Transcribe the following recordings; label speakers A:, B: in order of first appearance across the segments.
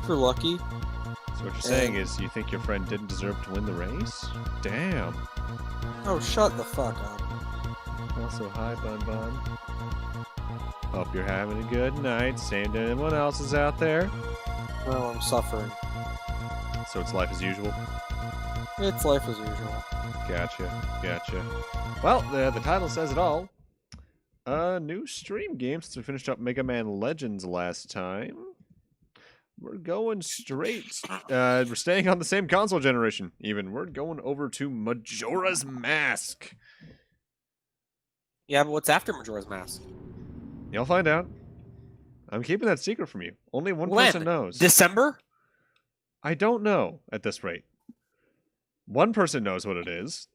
A: super lucky.
B: So what you're saying is you think your friend didn't deserve to win the race? Damn.
A: Oh, shut the fuck up.
B: Also, hi, Bun Bun. Hope you're having a good night. Same to anyone else is out there.
A: Well, I'm suffering.
B: So it's life as usual?
A: It's life as usual.
B: Gotcha. Well, the title says it all. New stream game since we finished up Mega Man Legends last time. We're going straight. We're staying on the same console generation, even. We're going over to Majora's Mask.
A: Yeah, but what's after Majora's Mask?
B: You'll find out. I'm keeping that secret from you. Only one person knows.
A: December?
B: I don't know at this rate. One person knows what it is.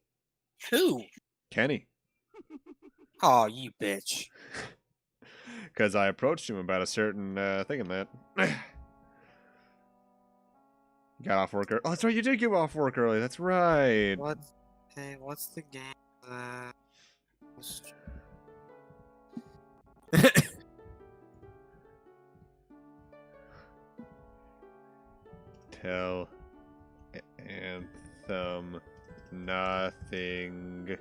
A: Who?
B: Kenny.
A: Oh, you bitch.
B: Because I approached him about a certain thing in that. Got off work early. Oh, that's right, you did get off work early. That's right.
A: What? Hey, what's the game?
B: Tell Anthem nothing.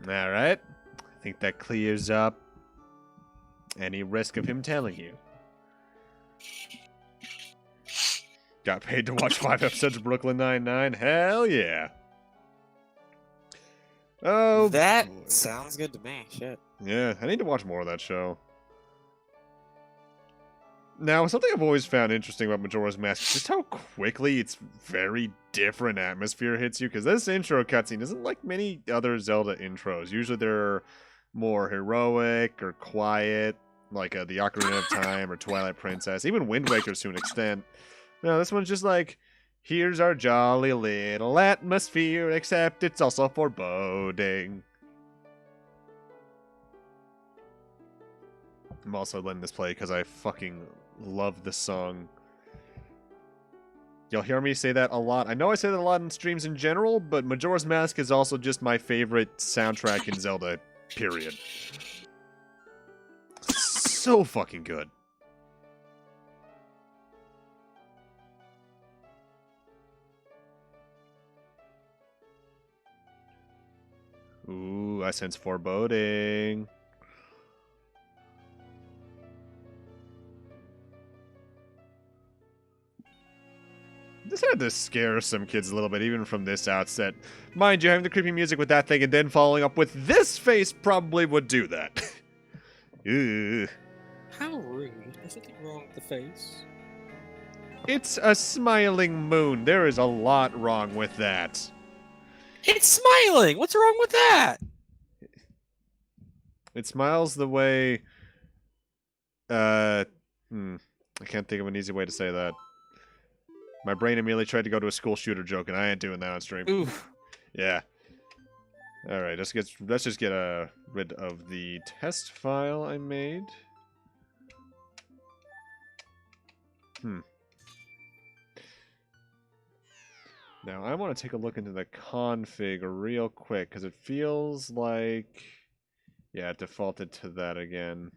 B: Alright. I think that clears up any risk of him telling you. Got paid to watch 5 episodes of Brooklyn Nine-Nine? Hell yeah. Oh,
A: that
B: boy.
A: Sounds good to me. Shit.
B: Yeah, I need to watch more of that show. Now, something I've always found interesting about Majora's Mask is just how quickly its very different atmosphere hits you, because this intro cutscene isn't like many other Zelda intros. Usually they're more heroic or quiet, like the Ocarina of Time or Twilight Princess, even Wind Waker to an extent. No, this one's just like, here's our jolly little atmosphere, except it's also foreboding. I'm also letting this play because I fucking love this song. You'll hear me say that a lot. I know I say that a lot in streams in general, but Majora's Mask is also just my favorite soundtrack in Zelda, period. So fucking good. Ooh, I sense foreboding. This had to scare some kids a little bit, even from this outset. Mind you, having the creepy music with that thing and then following up with this face probably would do that. Ew.
A: How rude. There's something wrong with the face.
B: It's a smiling moon. There is a lot wrong with that.
A: It's smiling! What's wrong with that?
B: It smiles the way... I can't think of an easy way to say that. My brain immediately tried to go to a school shooter joke, and I ain't doing that on stream.
A: Oof.
B: Yeah. Alright, let's just get rid of the test file I made. Now, I want to take a look into the config real quick, because it feels like... Yeah, it defaulted to that again.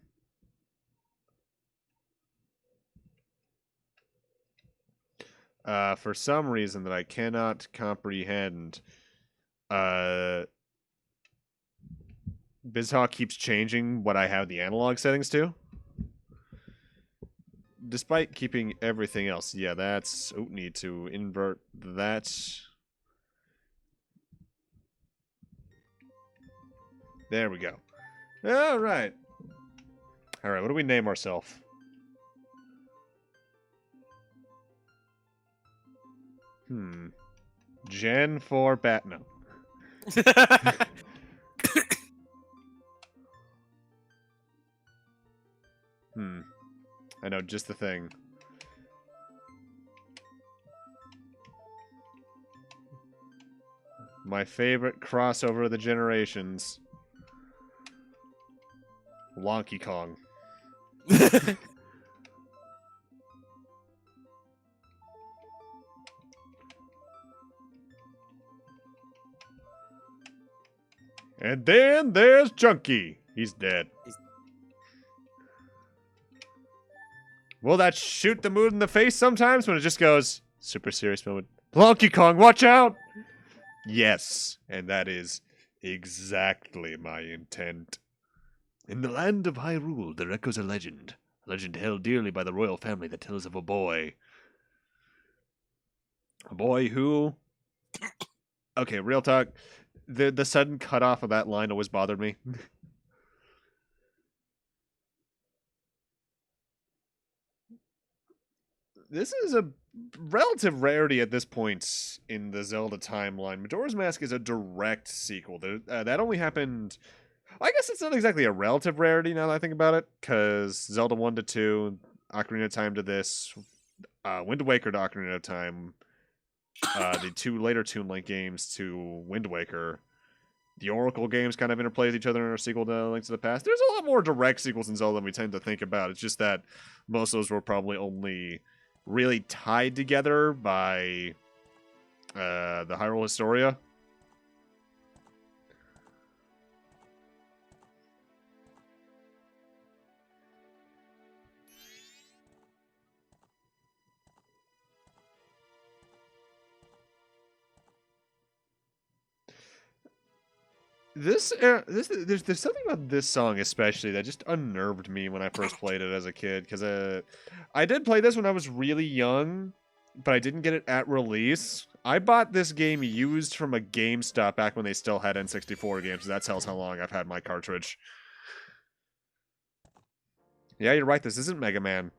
B: For some reason that I cannot comprehend, BizHawk keeps changing what I have the analog settings to. Despite keeping everything else. Yeah, that's... Oh, need to invert that. There we go. Alright. Alright, what do we name ourselves? Gen 4 No. I know, just the thing. My favorite crossover of the generations. Wonky Kong. And then there's Chunky. He's dead. Will that shoot the mood in the face sometimes when it just goes, super serious moment, Donkey Kong, watch out! Yes, and that is exactly my intent. In the land of Hyrule, there echoes a legend held dearly by the royal family that tells of a boy. A boy who... Okay, real talk. The sudden cutoff of that line always bothered me. This is a relative rarity at this point in the Zelda timeline. Majora's Mask is a direct sequel. That only happened... I guess it's not exactly a relative rarity now that I think about it, because Zelda 1 to 2, Ocarina of Time to this, Wind Waker to Ocarina of Time, the two later Toon Link games to Wind Waker, the Oracle games kind of interplay with each other in a sequel to Link to the Past. There's a lot more direct sequels in Zelda than we tend to think about. It's just that most of those were probably only really tied together by the Hyrule Historia. There's something about this song especially that just unnerved me when I first played it as a kid, because I did play this when I was really young, but I didn't get it at release. I bought this game used from a GameStop back when they still had N64 games. That tells how long I've had my cartridge. Yeah, you're right. This isn't Mega Man.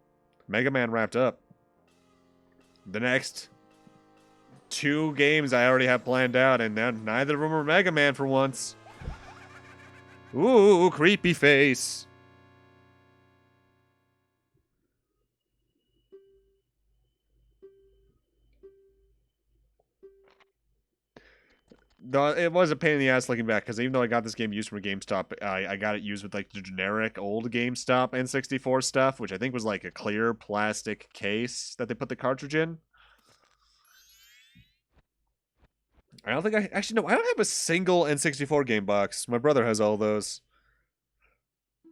B: Mega Man wrapped up. The next 2 games I already have planned out, and neither of them are Mega Man for once. Ooh, creepy face. No, it was a pain in the ass looking back, because even though I got this game used from a GameStop, I got it used with like the generic old GameStop N64 stuff, which I think was like a clear plastic case that they put the cartridge in. I don't think actually, no, I don't have a single N64 game box. My brother has all those. I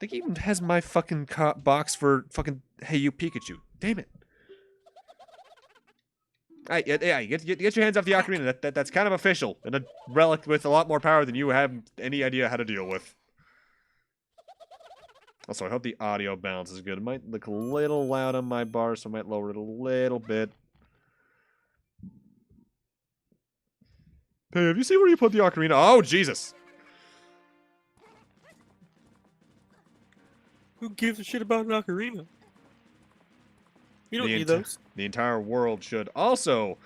B: think he even has my fucking box for fucking Hey You Pikachu. Damn it. Yeah, get your hands off the ocarina. That's kind of official, and a relic with a lot more power than you have any idea how to deal with. Also, I hope the audio balance is good. It might look a little loud on my bar, so I might lower it a little bit. Hey, have you seen where you put the ocarina? Oh, Jesus!
A: Who gives a shit about an ocarina? You don't need those.
B: The entire world should. Also,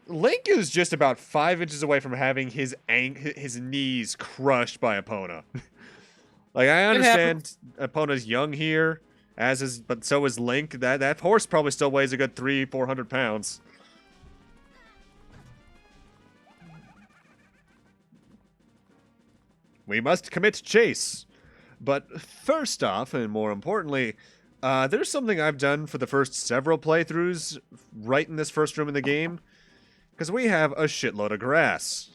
B: Link is just about 5 inches away from having his knees crushed by Epona. Like, I understand Epona's young here, but so is Link. That horse probably still weighs a good 300-400 pounds. We must commit chase. But first off, and more importantly, there's something I've done for the first several playthroughs right in this first room in the game, because we have a shitload of grass.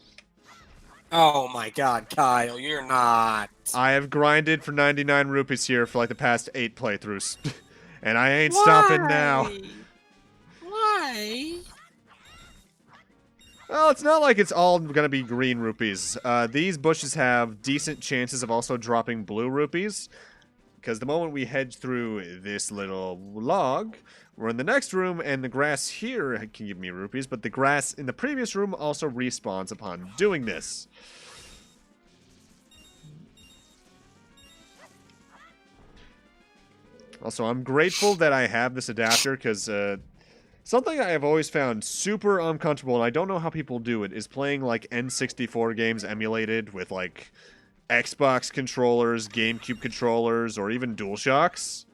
A: Oh my god, Kyle, you're not.
B: I have grinded for 99 rupees here for like the past 8 playthroughs, and I ain't stopping now.
A: Why?
B: Well, it's not like it's all gonna be green rupees. These bushes have decent chances of also dropping blue rupees, because the moment we head through this little log, we're in the next room, and the grass here can give me rupees, but the grass in the previous room also respawns upon doing this. Also, I'm grateful that I have this adapter, because something I have always found super uncomfortable, and I don't know how people do it, is playing like N64 games emulated with like Xbox controllers, GameCube controllers, or even DualShocks.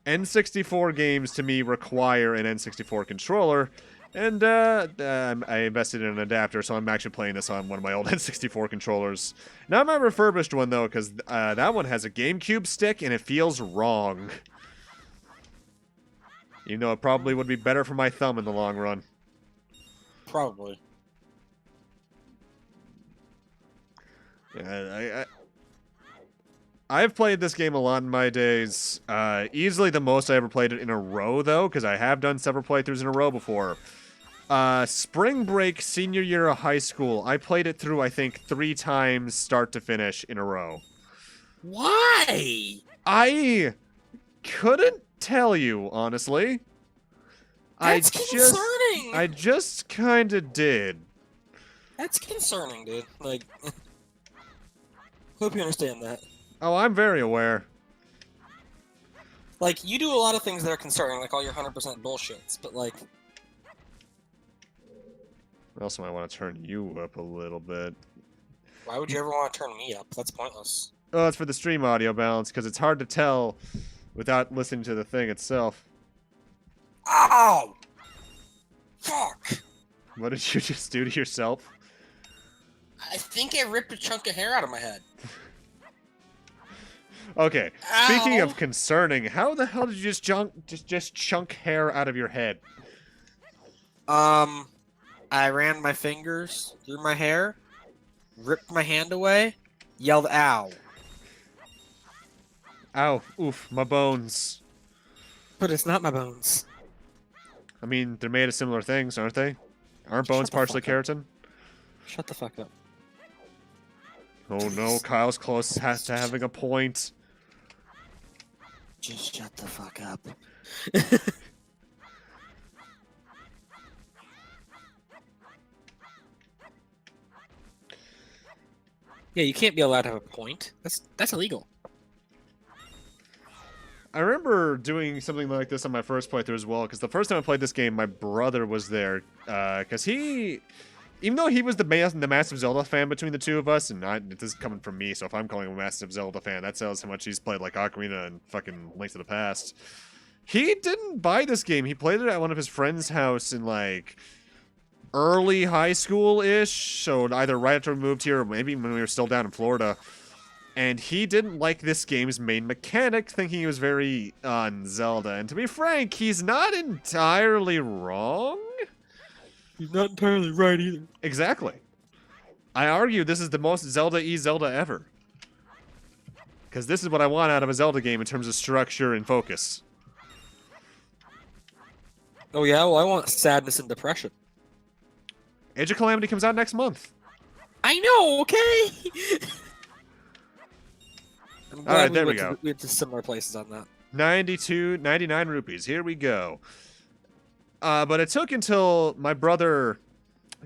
B: N64 games to me require an N64 controller, and I invested in an adapter, so I'm actually playing this on one of my old N64 controllers. Not my refurbished one though, because that one has a GameCube stick and it feels wrong. Even though it probably would be better for my thumb in the long run.
A: Probably.
B: Yeah, I've played this game a lot in my days. Easily the most I ever played it in a row, though, because I have done several playthroughs in a row before. Spring break, senior year of high school. I played it through, I think, 3 times, start to finish, in a row.
A: Why?
B: I couldn't tell you, honestly.
A: That's concerning.
B: I just kind of did.
A: That's concerning, dude. Like, hope you understand that.
B: Oh, I'm very aware.
A: Like, you do a lot of things that are concerning, like all your 100% bullshits, but like...
B: I also might want to turn you up a little bit.
A: Why would you ever want to turn me up? That's pointless.
B: Oh, it's for the stream audio balance, because it's hard to tell without listening to the thing itself.
A: Ow! Fuck!
B: What did you just do to yourself?
A: I think I ripped a chunk of hair out of my head.
B: Okay,
A: Ow.
B: Speaking of concerning, how the hell did you just chunk hair out of your head?
A: I ran my fingers through my hair, ripped my hand away, yelled ow.
B: Ow, oof, my bones.
A: But it's not my bones.
B: I mean, they're made of similar things, aren't they? Aren't bones partially keratin?
A: Shut the fuck up.
B: Oh no, Kyle's close to having a point.
A: Just shut the fuck up. Yeah, you can't be allowed to have a point. That's illegal.
B: I remember doing something like this on my first playthrough as well, because the first time I played this game, my brother was there, because even though he was the massive Zelda fan between the two of us, and this is coming from me, so if I'm calling him a massive Zelda fan, that tells how much he's played like Ocarina and fucking Link to the Past. He didn't buy this game. He played it at one of his friend's house in like early high school-ish, so either right after we moved here or maybe when we were still down in Florida. And he didn't like this game's main mechanic, thinking it was very on Zelda. And to be frank, he's not entirely wrong.
A: He's not entirely right either.
B: Exactly. I argue this is the most Zelda-y Zelda ever. Because this is what I want out of a Zelda game in terms of structure and focus.
A: Oh yeah? Well, I want sadness and depression.
B: Age of Calamity comes out next month.
A: I know, okay? I'm glad
B: Alright, there we go.
A: We went to similar places on that.
B: 99 rupees. Here we go. But it took until my brother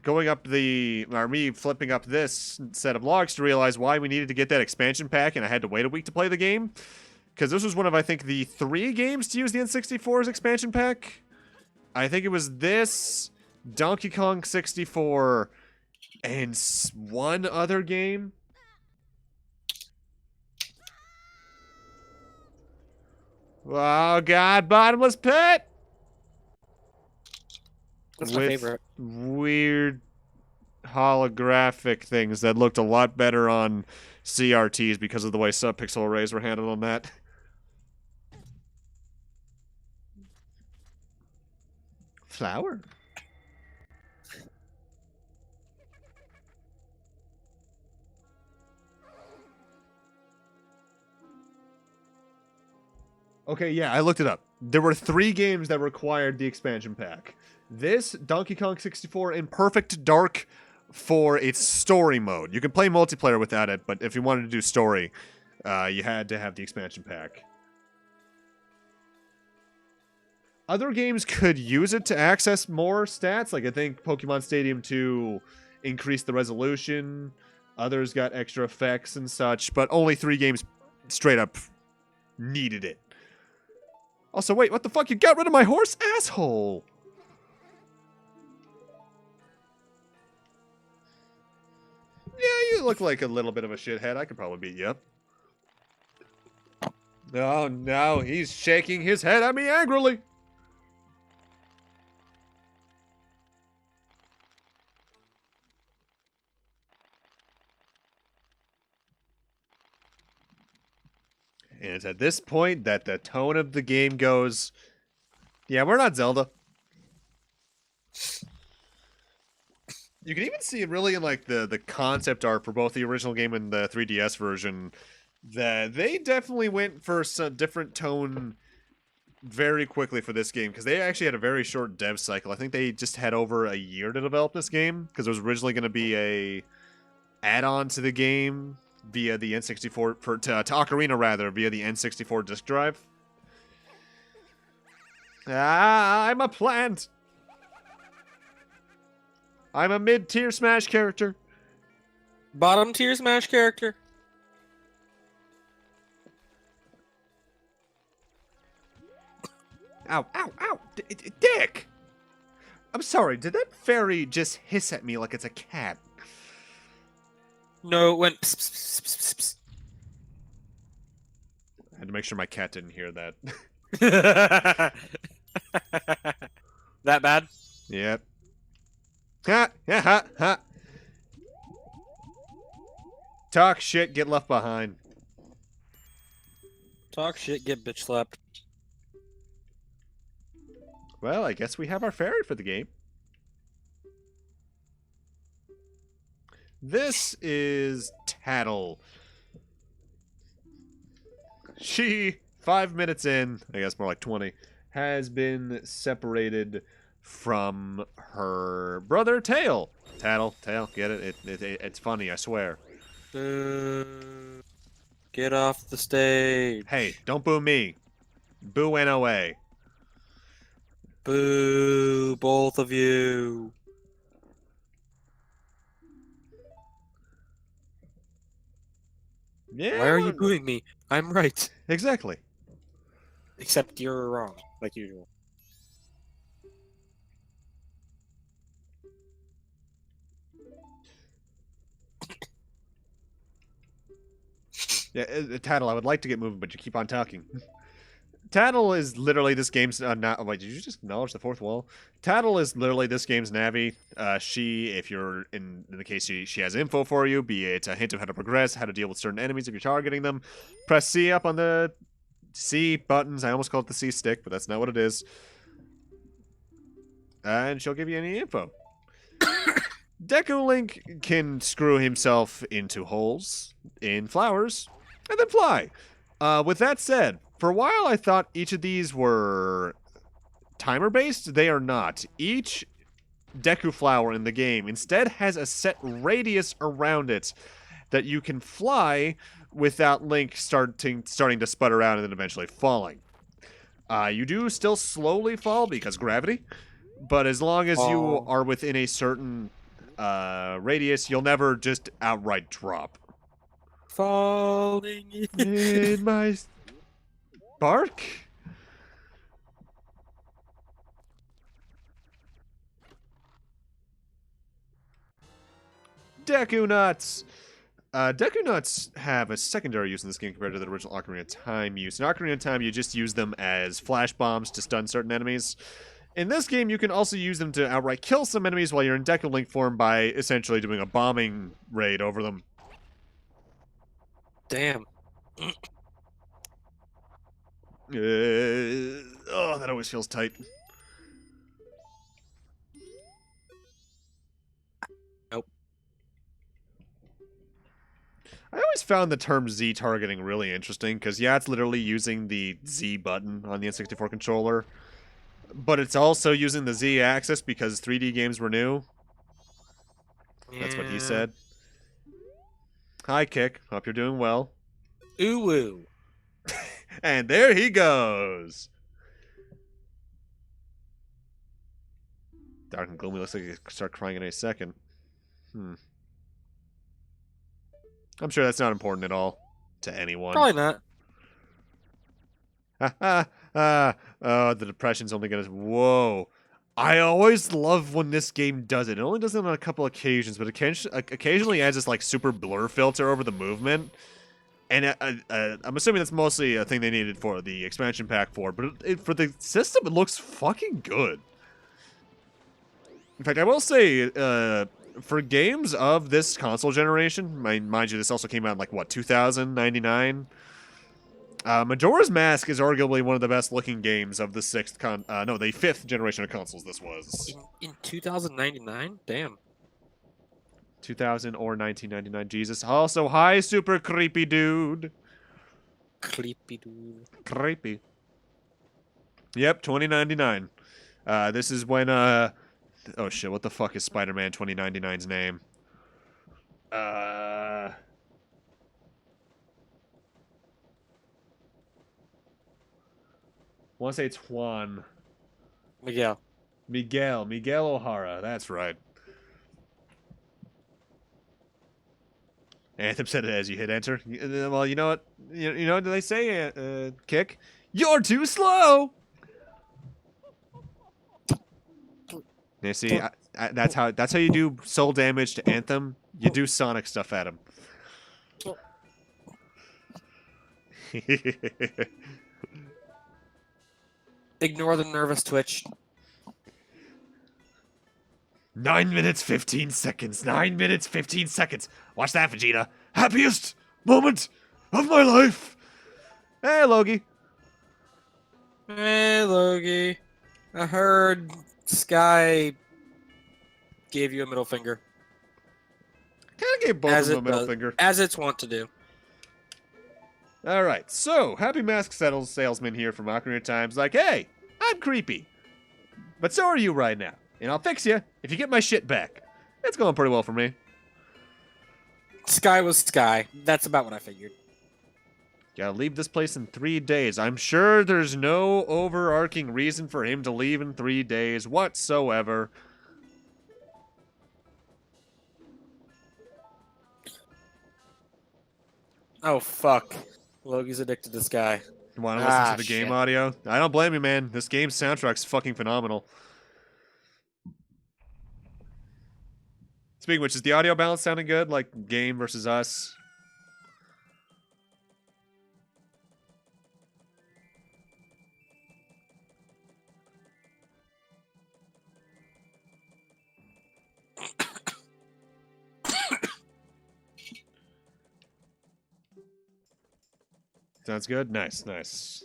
B: me flipping up this set of logs to realize why we needed to get that expansion pack, and I had to wait a week to play the game. Because this was one of, I think, the 3 games to use the N64's expansion pack. I think it was this, Donkey Kong 64, and one other game. Oh god, bottomless pit!
A: That's my favorite.
B: Weird holographic things that looked a lot better on CRTs because of the way subpixel arrays were handled on that. Flower. Okay, yeah, I looked it up. There were 3 games that required the expansion pack. This, Donkey Kong 64, and Perfect Dark for its story mode. You can play multiplayer without it, but if you wanted to do story, you had to have the expansion pack. Other games could use it to access more stats. Like, I think Pokemon Stadium 2 increased the resolution. Others got extra effects and such, but only 3 games straight up needed it. Also, wait, what the fuck? You got rid of my horse, asshole! Yeah, you look like a little bit of a shithead. I could probably beat you up. Oh no, he's shaking his head at me angrily. And it's at this point that the tone of the game goes, yeah, we're not Zelda. You can even see it really in like the concept art for both the original game and the 3DS version. that they definitely went for some different tone very quickly for this game because they actually had a very short dev cycle. I think they just had over a year to develop this game because it was originally going to be a add-on to the game via the N64 to Ocarina rather via the N64 disk drive. I'm a plant. I'm a mid-tier Smash character.
A: Bottom tier Smash character.
B: Ow, ow, ow. Dick! I'm sorry, did that fairy just hiss at me like it's a cat?
A: No, it went. Pss, pss, pss, pss, pss.
B: I had to make sure my cat didn't hear that.
A: That bad?
B: Yep. Ha, ha, ha, ha. Talk shit, get left behind.
A: Talk shit, get bitch slapped.
B: Well, I guess we have our fairy for the game. This is Tattle. She, 5 minutes in, I guess more like 20, has been separated from her brother Tail. Tattle, Tail, get it? It's funny, I swear.
A: Get off the stage.
B: Hey, don't boo me. Boo NOA.
A: Boo, both of you.
B: Yeah.
A: Why are you booing me? I'm right.
B: Exactly.
A: Except you're wrong, like usual.
B: Yeah, Tattle, I would like to get moving, but you keep on talking. Tattle is literally this game's wait, did you just acknowledge the fourth wall? Tattle is literally this game's Navi. She, if you're in the case she has info for you, be it a hint of how to progress, how to deal with certain enemies if you're targeting them. Press C up on the C buttons. I almost call it the C stick, but that's not what it is. And she'll give you any info. Deku Link can screw himself into holes in flowers and then fly. With that said, for a while I thought each of these were timer-based. They are not. Each Deku flower in the game instead has a set radius around it that you can fly without Link starting to sputter out and then eventually falling. You do still slowly fall because gravity, but as long as you are within a certain radius, you'll never just outright drop.
A: Falling
B: In my bark? Deku Nuts! Deku Nuts have a secondary use in this game compared to the original Ocarina of Time use. In Ocarina of Time, you just use them as flash bombs to stun certain enemies. In this game, you can also use them to outright kill some enemies while you're in Deku Link form by essentially doing a bombing raid over them.
A: Damn.
B: Oh, that always feels tight.
A: Nope.
B: I always found the term Z targeting really interesting because, yeah, it's literally using the Z button on the N64 controller, but it's also using the Z axis because 3D games were new. That's what he said. Hi, Kick. Hope you're doing well.
A: Ooh-woo.
B: And there he goes. Dark and gloomy. Looks like he could start crying in a second. I'm sure that's not important at all to anyone.
A: Probably not.
B: Oh, the depression's only gonna... Whoa. I always love when this game does it. It only does it on a couple occasions, but occasionally adds this, like, super blur filter over the movement. And I'm assuming that's mostly a thing they needed for the expansion pack for, but for the system, it looks fucking good. In fact, I will say, for games of this console generation, mind you, this also came out in, like, what, 2099? Majora's Mask is arguably one of the best looking games of the the fifth generation of consoles this was.
A: In 2099? Damn.
B: 2000 or 1999, Jesus. Also, hi, super creepy dude.
A: Creepy dude.
B: Creepy. Yep, 2099. This is when oh shit, what the fuck is Spider-Man 2099's name? Want to say it's Juan.
A: Miguel.
B: Miguel O'Hara. That's right. Anthem said it as you hit enter. Well, you know what? You know what they say? Kick. You're too slow. You see, that's how you do soul damage to Anthem. You do Sonic stuff at him.
A: 'Ignore the nervous twitch.
B: 9 minutes 15 seconds. 9 minutes 15 seconds. Watch that, Vegeta. Happiest moment of my life. Hey, Logie.
A: Hey, Logie. I heard Sky gave you a middle finger.
B: Kind of gave both of them a middle finger.
A: As it's wont to do.
B: All right, so Happy Mask Salesman here from Ocarina of Time's like, hey, I'm creepy, but so are you right now, and I'll fix you if you get my shit back. It's going pretty well for me.
A: Sky was Sky. That's about what I figured.
B: Gotta leave this place in 3 days. I'm sure there's no overarching reason for him to leave in 3 days whatsoever.
A: Oh, fuck. Logie's addicted to Sky.
B: You want to listen to the
A: shit.
B: game audio? I don't blame you, man. This game's soundtrack's fucking phenomenal. Speaking of which, is the audio balance sounding good? Like game versus us? Sounds good? Nice, nice.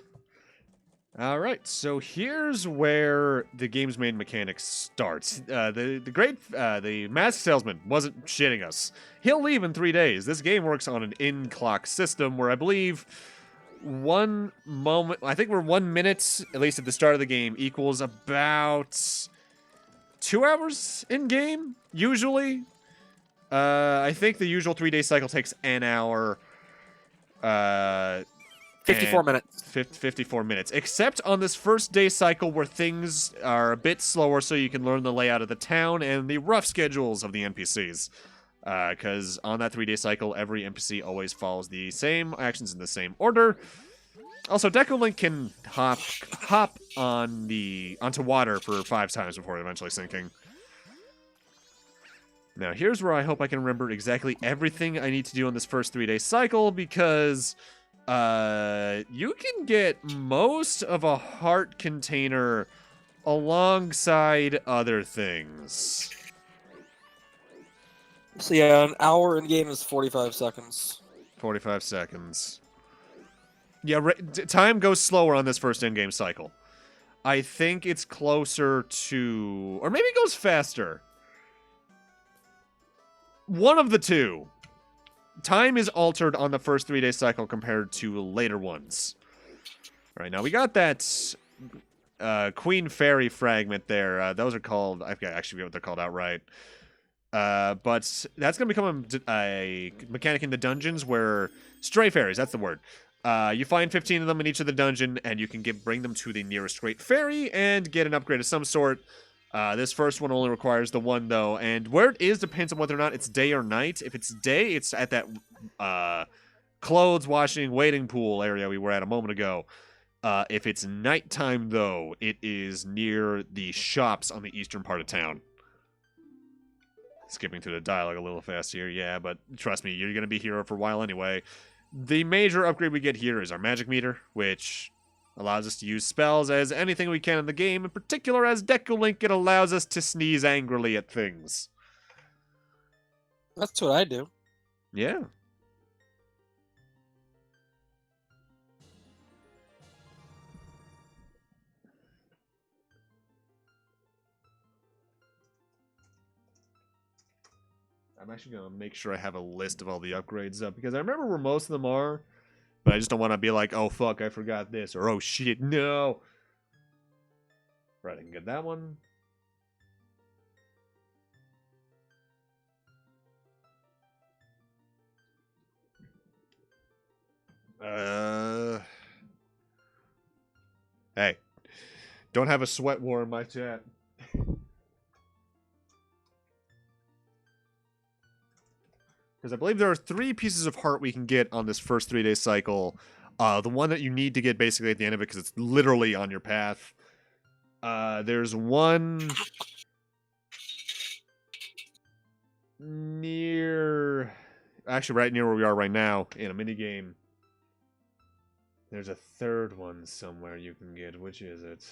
B: Alright, so here's where the game's main mechanics starts. The mask salesman wasn't shitting us. He'll leave in 3 days. This game works on an in-clock system where I believe 1 moment, I think we're 1 minute, at least at the start of the game, equals about 2 hours in-game, usually. I think the usual 3-day cycle takes an hour.
A: 54 minutes.
B: 54 minutes. Except on this first day cycle where things are a bit slower so you can learn the layout of the town and the rough schedules of the NPCs. Because on that 3-day cycle, every NPC always follows the same actions in the same order. Also, Deku Link can hop onto water for 5 times before eventually sinking. Now, here's where I hope I can remember exactly everything I need to do on this first 3-day cycle, because you can get most of a heart container alongside other things.
A: So yeah, an hour in game is 45 seconds.
B: 45 seconds. Yeah, time goes slower on this first in-game cycle. I think it's closer to... or maybe it goes faster. One of the two. Time is altered on the first 3-day cycle compared to later ones. All right, now we got that Queen Fairy fragment there. Those are called... I forget actually what they're called outright. But that's going to become a mechanic in the dungeons where... Stray fairies, that's the word. You find 15 of them in each of the dungeon, and you can bring them to the nearest great fairy and get an upgrade of some sort. This first one only requires the one, though, and where it is depends on whether or not it's day or night. If it's day, it's at that clothes washing waiting pool area we were at a moment ago. If it's nighttime, though, it is near the shops on the eastern part of town. Skipping through the dialogue a little fast here, yeah, but trust me, you're going to be here for a while anyway. The major upgrade we get here is our magic meter, which... allows us to use spells as anything we can in the game. In particular, as Deku Link, it allows us to sneeze angrily at things.
A: That's what I do.
B: Yeah. I'm actually going to make sure I have a list of all the upgrades up, because I remember where most of them are. But I just don't want to be like, oh, fuck, I forgot this. Or, oh, shit, no. Right, I can get that one. Hey. Don't have a sweat war in my chat. Because I believe there are 3 pieces of heart we can get on this first 3-day cycle. The one that you need to get basically at the end of it because it's literally on your path. There's one near... Actually, right near where we are right now in a minigame. There's a 3rd one somewhere you can get. Which is it?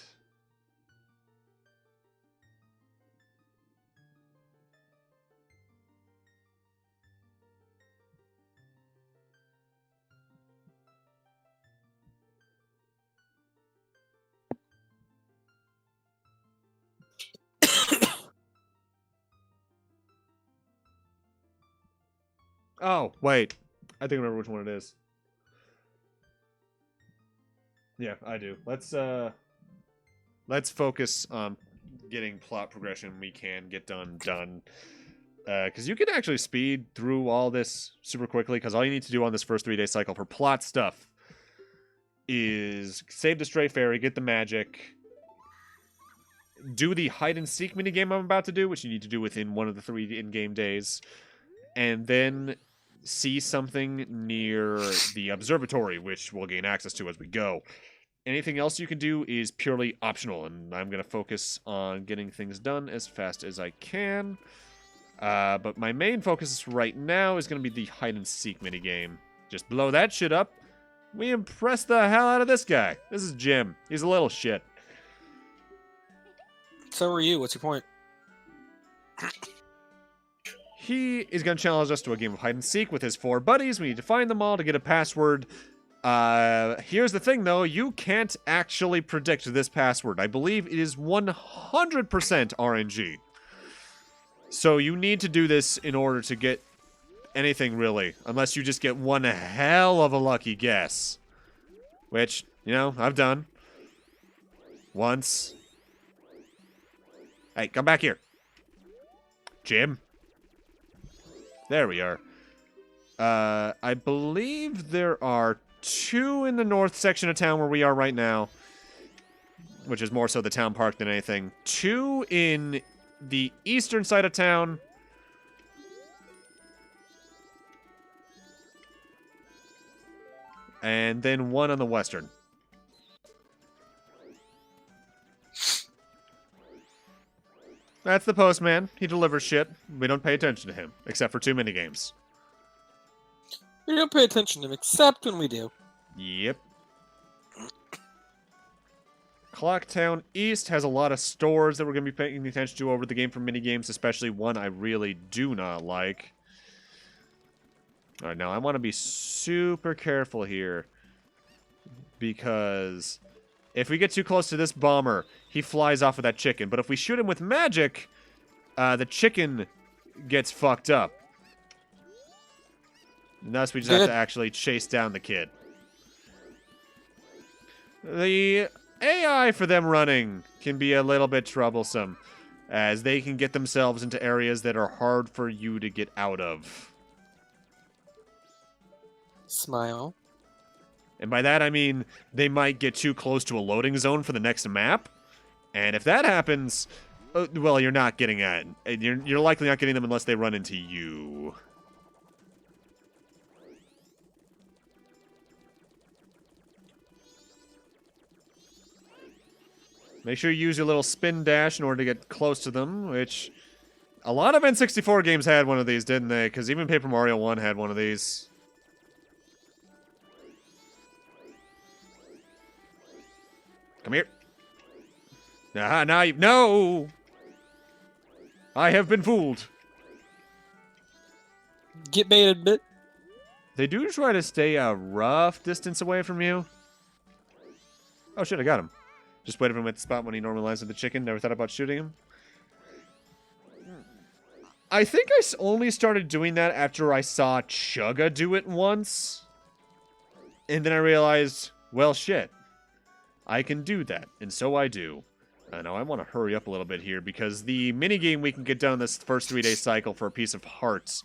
B: Oh, wait. I think I remember which one it is. Yeah, I do. Let's focus on getting plot progression we can get done. Because you can actually speed through all this super quickly, because all you need to do on this first 3-day cycle for plot stuff is save the stray fairy, get the magic, do the hide-and-seek minigame I'm about to do, which you need to do within one of the 3 in-game days, and then see something near the observatory, which we'll gain access to as we go. Anything else you can do is purely optional, and I'm going to focus on getting things done as fast as I can. But my main focus right now is going to be the hide-and-seek minigame. Just blow that shit up. We impress the hell out of this guy. This is Jim. He's a little shit.
A: So are you. What's your point?
B: He is going to challenge us to a game of hide-and-seek with his 4 buddies. We need to find them all to get a password. Here's the thing, though. You can't actually predict this password. I believe it is 100% RNG. So you need to do this in order to get anything, really. Unless you just get one hell of a lucky guess. Which, you know, I've done. Once. Hey, come back here. Jim. There we are. I believe there are 2 in the north section of town where we are right now. Which is more so the town park than anything. 2 in the eastern side of town. And then 1 on the western. That's the postman. He delivers shit. We don't pay attention to him, except for 2 minigames.
A: We don't pay attention to him, except when we do.
B: Yep. Clocktown East has a lot of stores that we're going to be paying attention to over the game for minigames, especially one I really do not like. Alright, now I want to be super careful here. Because if we get too close to this bomber, he flies off of that chicken. But if we shoot him with magic, the chicken gets fucked up. And thus we just have to actually chase down the kid. The AI for them running can be a little bit troublesome, as they can get themselves into areas that are hard for you to get out of.
A: Smile.
B: And by that I mean they might get too close to a loading zone for the next map. And if that happens, well, you're not getting at. You're likely not getting them unless they run into you. Make sure you use your little spin dash in order to get close to them, which a lot of N64 games had one of these, didn't they? Because even Paper Mario 1 had one of these. Come here. No! I have been fooled.
A: Get baited, bit.
B: They do try to stay a rough distance away from you. Oh shit, I got him. Just waited for him at the spot when he normally lands with the chicken. Never thought about shooting him. I think I only started doing that after I saw Chugga do it once. And then I realized, well, shit. I can do that, and so I do. Now, I want to hurry up a little bit here, because the minigame we can get done in this first 3-day cycle for a piece of hearts,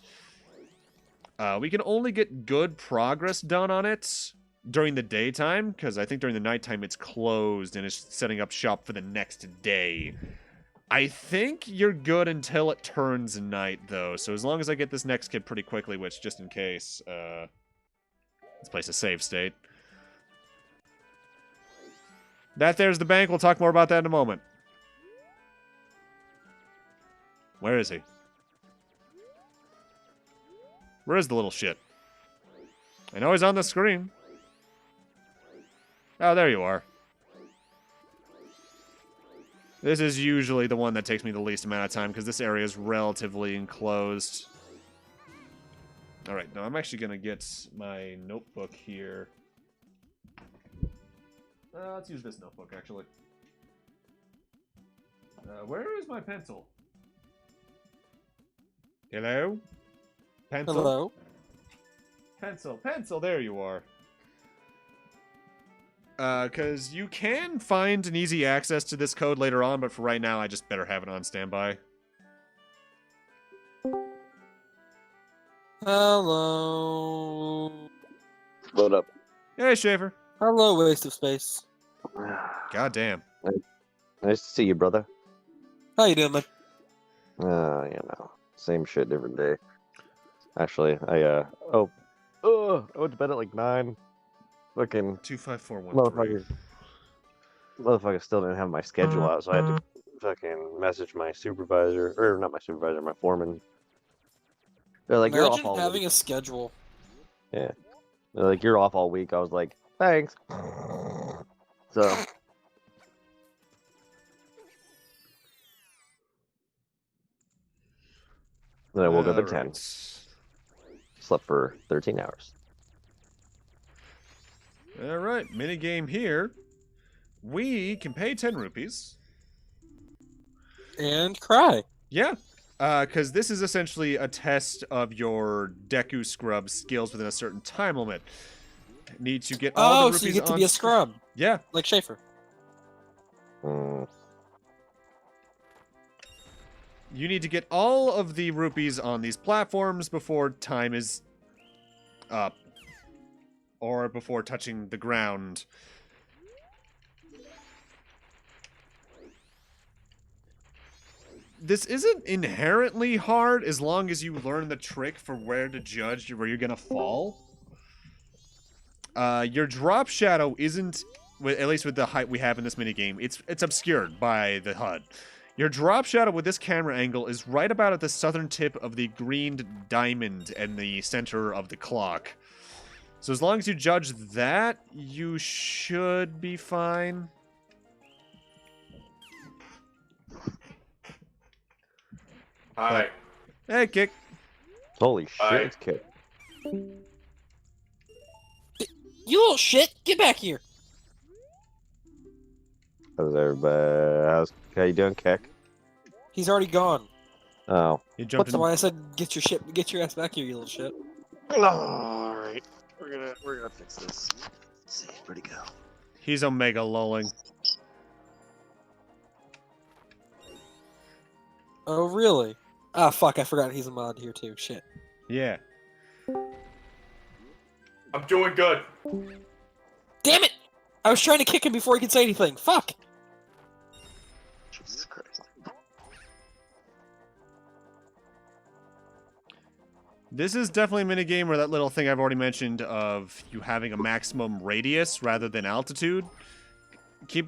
B: we can only get good progress done on it during the daytime, because I think during the nighttime it's closed and it's setting up shop for the next day. I think you're good until it turns night, though, so as long as I get this next kid pretty quickly, which, just in case, let's place a save state. That there's the bank. We'll talk more about that in a moment. Where is he? Where is the little shit? I know he's on the screen. Oh, there you are. This is usually the one that takes me the least amount of time, because this area is relatively enclosed. Alright, now I'm actually going to get my notebook here. Let's use this notebook, actually. Where is my pencil? Hello? Pencil?
A: Hello?
B: Pencil, there you are. Because you can find an easy access to this code later on, but for right now, I just better have it on standby.
A: Hello?
C: Load up.
B: Hey, Schaefer.
A: Hello, waste of space.
B: God damn.
C: Nice to see you, brother.
A: How you doing, man?
C: Same shit, different day. Actually, I went to bed at like 9. Fucking
B: 25413.
C: motherfucker still didn't have my schedule out, so I had to fucking message my supervisor, or not my supervisor, my foreman. They're like, you're off
A: Imagine
C: all
A: having
C: week.
A: a schedule.
C: Yeah. They're like, you're off all week. I was like, thanks. So. Then I woke up at 10.
B: Alright.
C: Slept for 13 hours.
B: Alright, minigame here. We can pay 10 rupees.
A: And cry.
B: Yeah. Because this is essentially a test of your Deku Scrub skills within a certain time limit. Need to get all the rupees
A: so you get to
B: on
A: be a scrub.
B: Yeah.
A: Like Schaefer.
B: You need to get all of the rupees on these platforms before time is up. Or before touching the ground. This isn't inherently hard as long as you learn the trick for where to judge where you're gonna fall. Your drop shadow isn't, at least with the height we have in this minigame, it's obscured by the HUD. Your drop shadow with this camera angle is right about at the southern tip of the green diamond in the center of the clock. So as long as you judge that, you should be fine.
D: Hi.
B: Hey, Kick.
C: Holy shit,
D: Hi.
C: it's Kit.
A: You little shit! Get back here!
C: How's everybody? How you doing, Keck?
A: He's already gone.
C: Oh.
B: You jumped
A: That's
B: in.
A: why I said get your ass back here, you little shit.
C: Alright. We're gonna fix this. Let's see, where'd he go?
B: He's Omega lolling.
A: Oh, really? Ah, fuck, I forgot he's a mod here too. Shit.
B: Yeah.
D: I'm doing good.
A: Damn it! I was trying to kick him before he could say anything. Fuck!
C: Jesus Christ.
B: This is definitely a minigame where that little thing I've already mentioned of you having a maximum radius rather than altitude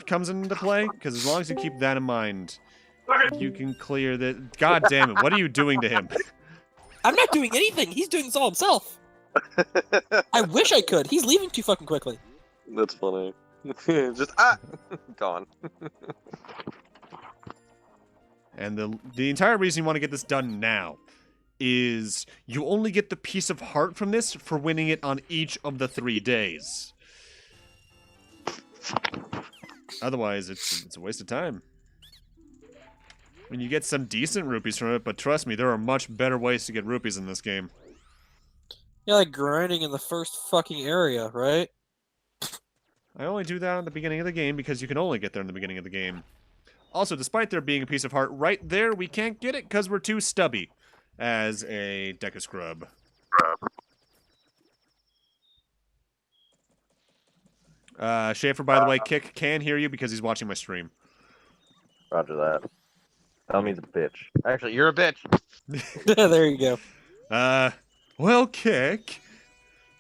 B: comes into play, because as long as you keep that in mind, you can clear the... God damn it, what are you doing to him?
A: I'm not doing anything! He's doing this all himself! I wish I could! He's leaving too fucking quickly.
C: That's funny. Just, gone.
B: And the entire reason you want to get this done now is you only get the piece of heart from this for winning it on each of the 3 days. Otherwise, it's a waste of time. I mean, you get some decent rupees from it, but trust me, there are much better ways to get rupees in this game.
A: You're like grinding in the first fucking area, right?
B: I only do that at the beginning of the game because you can only get there in the beginning of the game. Also, despite there being a piece of heart right there, we can't get it because we're too stubby as a Deca Scrub. Schaefer, by the way, Kick can hear you because he's watching my stream.
C: Roger that. Tell me the bitch. Actually, you're a bitch.
A: There you go.
B: Well, Kick.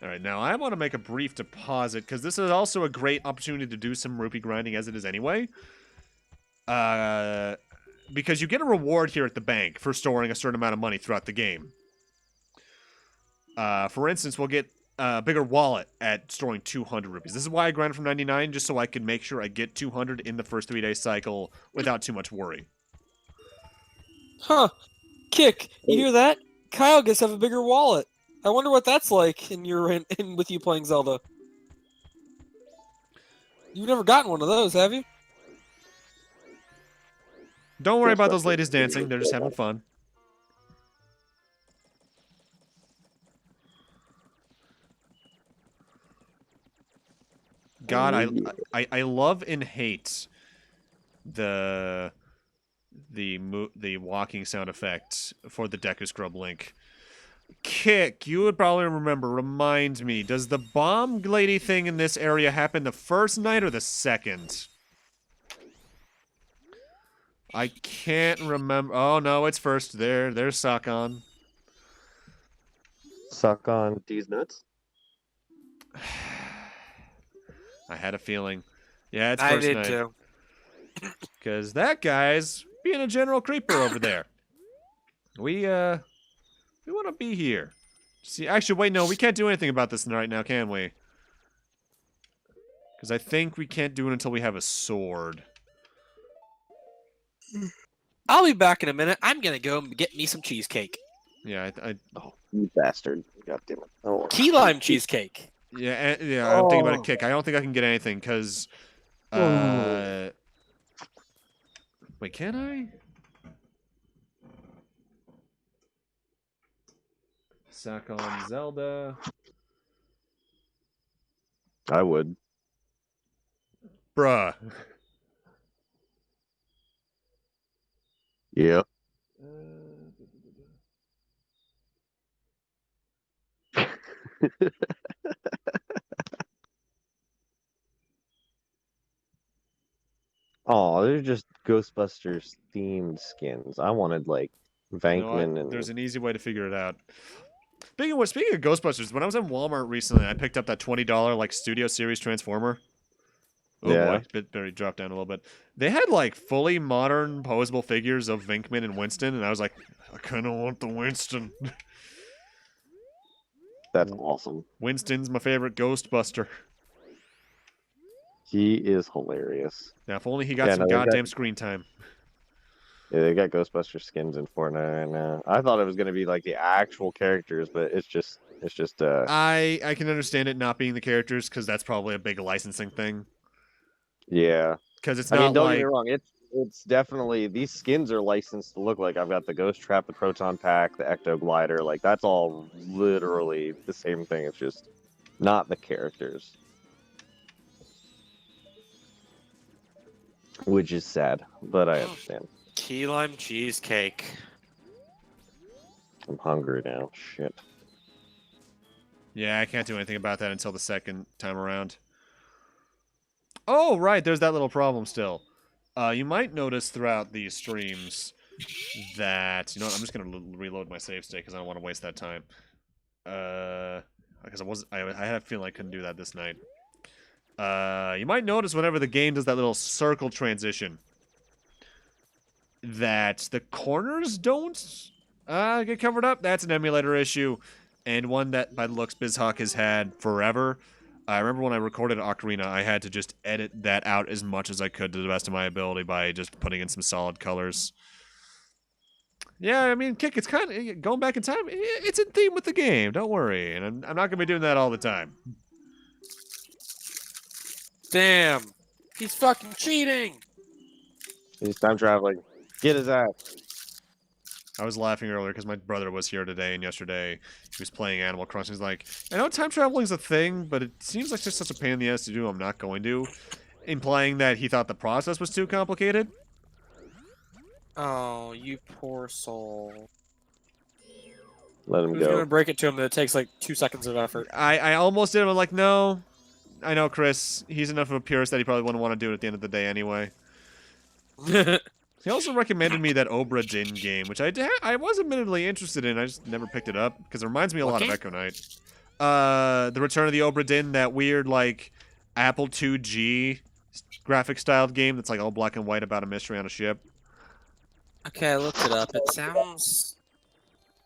B: All right, now I want to make a brief deposit because this is also a great opportunity to do some rupee grinding as it is anyway. Because you get a reward here at the bank for storing a certain amount of money throughout the game. For instance, we'll get a bigger wallet at storing 200 rupees. This is why I grinded from 99, just so I can make sure I get 200 in the first 3-day cycle without too much worry.
A: Huh. Kick, you hear that? Kyle gets to have a bigger wallet. I wonder what that's like in with you playing Zelda. You've never gotten one of those, have you?
B: Don't worry about those ladies dancing. They're just having fun. God, I love and hate the walking sound effect for the Deku Scrub Link. Kick, you would probably remember. Remind me, does the bomb lady thing in this area happen the first night or the second? I can't remember. Oh no, it's first. There's Sakon.
C: Suck on these nuts.
B: I had a feeling. Yeah, it's
A: I
B: first
A: did
B: night.
A: too.
B: Because that guy's being a general creeper over there. We want to be here. See, actually, wait, no, we can't do anything about this right now, can we? Because I think we can't do it until we have a sword.
A: I'll be back in a minute. I'm gonna go and get me some cheesecake.
B: Yeah,
C: Oh, you bastard. God damn it. Oh.
A: Key lime cheesecake.
B: yeah, I'm thinking about a Kick. I don't think I can get anything, because... Wait, can I? Sack on Zelda.
C: I would.
B: Bruh.
C: Yep. Oh, they're just Ghostbusters themed skins. I wanted like
B: You know
C: Vankman
B: what?
C: and
B: There's an easy way to figure it out. Speaking of Ghostbusters, when I was in Walmart recently, I picked up that $20 like Studio Series Transformer. Oh
C: Yeah.
B: boy, it dropped down a little bit. They had like fully modern posable figures of Vinkman and Winston, and I was like, I kind of want the Winston.
C: That's awesome.
B: Winston's my favorite Ghostbuster.
C: He is hilarious.
B: Now, if only he got
C: Yeah,
B: some
C: no, they
B: goddamn screen time.
C: Yeah, they got Ghostbuster skins in Fortnite right now. I thought it was gonna be like the actual characters, but it's just
B: I can understand it not being the characters because that's probably a big licensing thing.
C: yeah.
B: Because it's
C: I
B: not
C: mean, don't
B: like
C: get me wrong. It's definitely these skins are licensed to look like I've got the Ghost Trap, the Proton Pack, the Ecto Glider. Like that's all literally the same thing. It's just not the characters, which is sad, but I understand.
A: Key lime cheesecake.
C: I'm hungry now. Shit.
B: Yeah, I can't do anything about that until the second time around. Oh, right, there's that little problem still. You might notice throughout these streams that... You know what, I'm just going to reload my save state because I don't want to waste that time. Because I had a feeling I couldn't do that this night. You might notice whenever the game does that little circle transition that the corners don't get covered up. That's an emulator issue, and one that, by the looks, BizHawk has had forever. I remember when I recorded Ocarina, I had to just edit that out as much as I could to the best of my ability by just putting in some solid colors. Yeah, I mean, Kick, it's kind of, going back in time, it's in theme with the game, don't worry. And I'm not going to be doing that all the time.
A: Damn. He's fucking cheating.
C: He's time traveling. Get his ass.
B: I was laughing earlier because my brother was here today, and yesterday He was playing Animal Crossing. He's like, I know time traveling is a thing, but it seems like just such a pain in the ass to do. I'm not going to. Implying that he thought the process was too complicated.
A: Oh, you poor soul.
C: Let him
A: Who's gonna
C: go.
A: break it to him that it takes like 2 seconds of effort?
B: I almost did. I'm like, no. I know Chris. He's enough of a purist that he probably wouldn't want to do it at the end of the day anyway. He also recommended me that Obra Dinn game, which I was admittedly interested in. I just never picked it up because it reminds me a
A: What
B: lot
A: game?
B: of Echo Knight. The Return of the Obra Dinn, that weird like Apple IIG graphic styled game that's like all black and white about a mystery on a ship.
A: Okay, I looked it up. It sounds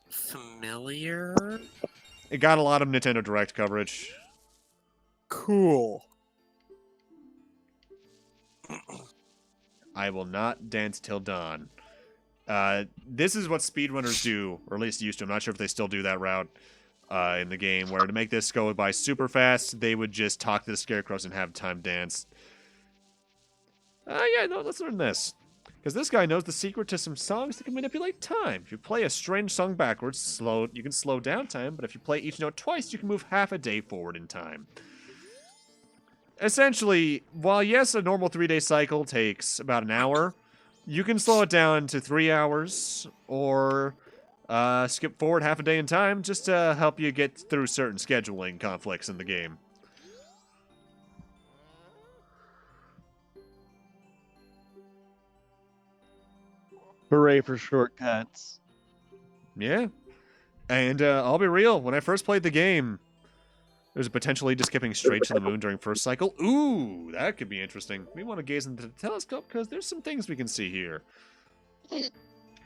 A: familiar.
B: It got a lot of Nintendo Direct coverage.
A: Cool.
B: I will not dance till dawn. This is what speedrunners do, or at least used to. I'm not sure if they still do that route in the game, where to make this go by super fast, they would just talk to the scarecrows and have time dance. Yeah, no, let's learn this. Because this guy knows the secret to some songs that can manipulate time. If you play a strange song backwards, you can slow down time, but if you play each note twice, you can move half a day forward in time. Essentially, while yes, a normal 3-day cycle takes about an hour, you can slow it down to 3 hours, or skip forward half a day in time just to help you get through certain scheduling conflicts in the game.
C: Hooray for shortcuts.
B: Yeah. And I'll be real, when I first played the game, there's a potentially just skipping straight to the moon during first cycle. Ooh, that could be interesting. We want to gaze into the telescope because there's some things we can see here.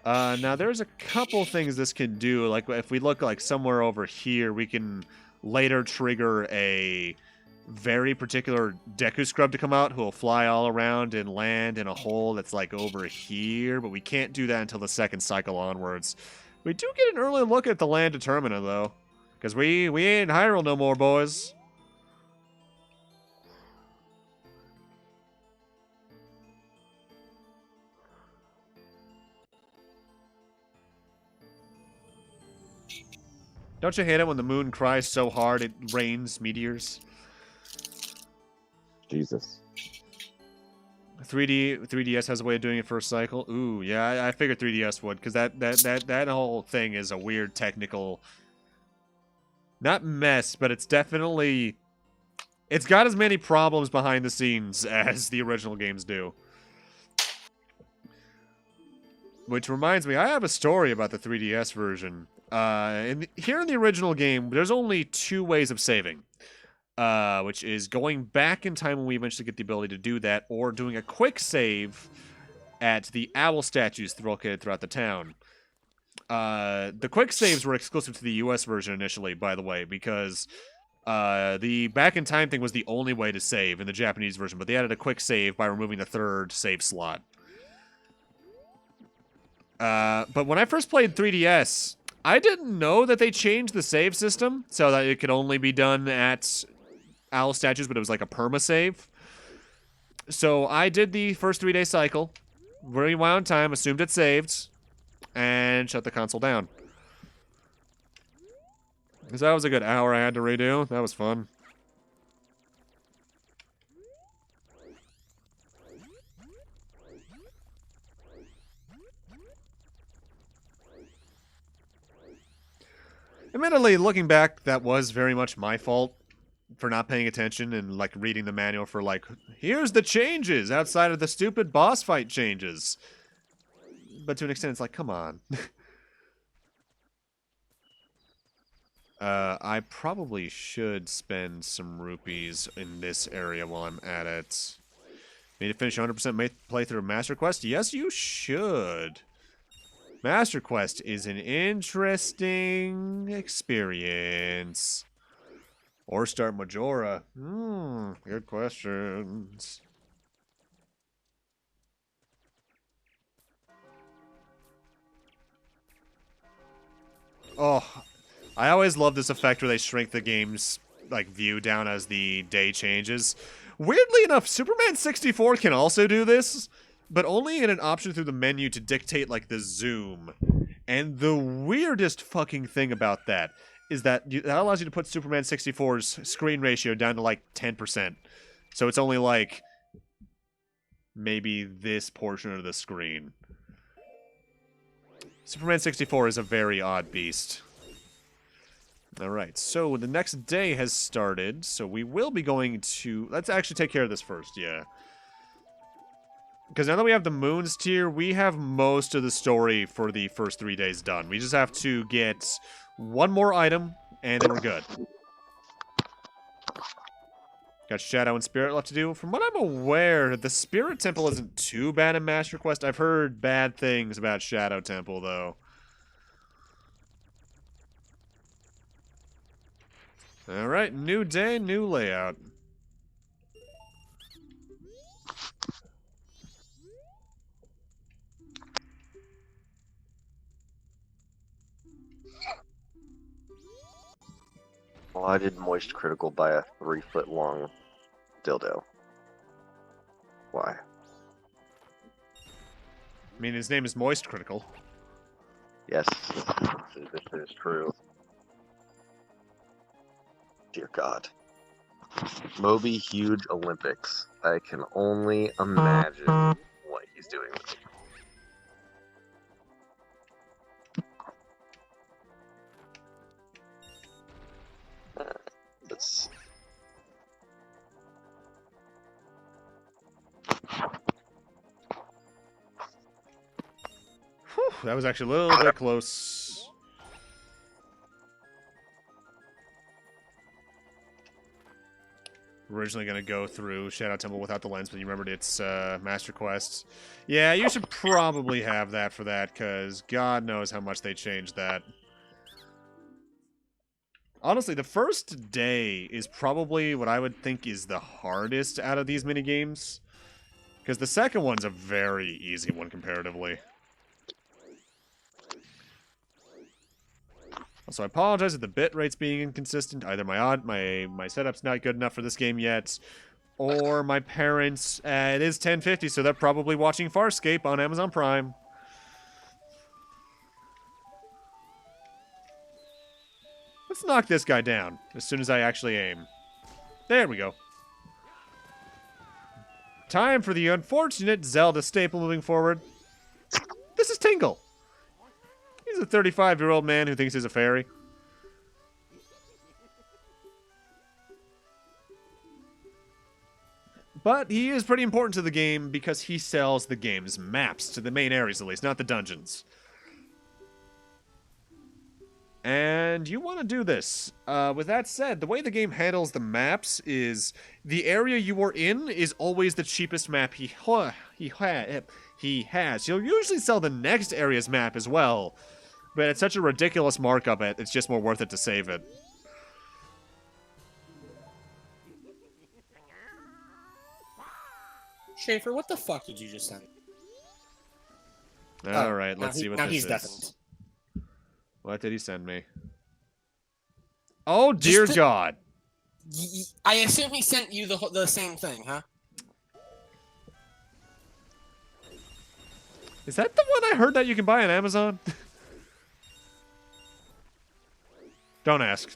B: Now, there's a couple things this can do. Like, if we look like somewhere over here, we can later trigger a very particular Deku Scrub to come out who will fly all around and land in a hole that's like over here, but we can't do that until the second cycle onwards. We do get an early look at the land determiner, though. Because we ain't Hyrule no more, boys. Don't you hate it when the moon cries so hard it rains meteors?
C: Jesus.
B: 3DS has a way of doing it first cycle. Ooh, yeah, I figured 3DS would, because that whole thing is a weird technical... Not mess, but it's definitely... It's got as many problems behind the scenes as the original games do. Which reminds me, I have a story about the 3DS version. Here in the original game, there's only 2 ways of saving. Which is going back in time when we eventually get the ability to do that, or doing a quick save at the owl statues located throughout the town. The quick saves were exclusive to the US version initially, by the way, because the back in time thing was the only way to save in the Japanese version, but they added a quick save by removing the 3rd save slot. But when I first played 3DS, I didn't know that they changed the save system so that it could only be done at owl statues, but it was like a perma save. So I did the first 3-day cycle, rewound time, assumed it saved, and shut the console down. Because that was a good hour I had to redo. That was fun. Admittedly, looking back, that was very much my fault for not paying attention and, like, reading the manual for, like, here's the changes outside of the stupid boss fight changes. But to an extent, it's like, come on. I probably should spend some rupees in this area while I'm at it. Need to finish 100% playthrough of Master Quest? Yes, you should. Master Quest is an interesting experience. Or start Majora. Good questions. Oh, I always love this effect where they shrink the game's like view down as the day changes. Weirdly enough, Superman 64 can also do this, but only in an option through the menu to dictate like the zoom. And the weirdest fucking thing about that is that that allows you to put Superman 64's screen ratio down to like 10%. So it's only like maybe this portion of the screen. Superman 64 is a very odd beast. Alright, so the next day has started, so we will be going to... Let's actually take care of this first, yeah. Because now that we have the Moons tier, we have most of the story for the first 3 days done. We just have to get one more item, and then we're good. Got Shadow and Spirit left to do. From what I'm aware, the Spirit Temple isn't too bad in Master Quest. I've heard bad things about Shadow Temple, though. Alright, new day, new layout.
C: Well, I did moist critical by a 3-foot long dildo. Why?
B: I mean, his name is Moist Critical.
C: Yes, this is true. Dear God. Moby Huge Olympics. I can only imagine what he's doing. Let's...
B: Whew, that was actually a little bit close. Originally going to go through Shadow Temple without the lens, but you remembered it's Master Quest. Yeah, you should probably have that for that, because God knows how much they changed that. Honestly, the first day is probably what I would think is the hardest out of these minigames. Because the second one's a very easy one comparatively. Also, I apologize if the bit rate's being inconsistent. Either my setup's not good enough for this game yet, or my parents. It is 10:50, so they're probably watching Farscape on Amazon Prime. Let's knock this guy down as soon as I actually aim. There we go. Time for the unfortunate Zelda staple moving forward. This is Tingle. He's a 35-year-old man who thinks he's a fairy. But he is pretty important to the game because he sells the game's maps, to the main areas at least, not the dungeons. And you want to do this. With that said, the way the game handles the maps is the area you are in is always the cheapest map he has. He'll usually sell the next area's map as well. But it's such a ridiculous markup, it's just more worth it to save it.
A: Schaefer, what the fuck did you just send?
B: Alright, let's see what this is.
A: Deafened.
B: What did he send me? Oh, dear God.
A: I assume he sent you the same thing, huh?
B: Is that the one I heard that you can buy on Amazon? Don't ask.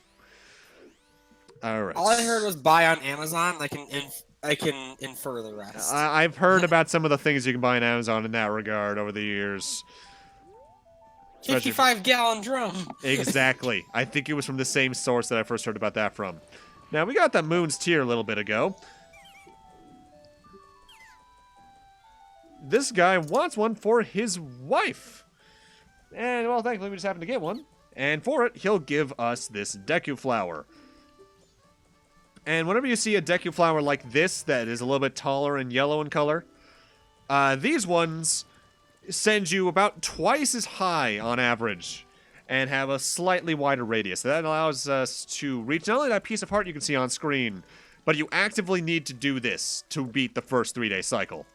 B: Alright.
A: All I heard was buy on Amazon. I can infer the rest.
B: I've heard about some of the things you can buy on Amazon in that regard over the years.
A: 55-gallon drum.
B: Exactly. I think it was from the same source that I first heard about that from. Now, we got that Moon's Tier a little bit ago. This guy wants one for his wife. And, well, thankfully we just happened to get one. And for it, he'll give us this Deku Flower. And whenever you see a Deku Flower like this that is a little bit taller and yellow in color, these ones send you about twice as high on average and have a slightly wider radius. So that allows us to reach not only that piece of heart you can see on screen, but you actively need to do this to beat the first 3-day cycle.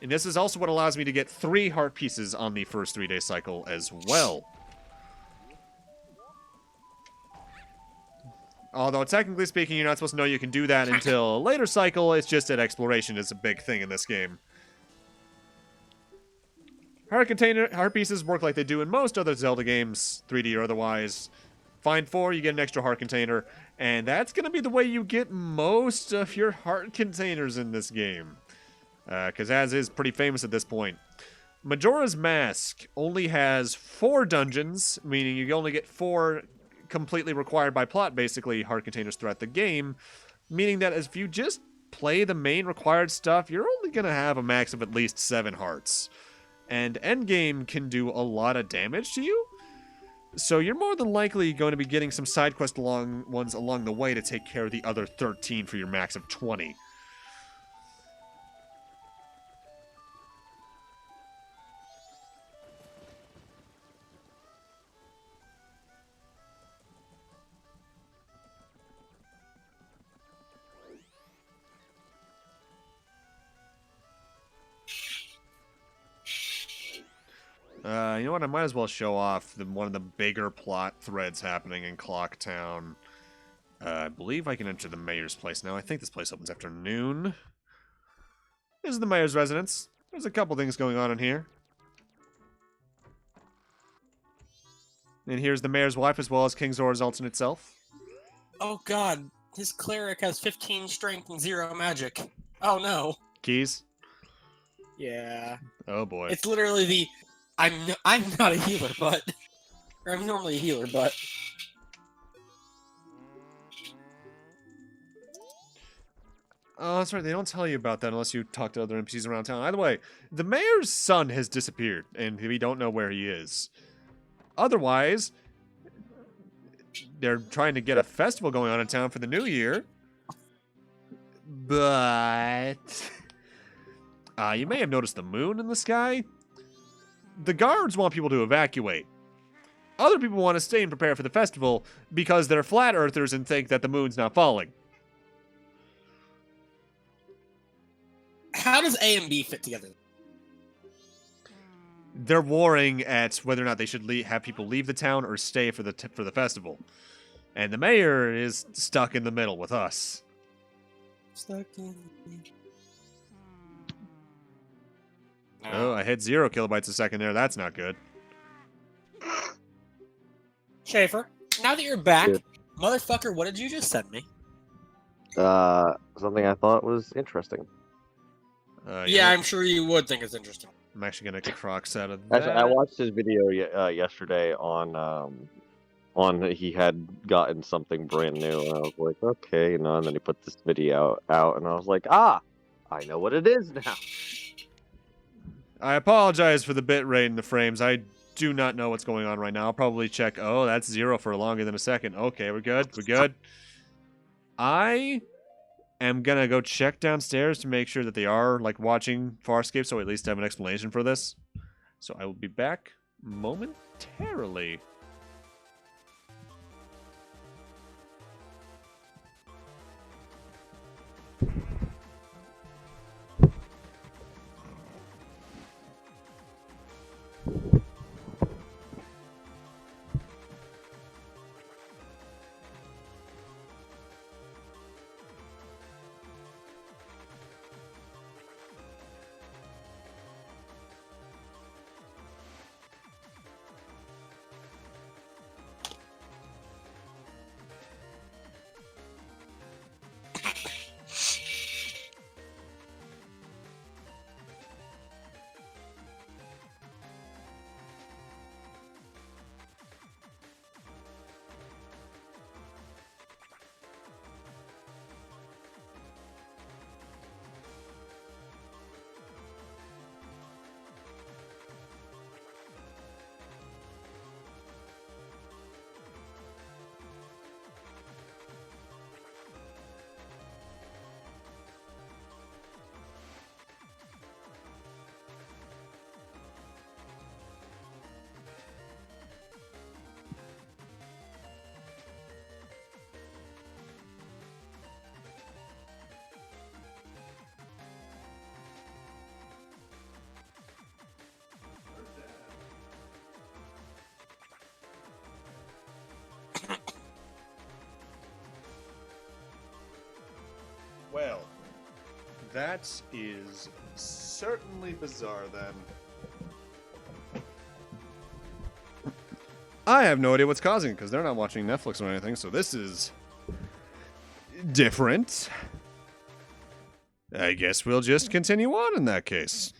B: And this is also what allows me to get 3 heart pieces on the first 3-day cycle as well. Although, technically speaking, you're not supposed to know you can do that until a later cycle. It's just that exploration is a big thing in this game. Heart pieces work like they do in most other Zelda games, 3D or otherwise. find 4, you get an extra heart container, and that's going to be the way you get most of your heart containers in this game. Because Az is pretty famous at this point. Majora's Mask only has 4 dungeons, meaning you only get 4 completely required by plot, basically, heart containers throughout the game, meaning that if you just play the main required stuff, you're only going to have a max of at least 7 hearts. And endgame can do a lot of damage to you, so you're more than likely going to be getting some side quest ones along the way to take care of the other 13 for your max of 20. You know what? I might as well show off one of the bigger plot threads happening in Clocktown. I believe I can enter the mayor's place now. I think this place opens after noon. This is the mayor's residence. There's a couple things going on in here. And here's the mayor's wife as well as King Zora's alternate self.
A: Oh god, his cleric has 15 strength and 0 magic. Oh no.
B: Keys?
A: Yeah.
B: Oh boy.
A: It's literally the I'm not a healer, but or I'm normally a healer, but
B: Oh, that's right. They don't tell you about that unless you talk to other NPCs around town. Either way, the mayor's son has disappeared, and we don't know where he is. Otherwise, they're trying to get a festival going on in town for the new year. But you may have noticed the moon in the sky. The guards want people to evacuate. Other people want to stay and prepare for the festival because they're flat earthers and think that the moon's not falling.
A: how does A and B fit together?
B: They're warring at whether or not they should have people leave the town or stay for the festival. And the mayor is stuck in the middle with us.
A: Stuck in.
B: Oh, I hit 0 kilobytes a second there. That's not good.
A: Schaefer, now that you're back,
C: Yeah.
A: motherfucker, what did you just send me?
C: Something I thought was interesting.
A: Yeah, I'm sure you would think it's interesting.
B: I'm actually gonna crocs out of that.
C: Actually, I watched his video yesterday on he had gotten something brand new, and I was like, okay, and then he put this video out, and I was like, I know what it is now.
B: I apologize for the bit rate and the frames. I do not know what's going on right now. I'll probably check. Oh, that's 0 for longer than a second. Okay, we're good. We're good. I am gonna go check downstairs to make sure that they are like watching Farscape, so I at least have an explanation for this. So I will be back momentarily. Well, that is certainly bizarre then. I have no idea what's causing it because they're not watching Netflix or anything, so this is different. I guess we'll just continue on in that case.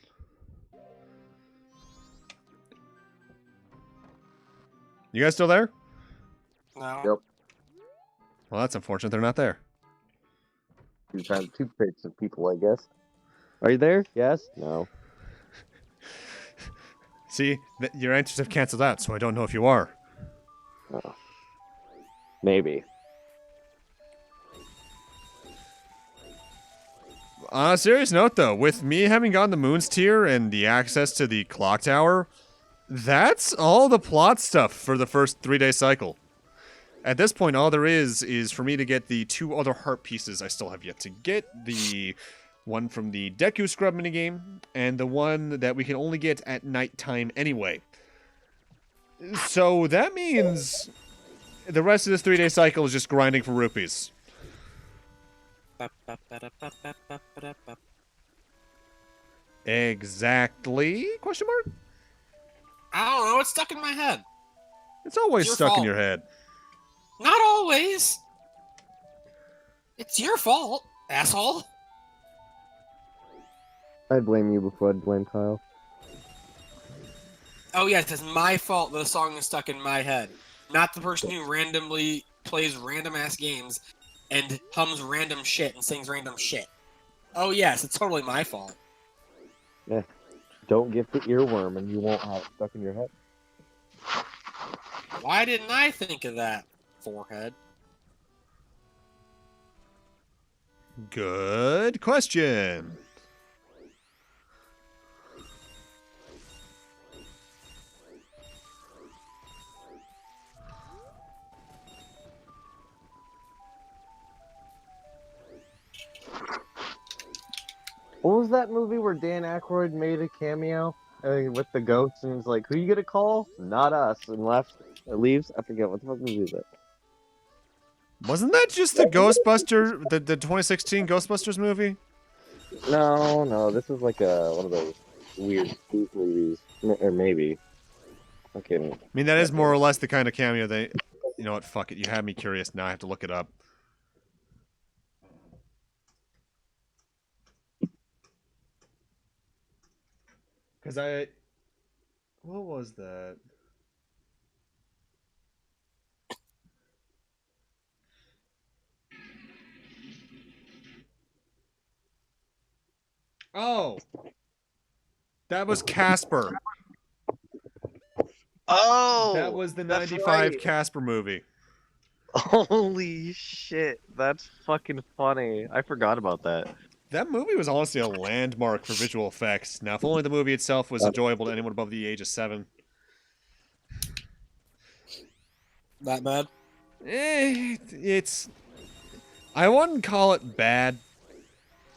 B: You guys still there?
A: No.
C: Yep.
B: Well, that's unfortunate. They're not there.
C: You've had two picks of people, I guess. Are you there? Yes? No.
B: See, your answers have canceled out, so I don't know if you are.
C: Oh. Maybe.
B: On a serious note, though, with me having gotten the Moon's Tier and the access to the Clock Tower, that's all the plot stuff for the first 3-day cycle. At this point, all there is for me to get the 2 other heart pieces I still have yet to get. The one from the Deku Scrub minigame, and the one that we can only get at nighttime anyway. So that means the rest of this 3-day cycle is just grinding for rupees. Exactly? Question mark?
A: I don't know. It's stuck in my head.
B: It's always
A: Your
B: stuck in
A: fault.
B: your head.
A: Not always. It's your fault, asshole.
C: I'd blame you before I'd blame Kyle.
A: Oh yes, it's my fault that the song is stuck in my head. Not the person who randomly plays random ass games and hums random shit and sings random shit. Oh yes, it's totally my fault.
C: Don't get the earworm and you won't have it stuck in your head.
A: Why didn't I think of that, forehead?
B: Good question.
C: What was that movie where Dan Aykroyd made a cameo with the ghosts and he's like, "Who you gonna call? Not us," and leaves? I forget what the fuck movie is that.
B: Wasn't that just the Ghostbuster, the 2016 Ghostbusters movie?
C: No, this is like one of those weird spoof movies, or maybe. Okay.
B: I mean, that is more or less the kind of cameo they... You know what? Fuck it. You had me curious. Now I have to look it up. Because I... What was that? Oh! That was Casper.
C: Oh,
B: That was the
C: that's
B: 95
C: right.
B: Casper movie.
C: Holy shit, that's fucking funny. I forgot about that.
B: That movie was honestly a landmark for visual effects. Now, if only the movie itself was enjoyable to anyone above the age of 7.
A: That bad?
B: It's... I wouldn't call it bad.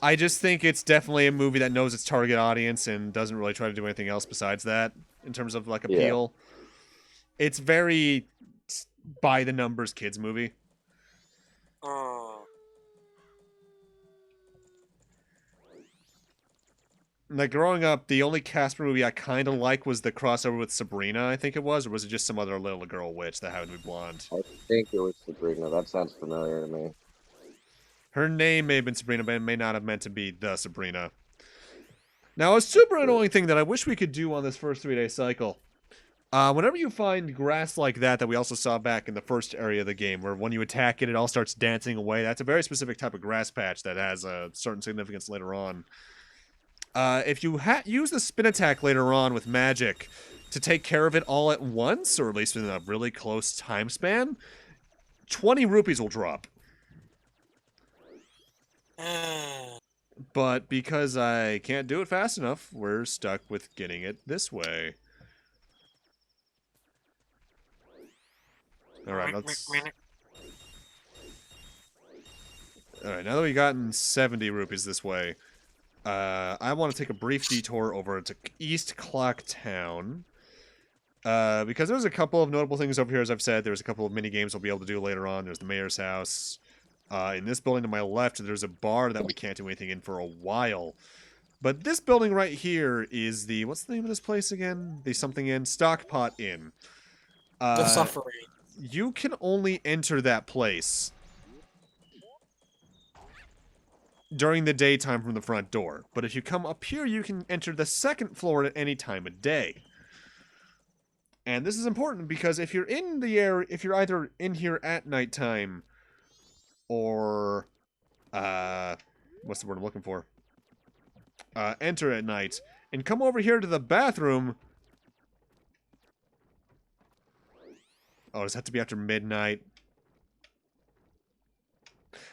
B: I just think it's definitely a movie that knows its target audience and doesn't really try to do anything else besides that in terms of like appeal. Yeah. It's very by the numbers kids movie. Like growing up, the only Casper movie I kind of liked was the crossover with Sabrina, I think it was, or was it just some other little girl witch that happened to be blonde?
C: I think it was Sabrina. That sounds familiar to me.
B: Her name may have been Sabrina, but it may not have meant to be the Sabrina. Now, a super annoying thing that I wish we could do on this first 3-day cycle. Whenever you find grass like that we also saw back in the first area of the game, where when you attack it, it all starts dancing away. That's a very specific type of grass patch that has a certain significance later on. If you use the spin attack later on with magic to take care of it all at once, or at least within a really close time span, 20 rupees will drop. But because I can't do it fast enough, we're stuck with getting it this way. Alright, let's... Alright, now that we've gotten 70 rupees this way, I want to take a brief detour over to East Clock Town. Because there's a couple of notable things over here, as I've said. There's a couple of mini-games we'll be able to do later on. There's the mayor's house. In this building to my left, there's a bar that we can't do anything in for a while. But this building right here is the... What's the name of this place again? The something inn? Stockpot Inn.
A: The suffering.
B: You can only enter that place during the daytime from the front door. But if you come up here, you can enter the second floor at any time of day. And this is important because if you're in the area, if you're either in here at nighttime or, what's the word I'm looking for? Enter at night and come over here to the bathroom. Oh, does that have to be after midnight?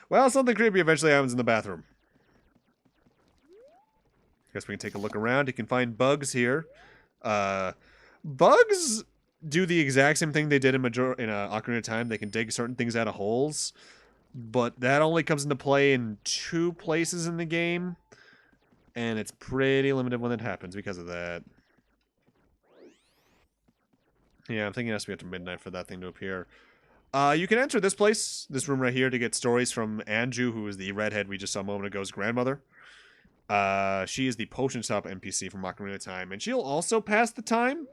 B: Well, something creepy eventually happens in the bathroom. Guess we can take a look around. You can find bugs here. Bugs do the exact same thing they did in Ocarina of Time. They can dig certain things out of holes, but that only comes into play in 2 places in the game, and it's pretty limited when it happens because of that. Yeah, I'm thinking it has to be after midnight for that thing to appear. You can enter this place, this room right here, to get stories from Anju, who is the redhead we just saw a moment ago's grandmother. She is the potion shop NPC from Ocarina of Time, and she'll also pass the time.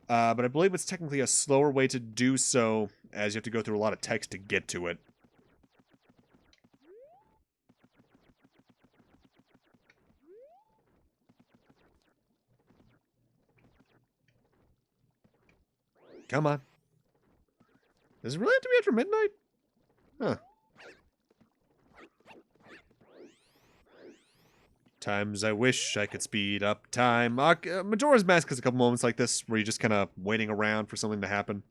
B: But I believe it's technically a slower way to do so, as you have to go through a lot of text to get to it. Come on. Does it really have to be after midnight? Huh. Times I wish I could speed up time. Majora's Mask has a couple moments like this where you're just kind of waiting around for something to happen.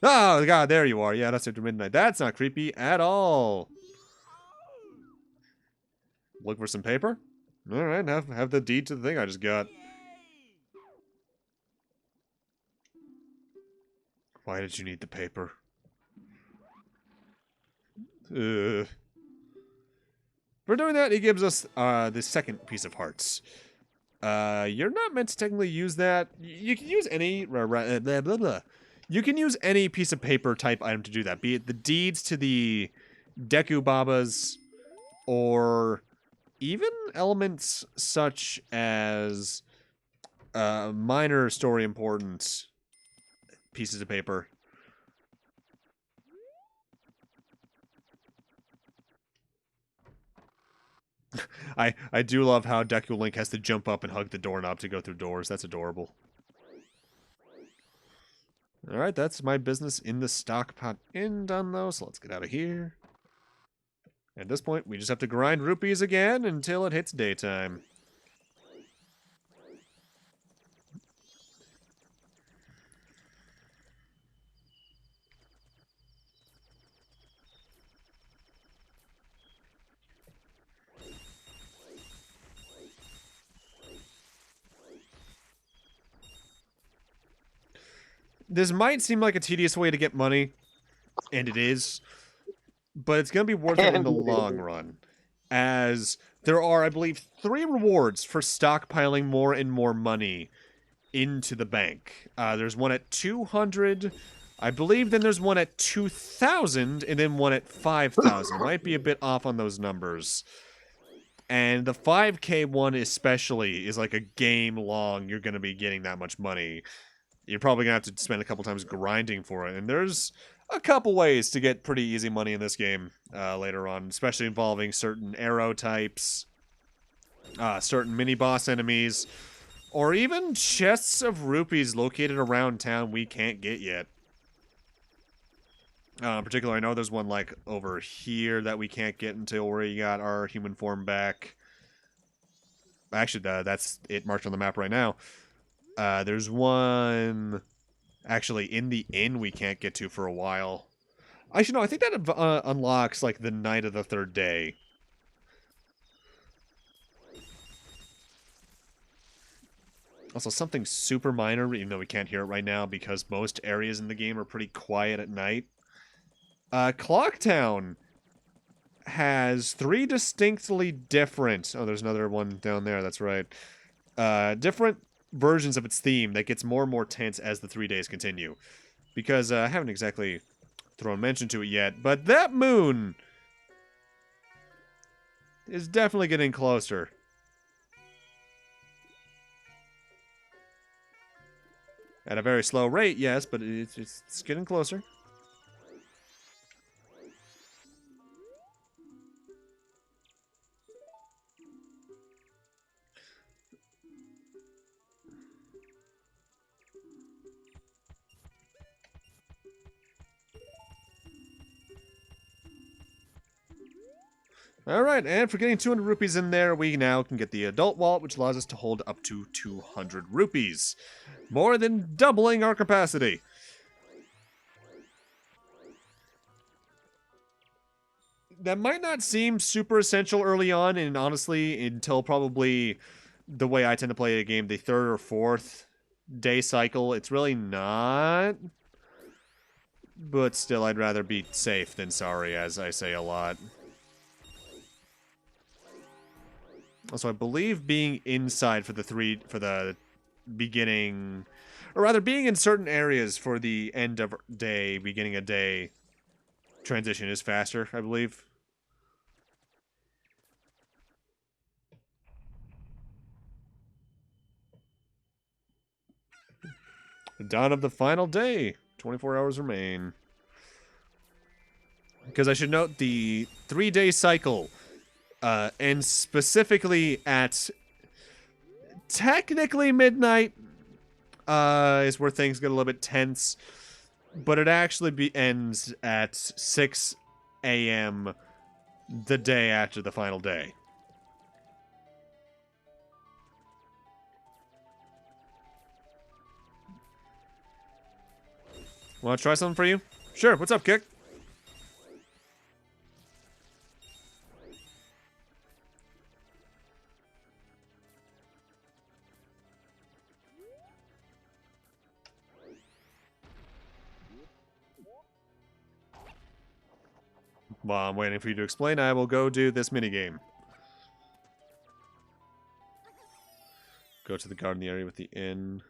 B: Oh, God, there you are. Yeah, that's after midnight. That's not creepy at all. Look for some paper? All right, have the deed to the thing I just got. Why did you need the paper? For doing that, he gives us the second piece of hearts. You're not meant to technically use that. You can use any blah, blah, blah. You can use any piece of paper type item to do that, be it the deeds to the Deku Babas, or even elements such as minor story important pieces of paper. I do love how Deku Link has to jump up and hug the doorknob to go through doors. That's adorable. Alright, that's my business in the stock pot in done though, so let's get out of here. At this point, we just have to grind rupees again until it hits daytime. This might seem like a tedious way to get money, and it is, but it's going to be worth it in the long run, as there are, I believe, 3 rewards for stockpiling more and more money into the bank. There's one at 200, I believe, then there's one at 2,000, and then one at 5,000. Might be a bit off on those numbers. And the 5K one especially is like a game long, you're going to be getting that much money. You're probably going to have to spend a couple times grinding for it. And there's a couple ways to get pretty easy money in this game later on, especially involving certain arrow types, certain mini-boss enemies, or even chests of rupees located around town we can't get yet. In particular, I know there's one like over here that we can't get until we got our human form back. Actually, that's it marked on the map right now. There's one actually in the inn we can't get to for a while. Actually, no, I think that unlocks like the night of the 3rd day. Also, something super minor, even though we can't hear it right now because most areas in the game are pretty quiet at night. Clocktown has 3 distinctly different... Oh, there's another one down there, that's right. Different versions of its theme that gets more and more tense as the 3 days continue. Because I haven't exactly thrown mention to it yet, but that moon is definitely getting closer. At a very slow rate, yes, but it's getting closer. All right, and for getting 200 rupees in there, we now can get the adult wallet, which allows us to hold up to 200 rupees. More than doubling our capacity. That might not seem super essential early on, and honestly, until probably the way I tend to play a game, the 3rd or 4th day cycle, it's really not. But still, I'd rather be safe than sorry, as I say a lot. Also, I believe being inside for the beginning, or rather being in certain areas for the end of day, beginning of day transition is faster, I believe. The dawn of the final day. 24 hours remain. Because I should note the 3-day cycle ends specifically at technically midnight. Is where things get a little bit tense. But it actually ends at 6 a.m. the day after the final day. Want to try something for you? Sure. What's up, Kick? While I'm waiting for you to explain, I will go do this minigame. Go to the garden area with the inn.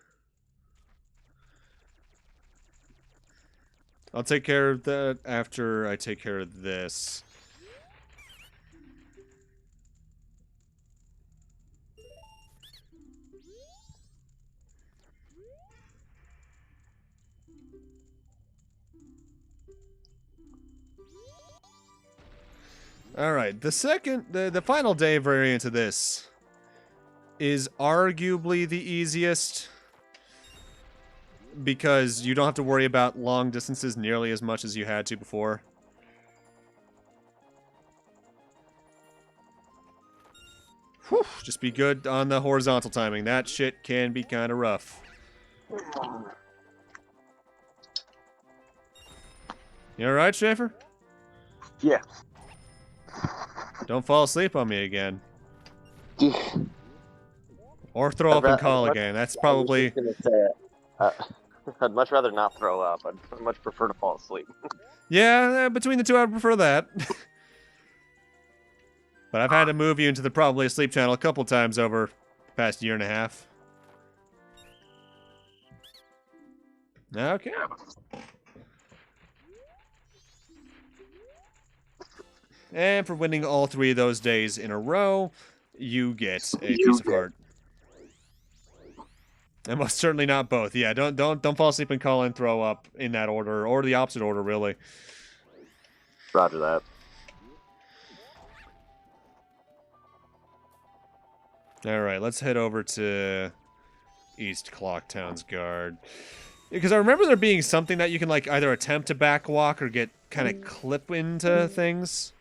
B: I'll take care of that after I take care of this. Alright, the final day variant of this is arguably the easiest. Because you don't have to worry about long distances nearly as much as you had to before. Whew, just be good on the horizontal timing. That shit can be kind of rough. You alright, Schaefer?
C: Yeah.
B: Don't fall asleep on me again. Or throw up and call again. That's probably...
C: I was just gonna say, I'd much rather not throw up. I'd much prefer to fall asleep.
B: Yeah, between the two, I'd prefer that. But I've had to move you into the probably asleep channel a couple times over the past year and a half. Okay. And for winning all 3 of those days in a row, you get a piece of heart. And most certainly not both. Yeah, don't fall asleep and call and throw up in that order, or the opposite order, really.
C: Roger that.
B: All right, let's head over to East Clocktown's guard. Because I remember there being something that you can like either attempt to backwalk or get kind of clip into things.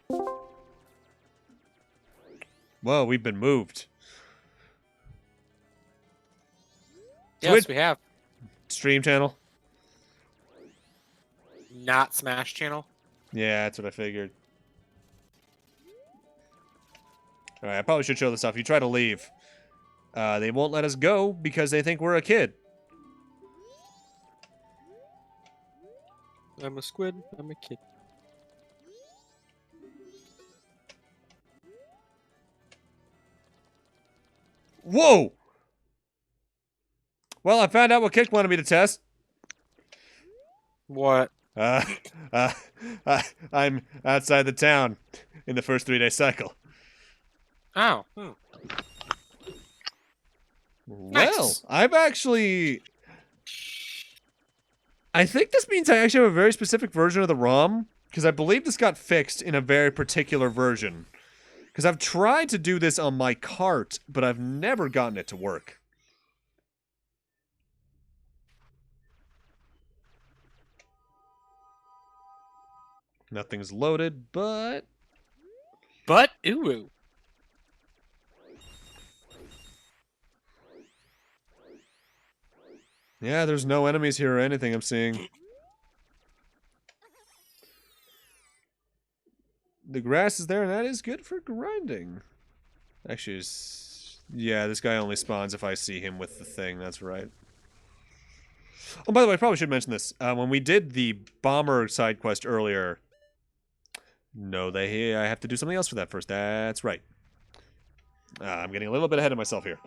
B: Whoa, we've been moved.
A: Yes, we have.
B: Stream channel?
A: Not Smash channel.
B: Yeah, that's what I figured. Alright, I probably should show this off. You try to leave. They won't let us go because they think we're a kid.
A: I'm a squid. I'm a kid.
B: Whoa! Well, I found out what Kick wanted me to test.
A: What?
B: I'm outside the town in the first 3-day cycle.
A: Oh.
B: Well, I've actually I think this means I actually have a very specific version of the ROM, because I believe this got fixed in a very particular version. Because I've tried to do this on my cart, but I've never gotten it to work. Nothing's loaded, but...
A: Ooh.
B: Yeah, there's no enemies here or anything I'm seeing. The grass is there, and that is good for grinding. Actually, yeah, this guy only spawns if I see him with the thing. That's right. Oh, by the way, I probably should mention this. When we did the bomber side quest earlier... No, I have to do something else for that first. That's right. I'm getting a little bit ahead of myself here.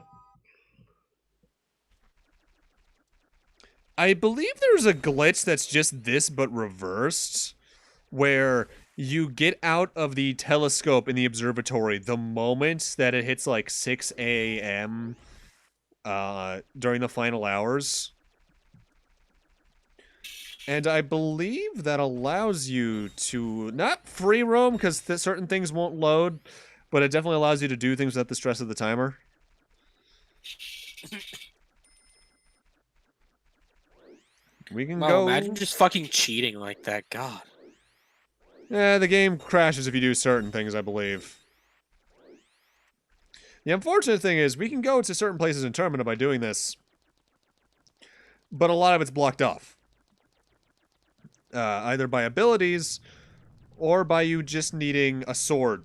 B: I believe there's a glitch that's just this, but reversed, where you get out of the telescope in the observatory the moment that it hits like 6 a.m. During the final hours. And I believe that allows you to, not free roam, because certain things won't load, but it definitely allows you to do things without the stress of the timer. We can go...
A: Imagine just fucking cheating like that. God.
B: Yeah, the game crashes if you do certain things, I believe. The unfortunate thing is, we can go to certain places in Termina by doing this, but a lot of it's blocked off. Either by abilities, or by you just needing a sword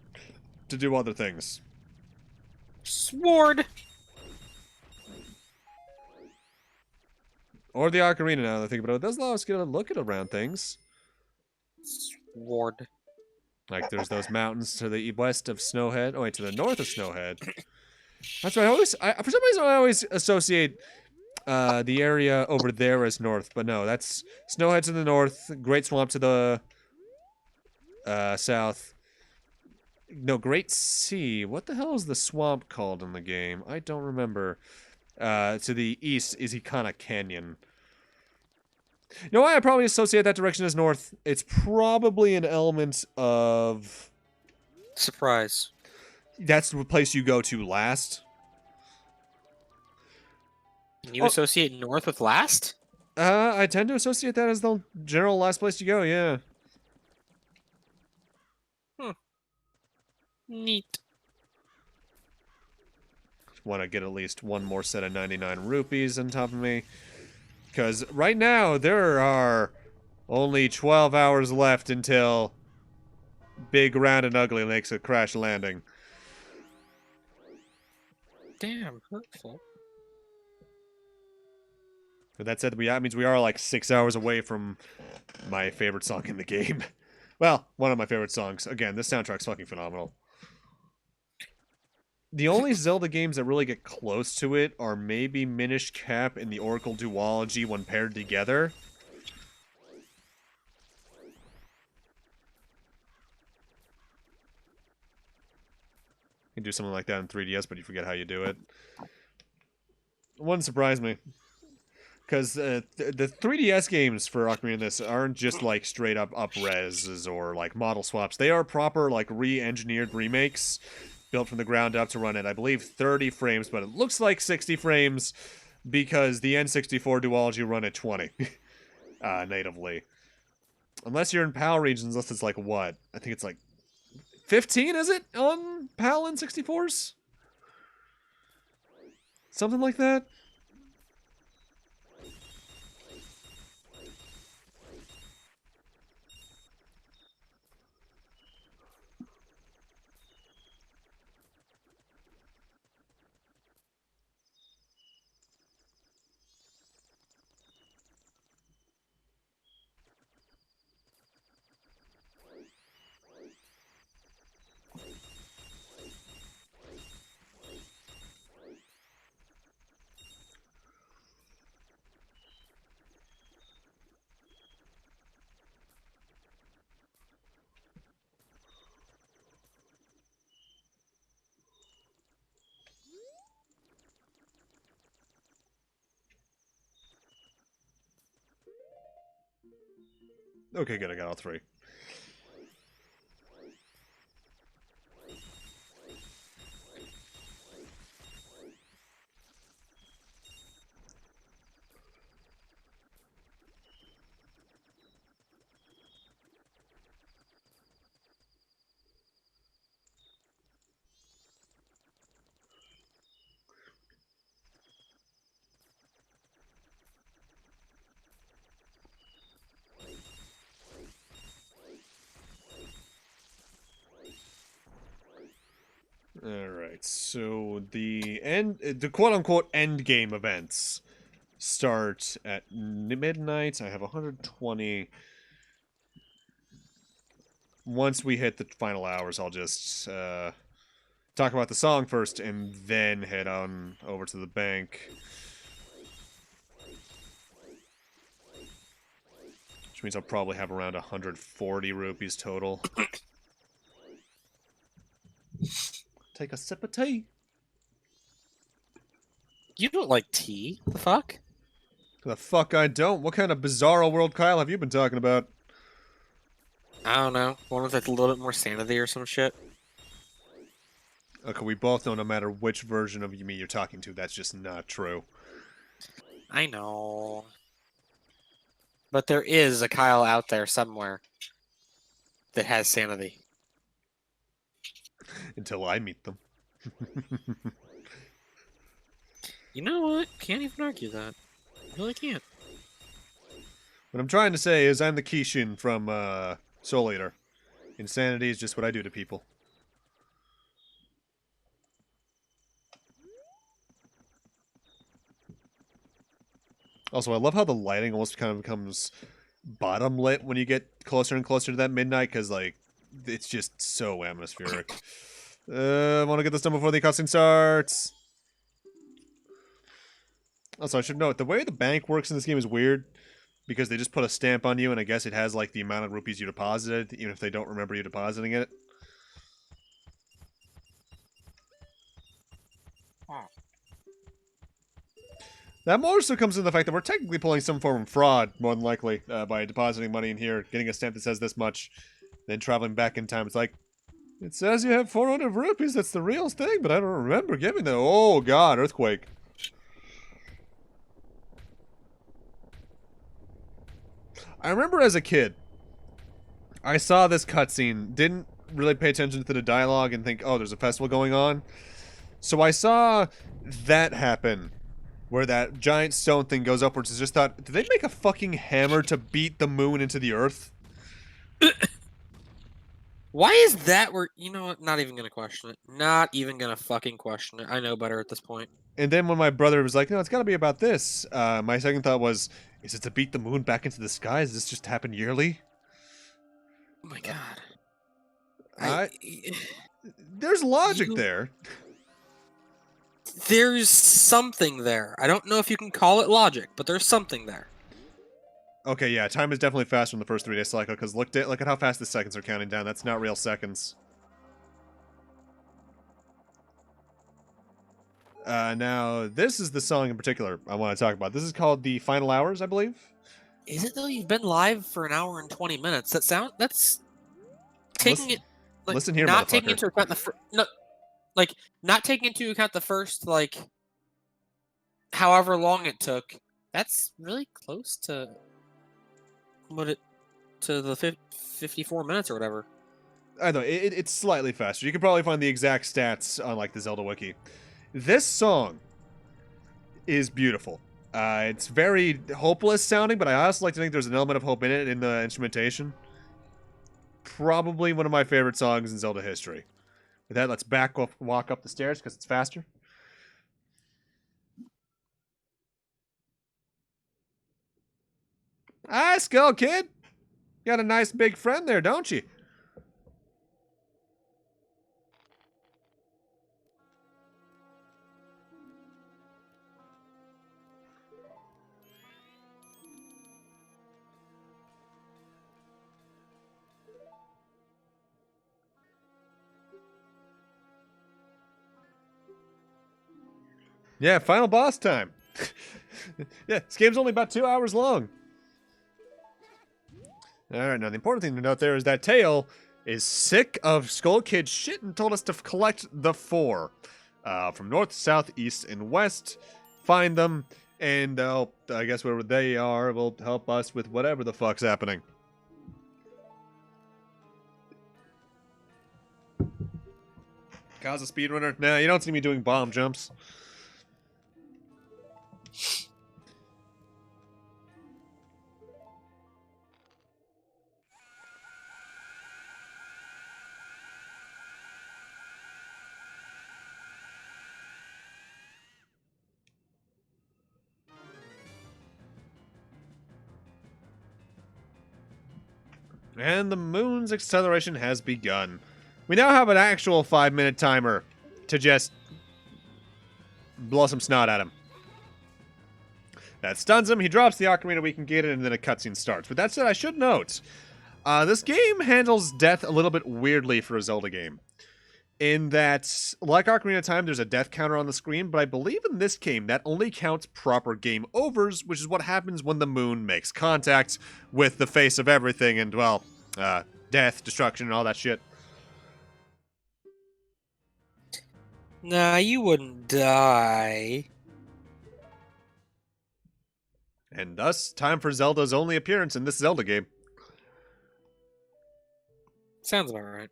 B: to do other things.
A: Sword.
B: Or the Ocarina, now that I think about it. It does allow us to get a look at around things.
A: Sword.
B: Like, there's those mountains to the west of Snowhead. Oh, wait, to the north of Snowhead. That's right. For some reason, I always associate the area over there as north. But no, that's Snowhead to the north, Great Swamp to the south. No, Great Sea. What the hell is the swamp called in the game? I don't remember. To the east is Ikana Canyon. You know why I probably associate that direction as north? It's probably an element of...
A: Surprise.
B: That's the place you go to last.
A: You associate north with last?
B: I tend to associate that as the general last place you go, yeah.
A: Neat.
B: Want to get at least one more set of 99 rupees on top of me. Because right now, there are only 12 hours left until Big Round and Ugly makes a crash landing.
A: Damn, hurtful.
B: But that said, that means we are like 6 hours away from my favorite song in the game. Well, one of my favorite songs. Again, this soundtrack's fucking phenomenal. The only Zelda games that really get close to it are maybe Minish Cap and the Oracle Duology when paired together. You can do something like that in 3DS, but you forget how you do it. It wouldn't surprise me. Because the 3DS games for Ocarina of this aren't just like straight up up-reses or like model swaps. They are proper like re-engineered remakes built from the ground up to run at, I believe, 30 frames, but it looks like 60 frames because the N64 duology run at 20 natively. Unless you're in PAL regions, unless it's like what? I think it's like 15, is it? On PAL N64s? Something like that? Okay, good. I got all three. Alright, so the quote-unquote end game events start at midnight. I have 120. Once we hit the final hours, I'll just talk about the song first and then head on over to the bank. Which means I'll probably have around 140 rupees total. Take a sip of tea.
A: You don't like tea? The fuck?
B: The fuck I don't. What kind of bizarro world Kyle have you been talking about?
A: I don't know. One with like a little bit more sanity or some shit.
B: Okay, we both know no matter which version of me you're talking to, that's just not true.
A: I know. But there is a Kyle out there somewhere that has sanity.
B: Until I meet them.
A: You know what? Can't even argue that. Really can't.
B: What I'm trying to say is I'm the Kishin from Soul Eater. Insanity is just what I do to people. Also, I love how the lighting almost kind of becomes bottom lit when you get closer and closer to that midnight, because, like, it's just so atmospheric. I want to get this done before the cutscene starts. Also, I should note, the way the bank works in this game is weird, because they just put a stamp on you, and I guess it has, like, the amount of rupees you deposited, even if they don't remember you depositing it. That more so comes in the fact that we're technically pulling some form of fraud, more than likely, by depositing money in here, getting a stamp that says this much, then traveling back in time. It's like, it says you have 400 rupees, that's the real thing, but I don't remember giving them. Oh god, earthquake. I remember as a kid, I saw this cutscene, didn't really pay attention to the dialogue and think, oh, there's a festival going on. So I saw that happen, where that giant stone thing goes upwards. I just thought, did they make a fucking hammer to beat the moon into the earth?
A: Why is that where... You know what? Not even gonna question it. Not even gonna fucking question it. I know better at this point.
B: And then when my brother was like, no, it's gotta be about this, my second thought was, is it to beat the moon back into the sky? Does this just happen yearly?
A: Oh my god.
B: There's logic there.
A: There's something there. I don't know if you can call it logic, but there's something there.
B: Okay, yeah, time is definitely faster in the first 3-day cycle, because look at how fast the seconds are counting down. That's not real seconds. Now, this is the song in particular I want to talk about. This is called The Final Hours, I believe.
A: Is it though? You've been live for an hour and 20 minutes. That's taking
B: Listen here,
A: not taking
B: motherfucker.
A: into account not taking into account the first however long it took. That's really close to the 54 minutes or whatever.
B: I know, it's slightly faster. You can probably find the exact stats on, like, the Zelda wiki. This song is beautiful. It's very hopeless sounding, but I also like to think there's an element of hope in it in the instrumentation. Probably one of my favorite songs in Zelda history. With that, let's walk up the stairs because it's faster. Hi, Skull Kid. You got a nice big friend there, don't you? Yeah, final boss time. Yeah, this game's only about 2 hours long. Alright, now the important thing to note there is that Tail is sick of Skull Kid's shit and told us to collect the 4. From north, south, east, and west. Find them, and I guess wherever they are will help us with whatever the fuck's happening. Cause a speedrunner? Nah, you don't see me doing bomb jumps. And the moon's acceleration has begun. We now have an actual 5-minute timer to just blow some snot at him. That stuns him, he drops the ocarina, we can get it, and then a cutscene starts. With that said, I should note, this game handles death a little bit weirdly for a Zelda game. In that, like Ocarina of Time, there's a death counter on the screen, but I believe in this game that only counts proper game overs, which is what happens when the moon makes contact with the face of everything, and, well, death, destruction, and all that shit.
A: Nah, you wouldn't die.
B: And thus, time for Zelda's only appearance in this Zelda game.
A: Sounds about right.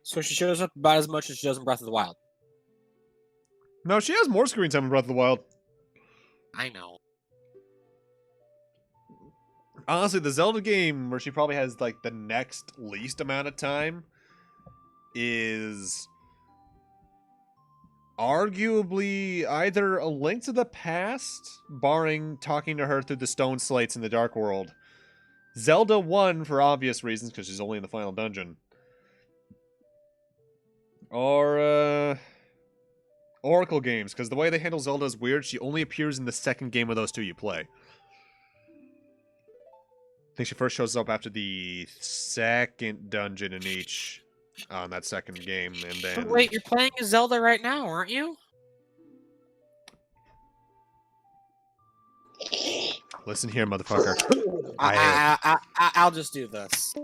A: So she shows up about as much as she does in Breath of the Wild.
B: No, she has more screen time in Breath of the Wild.
A: I know.
B: Honestly, the Zelda game where she probably has, like, the next least amount of time is arguably either A Link to the Past, barring talking to her through the stone slates in the Dark World. Zelda 1, for obvious reasons, because she's only in the final dungeon. Or, Oracle games, because the way they handle Zelda is weird. She only appears in the second game of those two you play. I think she first shows up after the second dungeon in each on that second game, and then...
A: But wait, you're playing as Zelda right now, aren't you?
B: Listen here, motherfucker.
A: I'll just do this.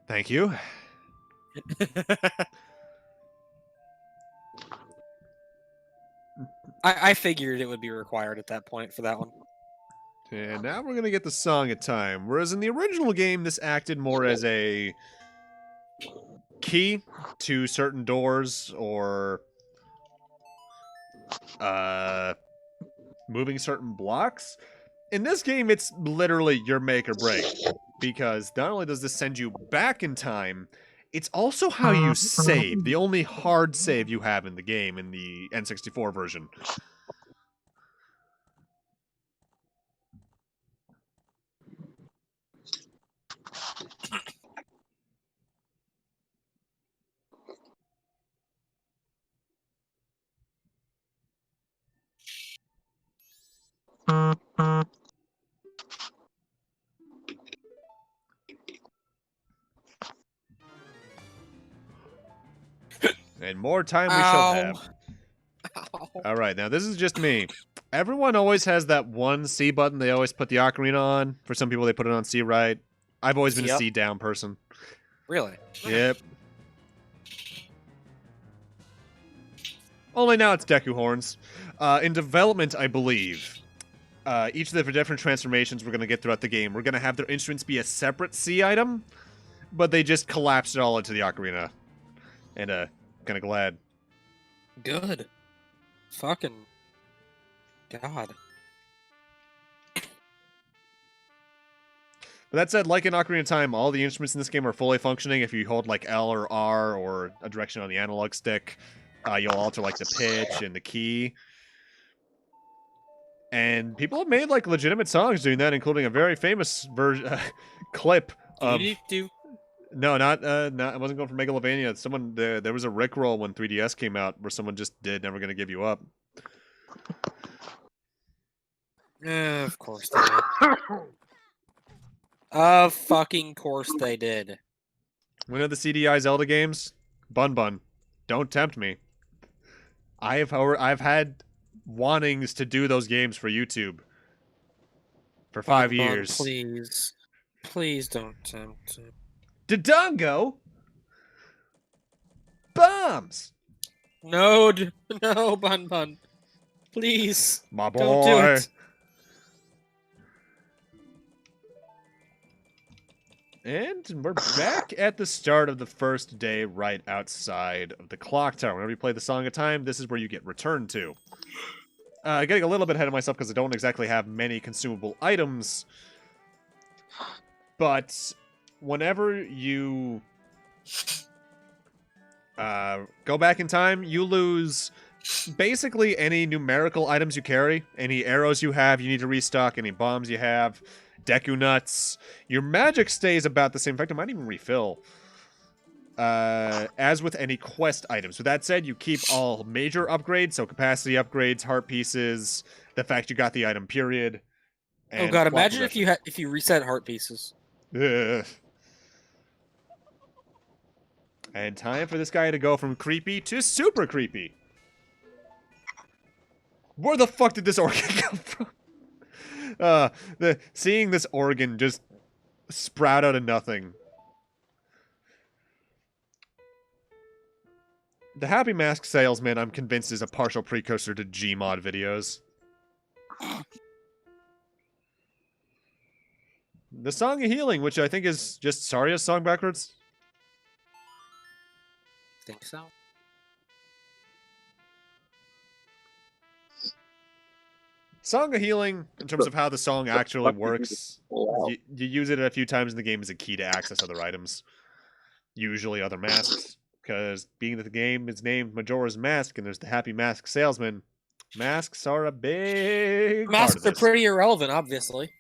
B: Thank you.
A: I figured it would be required at that point for that one.
B: And now we're gonna get the Song of Time. Whereas in the original game, this acted more as a key to certain doors or moving certain blocks. In this game, it's literally your make or break. Because not only does this send you back in time, it's also how you save. The only hard save you have in the game in the N64 version. And more time we shall have. Alright, now this is just me. Everyone always has that one C button they always put the ocarina on. For some people, they put it on C right. I've always been a C down person.
A: Really?
B: Yep. Only now it's Deku Horns. In development, I believe, each of the different transformations we're going to get throughout the game, we're going to have their instruments be a separate C item, but they just collapsed it all into the ocarina. And, kind of glad.
A: Good. Fucking God.
B: But that said, like in Ocarina of Time, all the instruments in this game are fully functioning. If you hold like L or R or a direction on the analog stick, you'll alter like the pitch and the key. And people have made like legitimate songs doing that, including a very famous clip of... No, not I wasn't going for Megalovania. Someone there was a Rickroll when 3DS came out where someone just did Never Gonna Give You Up.
A: Of course they did. Of fucking course they did.
B: One of the CDI Zelda games? Bun Bun. Don't tempt me. I've had wantings to do those games for YouTube for 5 years.
A: Please. Please don't tempt me.
B: Dodongo? Bombs!
A: No, no, Bun. Please.
B: My boy.
A: Don't do it.
B: And we're back at the start of the first day right outside of the clock tower. Whenever you play the Song of Time, this is where you get returned to. Getting a little bit ahead of myself because I don't exactly have many consumable items. But whenever you go back in time, you lose basically any numerical items you carry. Any arrows you have, you need to restock. Any bombs you have, Deku Nuts. Your magic stays about the same. In fact, it might even refill. As with any quest items. With that said, you keep all major upgrades, so capacity upgrades, heart pieces, the fact you got the item period.
A: Oh god, imagine if you reset heart pieces.
B: Ugh. And time for this guy to go from creepy to super creepy. Where the fuck did this organ come from? Seeing this organ just sprout out of nothing. The Happy Mask Salesman, I'm convinced, is a partial precursor to Gmod videos. The Song of Healing, which I think is just Saria's song backwards.
A: Think so?
B: Song of Healing, in terms of how the song actually works, you use it a few times in the game as a key to access other items. Usually other masks. Because being that the game is named Majora's Mask and there's the Happy Mask Salesman, masks are a big part of
A: Masks are
B: this.
A: pretty irrelevant, obviously.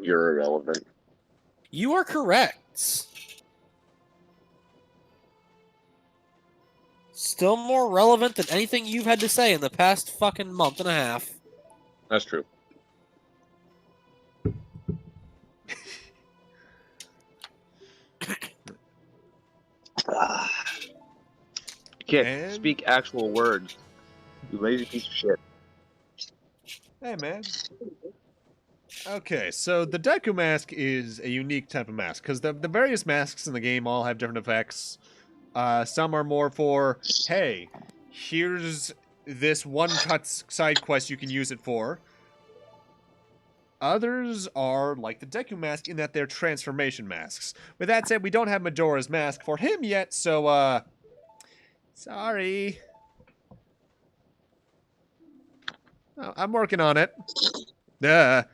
C: You're irrelevant.
A: You are correct. Still more relevant than anything you've had to say in the past fucking month and a half.
C: That's true. You can't speak actual words. You lazy piece of shit.
B: Hey, man. Okay, so the Deku Mask is a unique type of mask, because the various masks in the game all have different effects. Some are more for, hey, here's this one-cut side quest you can use it for. Others are like the Deku Mask in that they're transformation masks. With that said, we don't have Majora's Mask for him yet, so, sorry. Oh, I'm working on it. Now,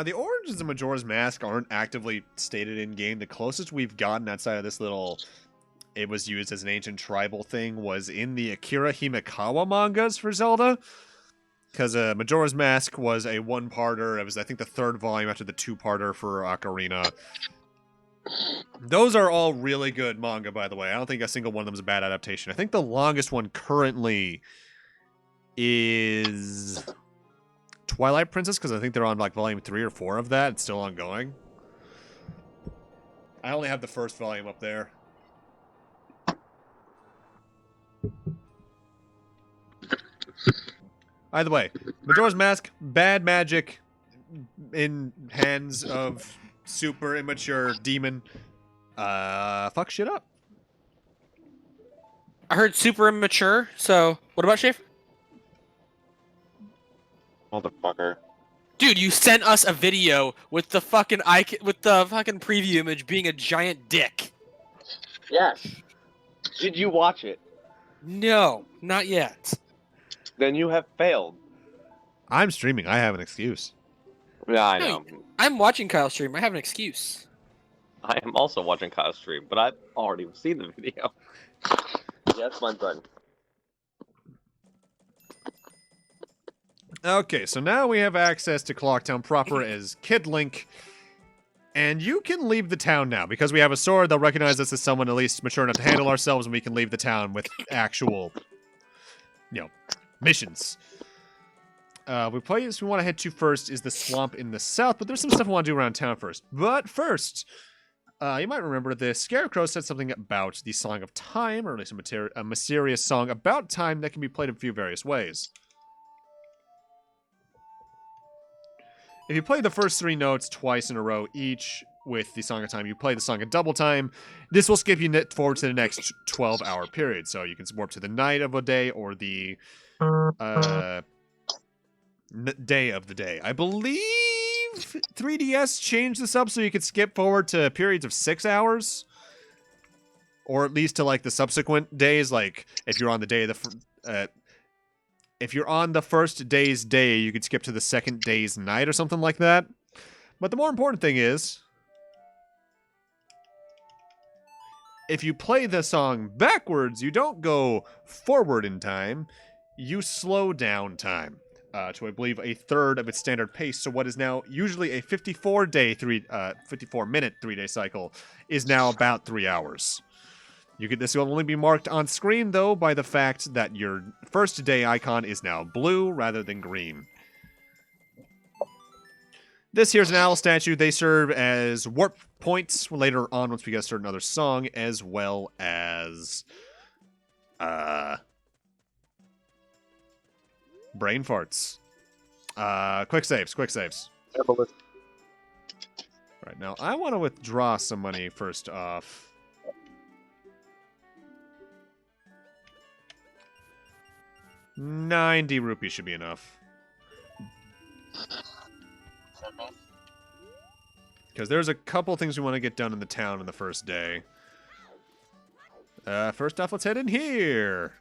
B: the origins of Majora's Mask aren't actively stated in-game. The closest we've gotten outside of this little... It was used as an ancient tribal thing was in the Akira Himekawa mangas for Zelda. Because Majora's Mask was a one-parter. It was, I think, the third volume after the two-parter for Ocarina. Those are all really good manga, by the way. I don't think a single one of them is a bad adaptation. I think the longest one currently is Twilight Princess, because I think they're on like volume 3 or 4 of that. It's still ongoing. I only have the first volume up there. Either way, Majora's Mask, bad magic in hands of super immature demon. Fuck shit up.
A: I heard super immature, so what about Schaefer?
C: Motherfucker.
A: Dude, you sent us a video with the fucking preview image being a giant dick.
C: Yes. Did you watch it?
A: No, not yet.
C: Then you have failed.
B: I'm streaming. I have an excuse.
C: Yeah, I know.
A: I'm watching Kyle stream. I have an excuse.
C: I am also watching Kyle's stream, but I've already seen the video. Yeah, that's my button.
B: Okay, so now we have access to Clocktown proper as Kid Link. And you can leave the town now. Because we have a sword, they'll recognize us as someone at least mature enough to handle ourselves, and we can leave the town with actual, missions. We want to head to first is the swamp in the south, but there's some stuff we want to do around town first. But first, you might remember the Scarecrow said something about the Song of Time, or at least a mysterious song about time that can be played in a few various ways. If you play the first 3 notes twice in a row each with the Song of Time, you play the song a double time, this will skip you forward to the next 12-hour period. So you can warp to the night of a day or the day of the day. I believe 3DS changed this up so you could skip forward to periods of 6 hours. Or at least to like the subsequent days, like if you're on the day of the if you're on the first day's day, you could skip to the second day's night or something like that. But the more important thing is, if you play the song backwards, you don't go forward in time, you slow down time to, I believe, a third of its standard pace. So what is now usually a 54-minute 3-day cycle is now about 3 hours. This will only be marked on screen, though, by the fact that your first day icon is now blue rather than green. This here's an owl statue. They serve as warp points later on once we get a certain other song, as well as brain farts. Quick saves. Right, now I want to withdraw some money first off. ₹90 should be enough. Because there's a couple things we want to get done in the town in the first day. First off, let's head in here.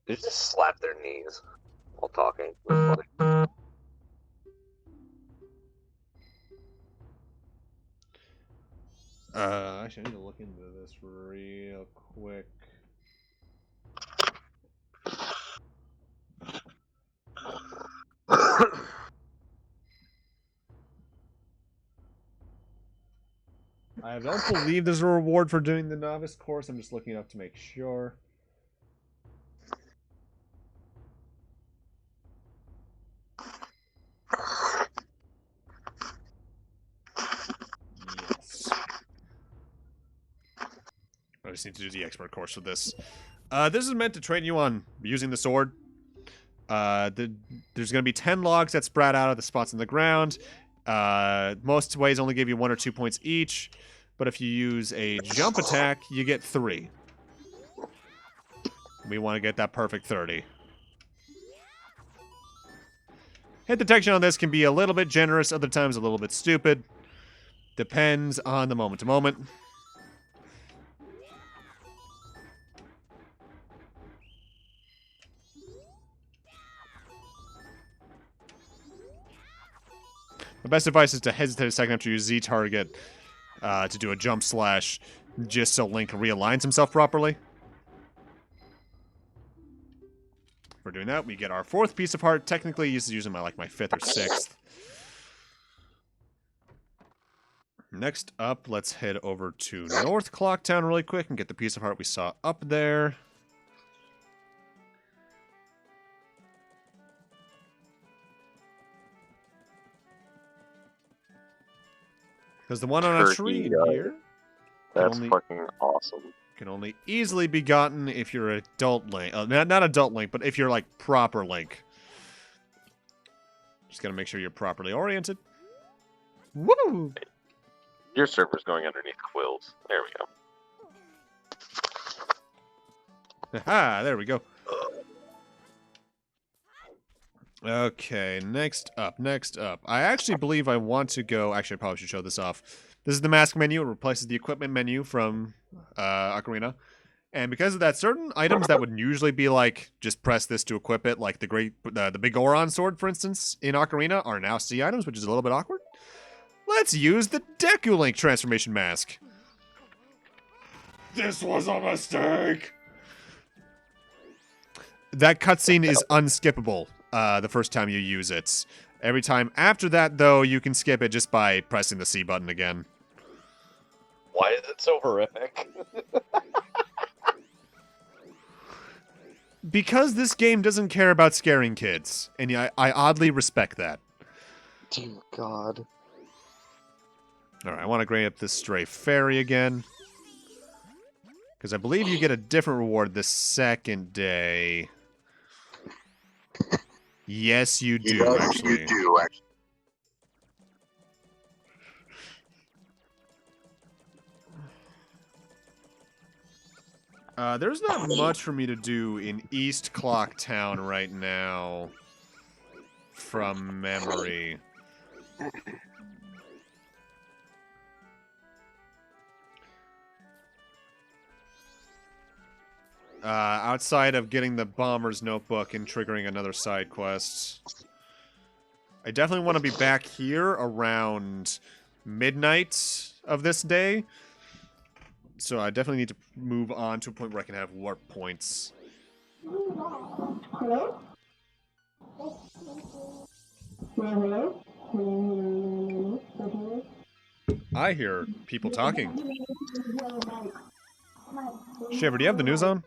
C: They just slap their knees while talking. That's funny.
B: Actually, I need to look into this real quick. I don't believe there's a reward for doing the novice course. I'm just looking it up to make sure. Yes. I just need to do the expert course for this. This is meant to train you on using the sword. There's going to be 10 logs that sprout out of the spots in the ground. Most ways only give you 1 or 2 points each, but if you use a jump attack, you get 3. We want to get that perfect 30. Hit detection on this can be a little bit generous, other times a little bit stupid. Depends on the moment to moment. My best advice is to hesitate a second after you Z target to do a jump slash, just so Link realigns himself properly. For doing that, we get our 4th piece of heart. Technically, using my 5th or 6th. Next up, let's head over to North Clocktown really quick and get the piece of heart we saw up there. Because the one on a tree here...
C: That's fucking awesome.
B: Can only easily be gotten if you're adult Link. Not adult Link, but if you're like proper Link. Just gotta make sure you're properly oriented. Woo!
C: Your server's going underneath quills. There we go.
B: Aha, there we go. Okay, next up. I actually believe I want to go... Actually, I probably should show this off. This is the mask menu. It replaces the equipment menu from Ocarina. And because of that, certain items that would usually be like, just press this to equip it, like the big Goron sword, for instance, in Ocarina, are now C items, which is a little bit awkward. Let's use the Deku Link transformation mask.
D: This was a mistake.
B: That cutscene is unskippable the first time you use it. Every time after that, though, you can skip it just by pressing the C button again.
C: Why is it so horrific?
B: Because this game doesn't care about scaring kids, and I oddly respect that.
C: Dear God.
B: Alright, I want to grade up this stray fairy again. Because I believe you get a different reward the second day. Yes, you do, actually. There's not much for me to do in East Clock Town right now. From memory. Outside of getting the Bomber's Notebook and triggering another side quest. I definitely want to be back here around midnight of this day. So I definitely need to move on to a point where I can have warp points.
E: Hello?
B: I hear people talking. Shiver, do you have the news on?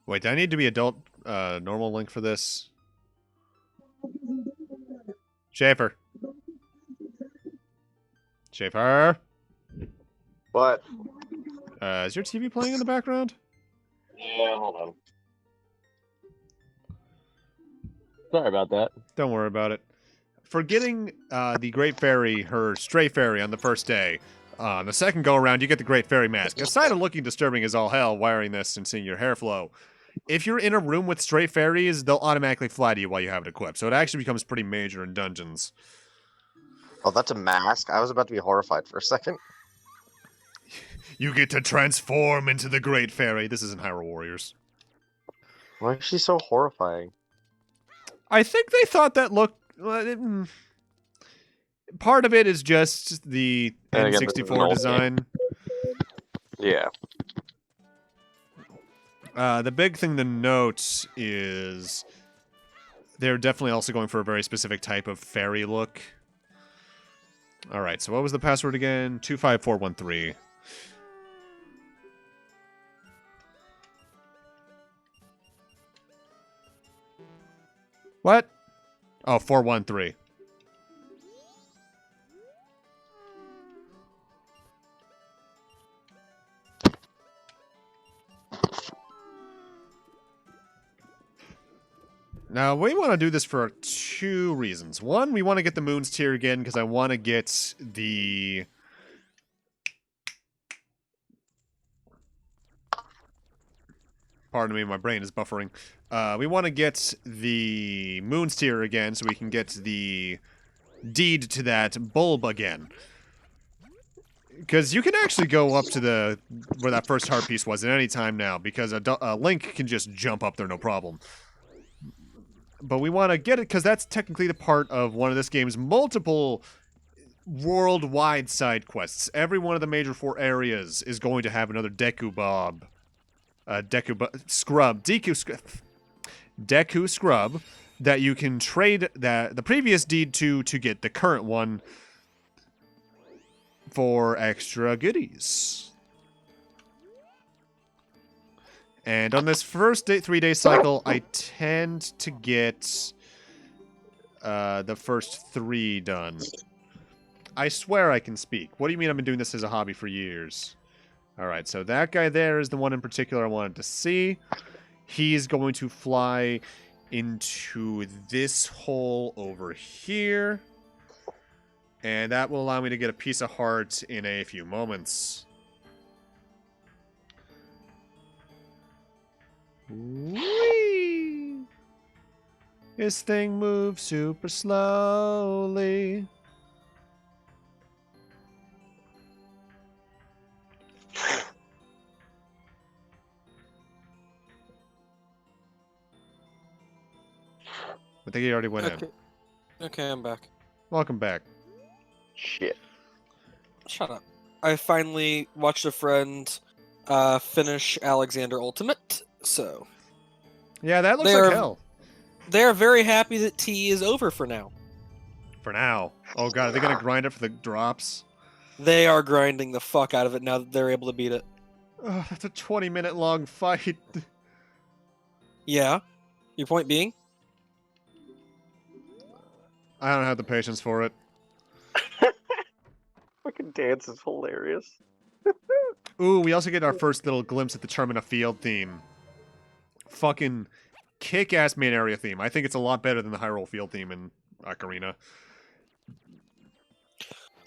B: Wait, do I need to be adult normal link for this? Schaefer. Schaefer?
C: What?
B: Is your TV playing in the background?
C: Yeah, hold on. Sorry about that.
B: Don't worry about it. For getting the Great Fairy, her Stray Fairy, on the first day, on the second go-around, you get the Great Fairy Mask. Aside of looking disturbing as all hell, wearing this and seeing your hair flow, if you're in a room with Stray Fairies, they'll automatically fly to you while you have it equipped. So it actually becomes pretty major in dungeons.
C: Oh, that's a mask? I was about to be horrified for a second.
B: You get to transform into the Great Fairy. This isn't Hyrule Warriors.
C: Why is she so horrifying?
B: I think they thought that looked... part of it is just the
C: And again, this is an
B: N64
C: old
B: design.
C: Yeah.
B: The big thing to note is they're definitely also going for a very specific type of fairy look. All right, so what was the password again? 25413. What? Oh, 413. Now, we want to do this for two reasons. One, we want to get the Moon's Tier again, because I want to get the... Pardon me, my brain is buffering. We want to get the Moon's Tier again, so we can get the deed to that bulb again. Because you can actually go up to the where that first heart piece was at any time now, because a Link can just jump up there no problem. But we want to get it because that's technically the part of one of this game's multiple worldwide side quests. Every one of the major 4 areas is going to have another Deku Scrub that you can trade the previous deed to get the current one for extra goodies. And on this first 3-day cycle, I tend to get the first 3 done. I swear I can speak. What do you mean I've been doing this as a hobby for years? Alright, so that guy there is the one in particular I wanted to see. He's going to fly into this hole over here. And that will allow me to get a piece of heart in a few moments. Whee! This thing moves super slowly. I think he already went
E: Okay. Okay, I'm back.
B: in. Welcome back.
C: Shit.
E: Shut up. I finally watched a friend finish Alexander Ultimate, so
B: Yeah, that looks
E: They
B: like
E: are-
B: hell.
E: they are very happy that T is over for now.
B: For now. Oh god, are they gonna grind it for the drops?
E: They are grinding the fuck out of it now that they're able to beat it.
B: Oh, that's a 20-minute long fight.
E: Yeah. Your point being?
B: I don't have the patience for it.
C: Fucking dance is hilarious.
B: Ooh, we also get our first little glimpse at the Termina Field theme. Fucking kick-ass main area theme. I think it's a lot better than the Hyrule Field theme in Ocarina.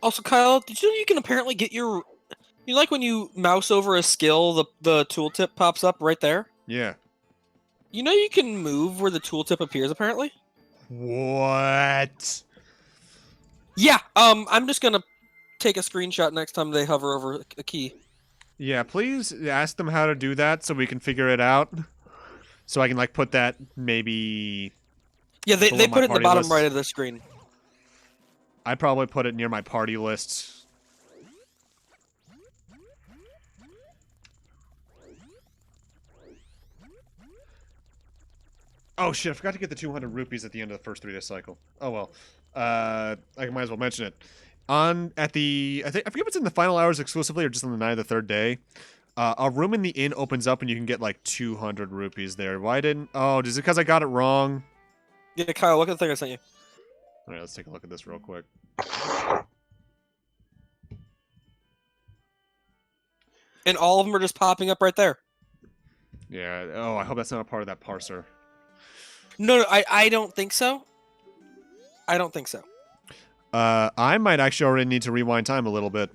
E: Also, Kyle, did you know you can apparently get your... You like when you mouse over a skill, the tooltip pops up right there?
B: Yeah.
E: You know you can move where the tooltip appears, apparently?
B: What?
E: Yeah, I'm just gonna take a screenshot next time they hover over a key.
B: Yeah, please ask them how to do that so we can figure it out. So I can, like, put that maybe...
E: Yeah, they
B: below my
E: put it in the
B: party
E: bottom
B: list.
E: right of the screen.
B: I'd probably put it near my party list. Oh shit, I forgot to get the 200 rupees at the end of the first 3-day cycle. Oh well. I might as well mention it. I forget if it's in the final hours exclusively or just on the night of the third day. A room in the inn opens up and you can get like 200 rupees there. Why didn't... Oh, is it because I got it wrong?
E: Yeah, Kyle, look at the thing I sent you.
B: Alright, let's take a look at this real quick.
E: And all of them are just popping up right there.
B: Yeah, oh, I hope that's not a part of that parser.
E: No, I don't think so. I don't think so.
B: I might actually already need to rewind time a little bit.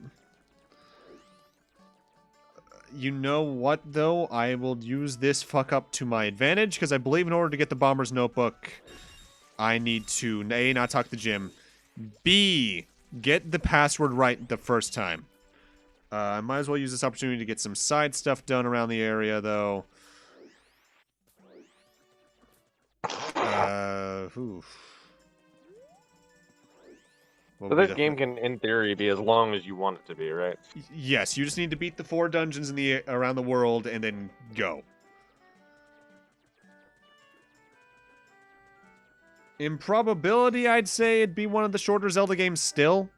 B: You know what, though? I will use this fuck up to my advantage, because I believe in order to get the Bomber's Notebook, I need to, A, not talk to Jim, B, get the password right the first time. I might as well use this opportunity to get some side stuff done around the area, though. Oof. What
C: So
B: would be
C: this
B: the
C: game can, in theory, be as long as you want it to be, right?
B: Yes, you just need to beat the 4 dungeons in the around the world and then go. In probability, I'd say it'd be one of the shorter Zelda games still.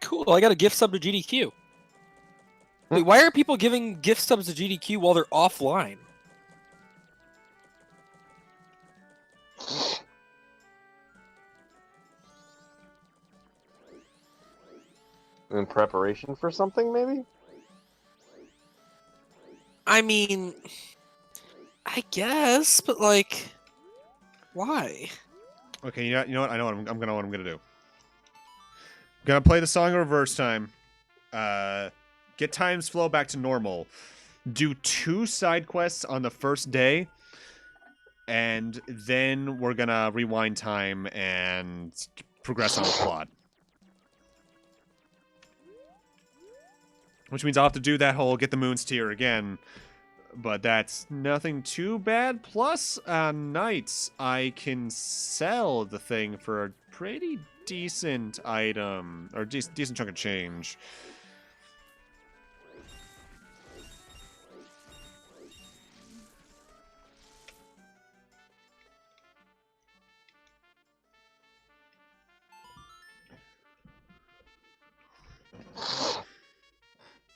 E: Cool, I got a gift sub to GDQ. Wait, why are people giving gift subs to GDQ while they're offline?
C: In preparation for something, maybe?
E: I mean, I guess, but like, why?
B: Okay, you know what? I know what I'm gonna do. I'm gonna play the song in reverse time. Get times flow back to normal. Do 2 side quests on the first day, and then we're gonna rewind time and progress on the plot. Which means I'll have to do that whole get the moon's tear again. But that's nothing too bad. Plus, on nights, I can sell the thing for a pretty decent item. Or decent chunk of change.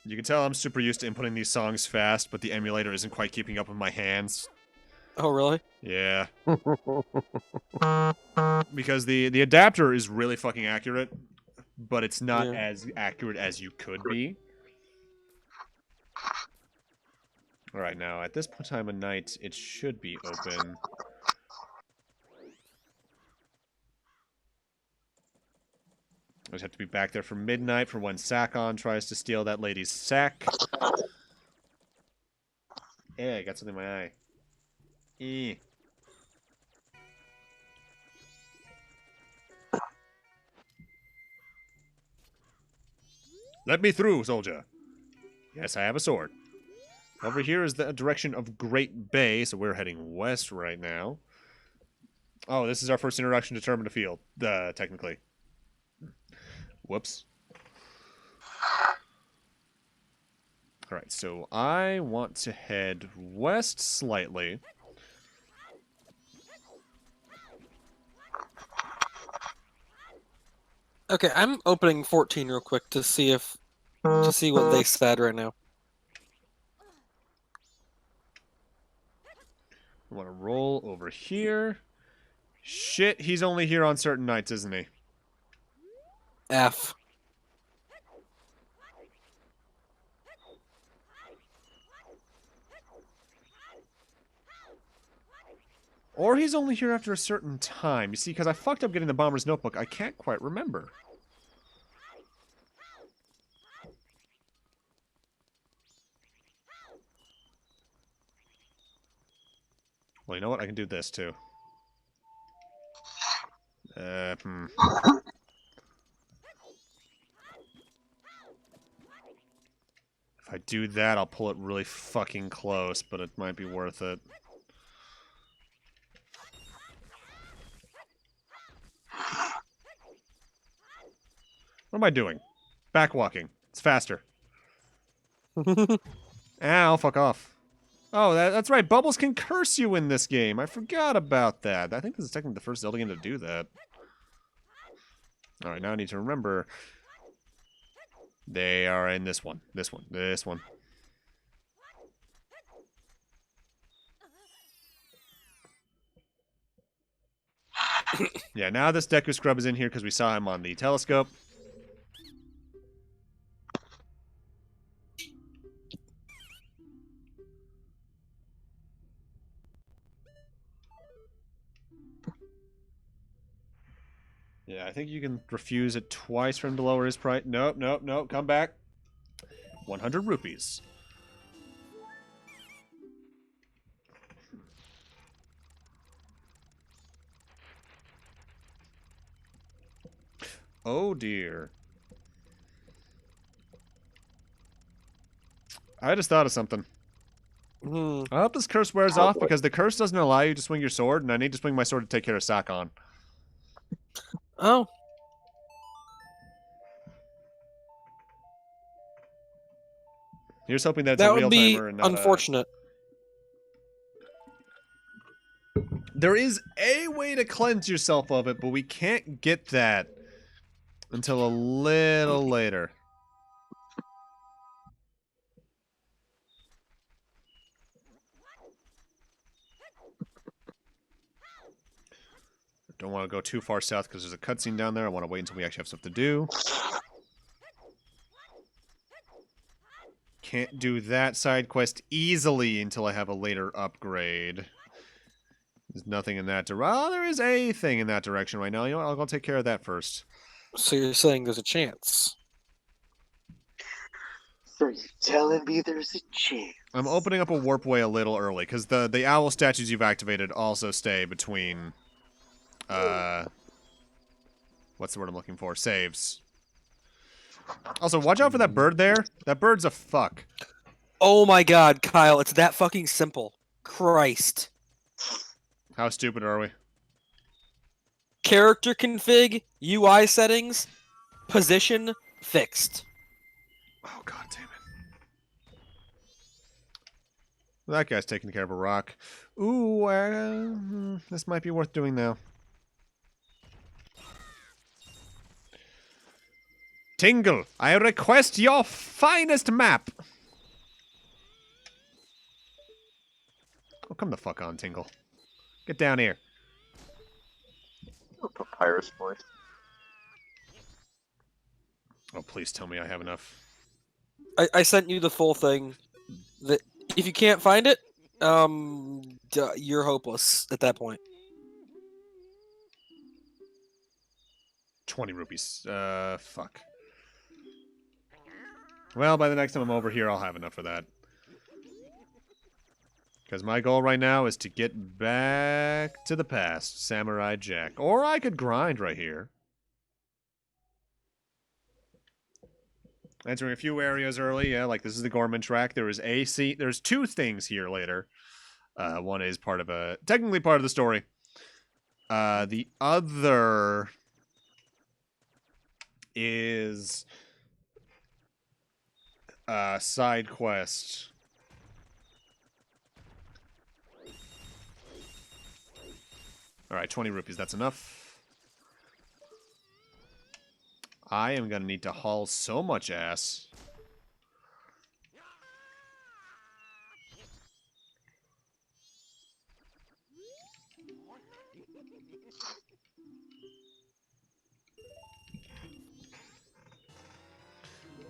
B: You can tell I'm super used to inputting these songs fast, but the emulator isn't quite keeping up with my hands.
E: Oh, really?
B: Yeah. Because the adapter is really fucking accurate, but it's not
E: Yeah.
B: as accurate as you could be. Alright, now, at this time of night, it should be open. I just have to be back there for midnight for when Sakon tries to steal that lady's sack. Yeah, I got something in my eye. Eh. Let me through, soldier. Yes, I have a sword. Over here is the direction of Great Bay, so we're heading west right now. Oh, this is our first introduction to Termina Field, technically. Whoops. Alright, so I want to head west slightly.
E: Okay, I'm opening 14 real quick to see what they said right now.
B: I want to roll over here. Shit, he's only here on certain nights, isn't he?
E: F.
B: Or he's only here after a certain time. You see, because I fucked up getting the Bomber's Notebook, I can't quite remember. Well, you know what? I can do this, too. If I do that, I'll pull it really fucking close, but it might be worth it. What am I doing? Backwalking. It's faster. Ow, fuck off. Oh, that's right. Bubbles can curse you in this game. I forgot about that. I think this is technically the first Zelda game to do that. Alright, now I need to remember. They are in this one. This one. This one. Yeah, now this Deku Scrub is in here because we saw him on the telescope. Yeah, I think you can refuse it twice for him to lower his price. Nope, nope, nope. Come back. 100 rupees. Oh, dear. I just thought of something. I hope this curse wears off because the curse doesn't allow you to swing your sword, and I need to swing my sword to take care of Sakon.
E: Oh.
B: Here's hoping that it's
E: That
B: a real
E: would be
B: timer and not
E: unfortunate.
B: There is a way to cleanse yourself of it, but we can't get that until a little later. Don't want to go too far south because there's a cutscene down there. I want to wait until we actually have stuff to do. Can't do that side quest easily until I have a later upgrade. There's nothing in that direction. Well, there is a thing in that direction right now. You know what? I'll go take care of that first.
E: So you're saying there's a chance?
C: So you're telling me there's a chance?
B: I'm opening up a warp way a little early because the owl statues you've activated also stay between. What's the word I'm looking for? Saves. Also, watch out for that bird there. That bird's a fuck.
E: Oh my god, Kyle, it's that fucking simple. Christ.
B: How stupid are we?
E: Character config, UI settings, position, fixed.
B: Oh, god damn it. That guy's taking care of a rock. Ooh, this might be worth doing now. Tingle, I request your finest map. Oh, come the fuck on, Tingle. Get down here.
C: Papyrus voice.
B: Oh, please tell me I have enough.
E: I sent you the full thing. If you can't find it, you're hopeless at that point.
B: 20 rupees. Fuck. Well, by the next time I'm over here, I'll have enough for that. Because my goal right now is to get back to the past, Samurai Jack. Or I could grind right here. Entering a few areas early, yeah, like this is the Gorman track. There's two things here later. One is technically part of the story. The other is side quest. All right, 20 rupees, that's enough. I am going to need to haul so much ass.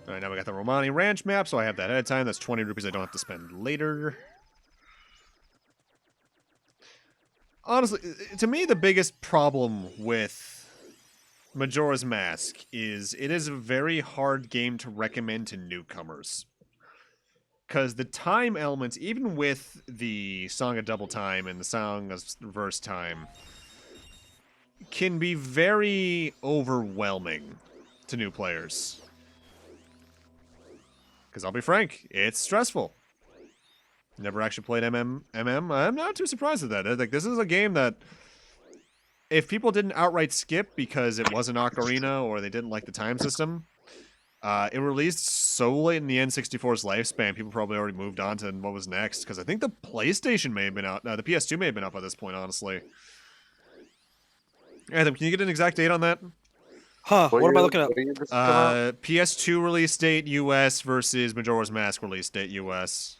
B: All right, now we got the Romani Ranch map, so I have that ahead of time. That's 20 rupees I don't have to spend later. Honestly, to me, the biggest problem with Majora's Mask is it is a very hard game to recommend to newcomers. Because the time elements, even with the Song of Double Time and the Song of Reverse Time, can be very overwhelming to new players. Because I'll be frank, it's stressful. Never actually played MM. I'm not too surprised at that. Like, this is a game that, if people didn't outright skip because it wasn't Ocarina or they didn't like the time system, it released so late in the N64's lifespan, people probably already moved on to what was next. Because I think the PlayStation may have been out. The PS2 may have been out by this point, honestly. Anthem, can you get an exact date on that?
E: Huh, what am I looking at?
B: PS2 release date US versus Majora's Mask release date US.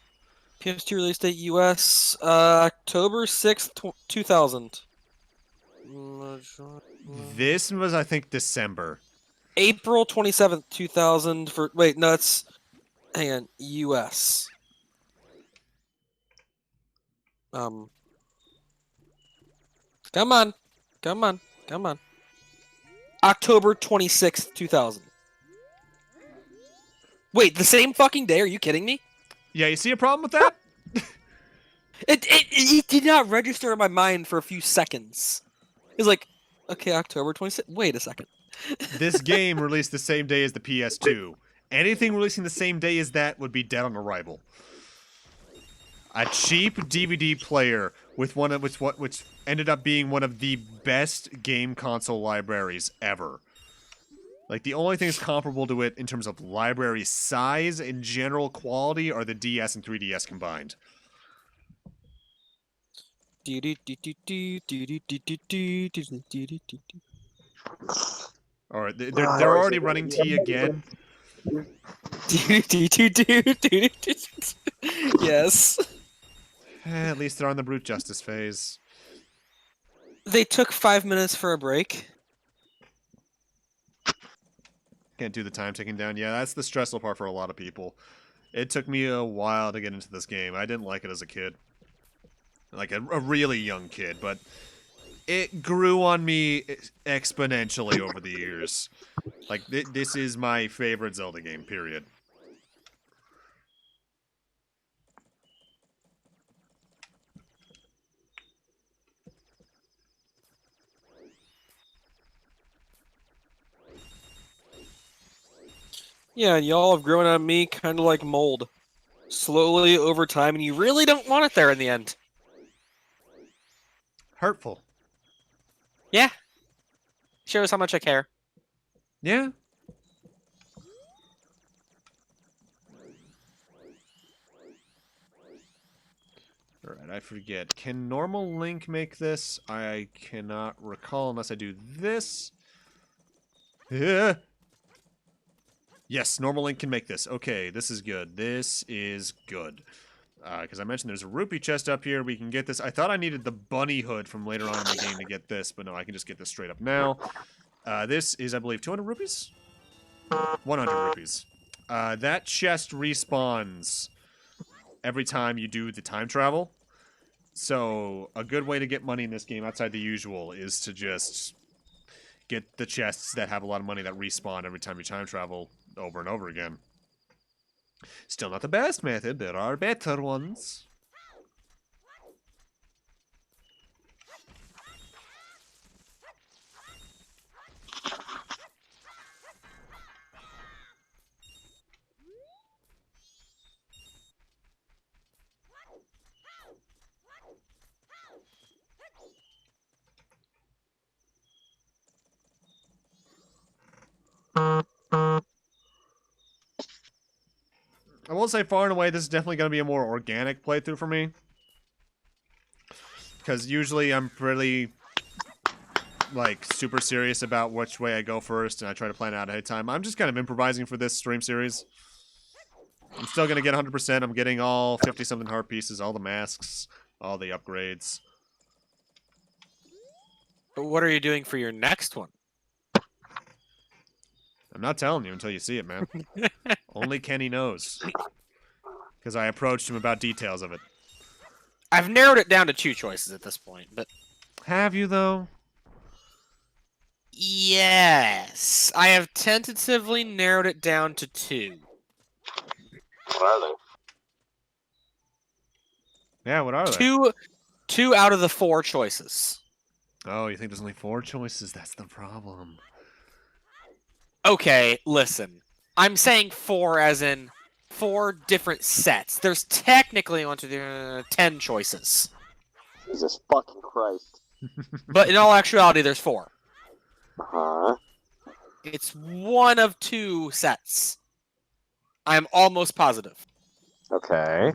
E: PS2 release date US, October 6th, 2000.
B: This was, I think, December.
E: April 27th, 2000 for... Wait, no, it's... Hang on, US. Come on. Come on. Come on. October 26th, 2000. Wait, the same fucking day? Are you kidding me?
B: Yeah, you see a problem with that?
E: It did not register in my mind for a few seconds. It's like, okay, October 26th. Wait a second.
B: This game released the same day as the PS2. Anything releasing the same day as that would be dead on arrival. A cheap DVD player with which ended up being one of the best game console libraries ever. Like, the only things comparable to it in terms of library size and general quality are the DS and 3DS combined. Alright, they're already running T again.
E: Yes.
B: At least they're on the brute justice phase.
E: They took 5 minutes for a break.
B: Can't do the time ticking down. Yeah, that's the stressful part for a lot of people. It took me a while to get into this game. I didn't like it as a kid. Like a really young kid, but it grew on me exponentially over the years. Like, this is my favorite Zelda game, period.
E: Yeah, y'all have grown on me kind of like mold. Slowly over time, and you really don't want it there in the end.
B: Hurtful.
E: Yeah. Shows how much I care.
B: Yeah. Alright, I forget. Can normal Link make this? I cannot recall unless I do this. Yeah. Yes, normal Link can make this. Okay, this is good. This is good. Because I mentioned there's a rupee chest up here. We can get this. I thought I needed the bunny hood from later on in the game to get this, but no, I can just get this straight up now. This is, I believe, 200 rupees? 100 rupees. That chest respawns every time you do the time travel. So, a good way to get money in this game outside the usual is to just get the chests that have a lot of money that respawn every time you time travel over and over again. Still not the best method. There are better ones. I will say far and away this is definitely going to be a more organic playthrough for me. Because usually I'm pretty, like, super serious about which way I go first, and I try to plan it out ahead of time. I'm just kind of improvising for this stream series. I'm still going to get 100%. I'm getting all 50-something heart pieces, all the masks, all the upgrades.
E: But what are you doing for your next one?
B: I'm not telling you until you see it, man. Only Kenny knows. Because I approached him about details of it.
E: I've narrowed it down to 2 choices at this point, but
B: Have you, though?
E: yes, I have tentatively narrowed it down to 2.
C: What are they?
B: Yeah, what are they?
E: Two out of the 4 choices.
B: Oh, you think there's only 4 choices? That's the problem.
E: Okay, listen. I'm saying 4 as in 4 different sets. There's technically 10 choices.
C: Jesus fucking Christ.
E: But in all actuality, there's 4.
C: Uh-huh.
E: It's one of 2 sets. I'm almost positive.
C: Okay.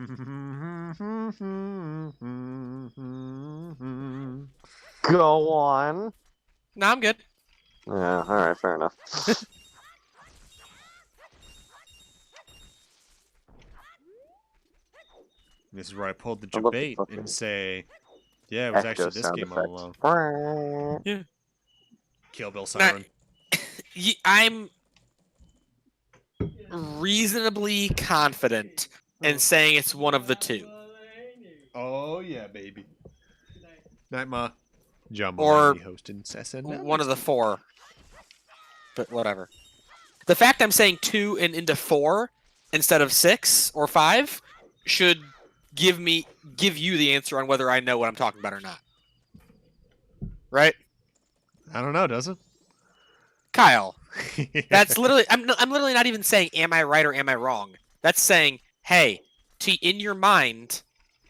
C: Go on.
E: No, I'm good.
C: Yeah, alright, fair enough.
B: This is where I pulled the
C: I love the
B: debate
C: fucking
B: and say, yeah, it was
C: Echo
B: actually this
C: sound
B: game all along.
C: effects.
E: Yeah.
B: Kill Bill Siren.
E: I'm reasonably confident in saying it's one of the 2.
B: Oh, yeah, baby. Night, Ma. Jumbo
E: Or
B: Lady hosting SNL.
E: one of the 4. But whatever. The fact I'm saying 2 and into 4 instead of 6 or 5 should give you the answer on whether I know what I'm talking about or not. Right?
B: I don't know, does it?
E: Kyle, that's literally I'm literally not even saying am I right or am I wrong. That's saying, hey, in your mind,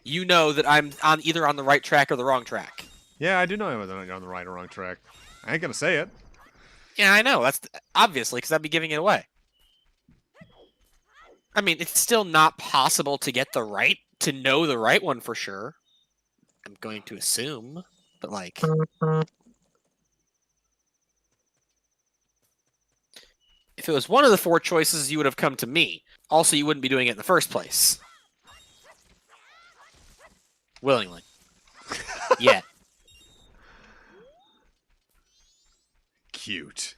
E: you know that I'm either on the right track or the wrong track.
B: Yeah, I do know whether I'm on the right or wrong track. I ain't gonna say it.
E: Yeah, I know. That's obviously because I'd be giving it away. I mean, it's still not possible to know the right one for sure. I'm going to assume, but like, if it was one of the 4 choices, you would have come to me. Also, you wouldn't be doing it in the first place. Willingly. Yet.
B: Cute.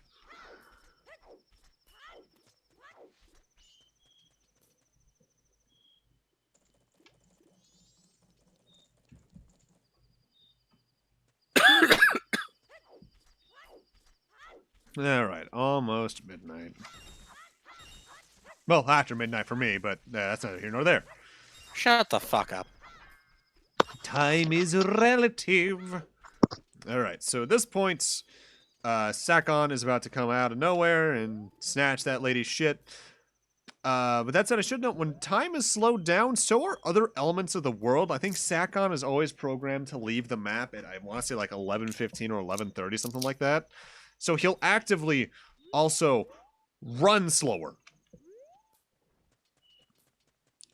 B: All right, almost midnight. Well, after midnight for me, but that's neither here nor there.
E: Shut the fuck up.
B: Time is relative. All right, so at this point, Sakon is about to come out of nowhere and snatch that lady's shit. But that said, I should note, when time is slowed down, so are other elements of the world. I think Sakon is always programmed to leave the map at, I want to say, like 11:15 or 11:30, something like that. So he'll actively also run slower.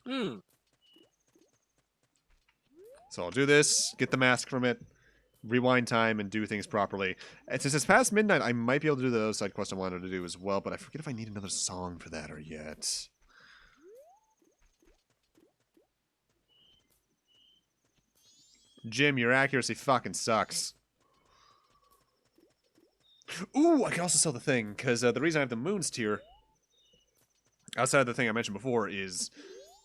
E: Hmm.
B: So I'll do this, get the mask from it, rewind time, and do things properly. And since it's past midnight, I might be able to do the side quest I wanted to do as well, but I forget if I need another song for that or yet. Jim, your accuracy fucking sucks. Ooh, I can also sell the thing, because the reason I have the Moons tier, outside of the thing I mentioned before, is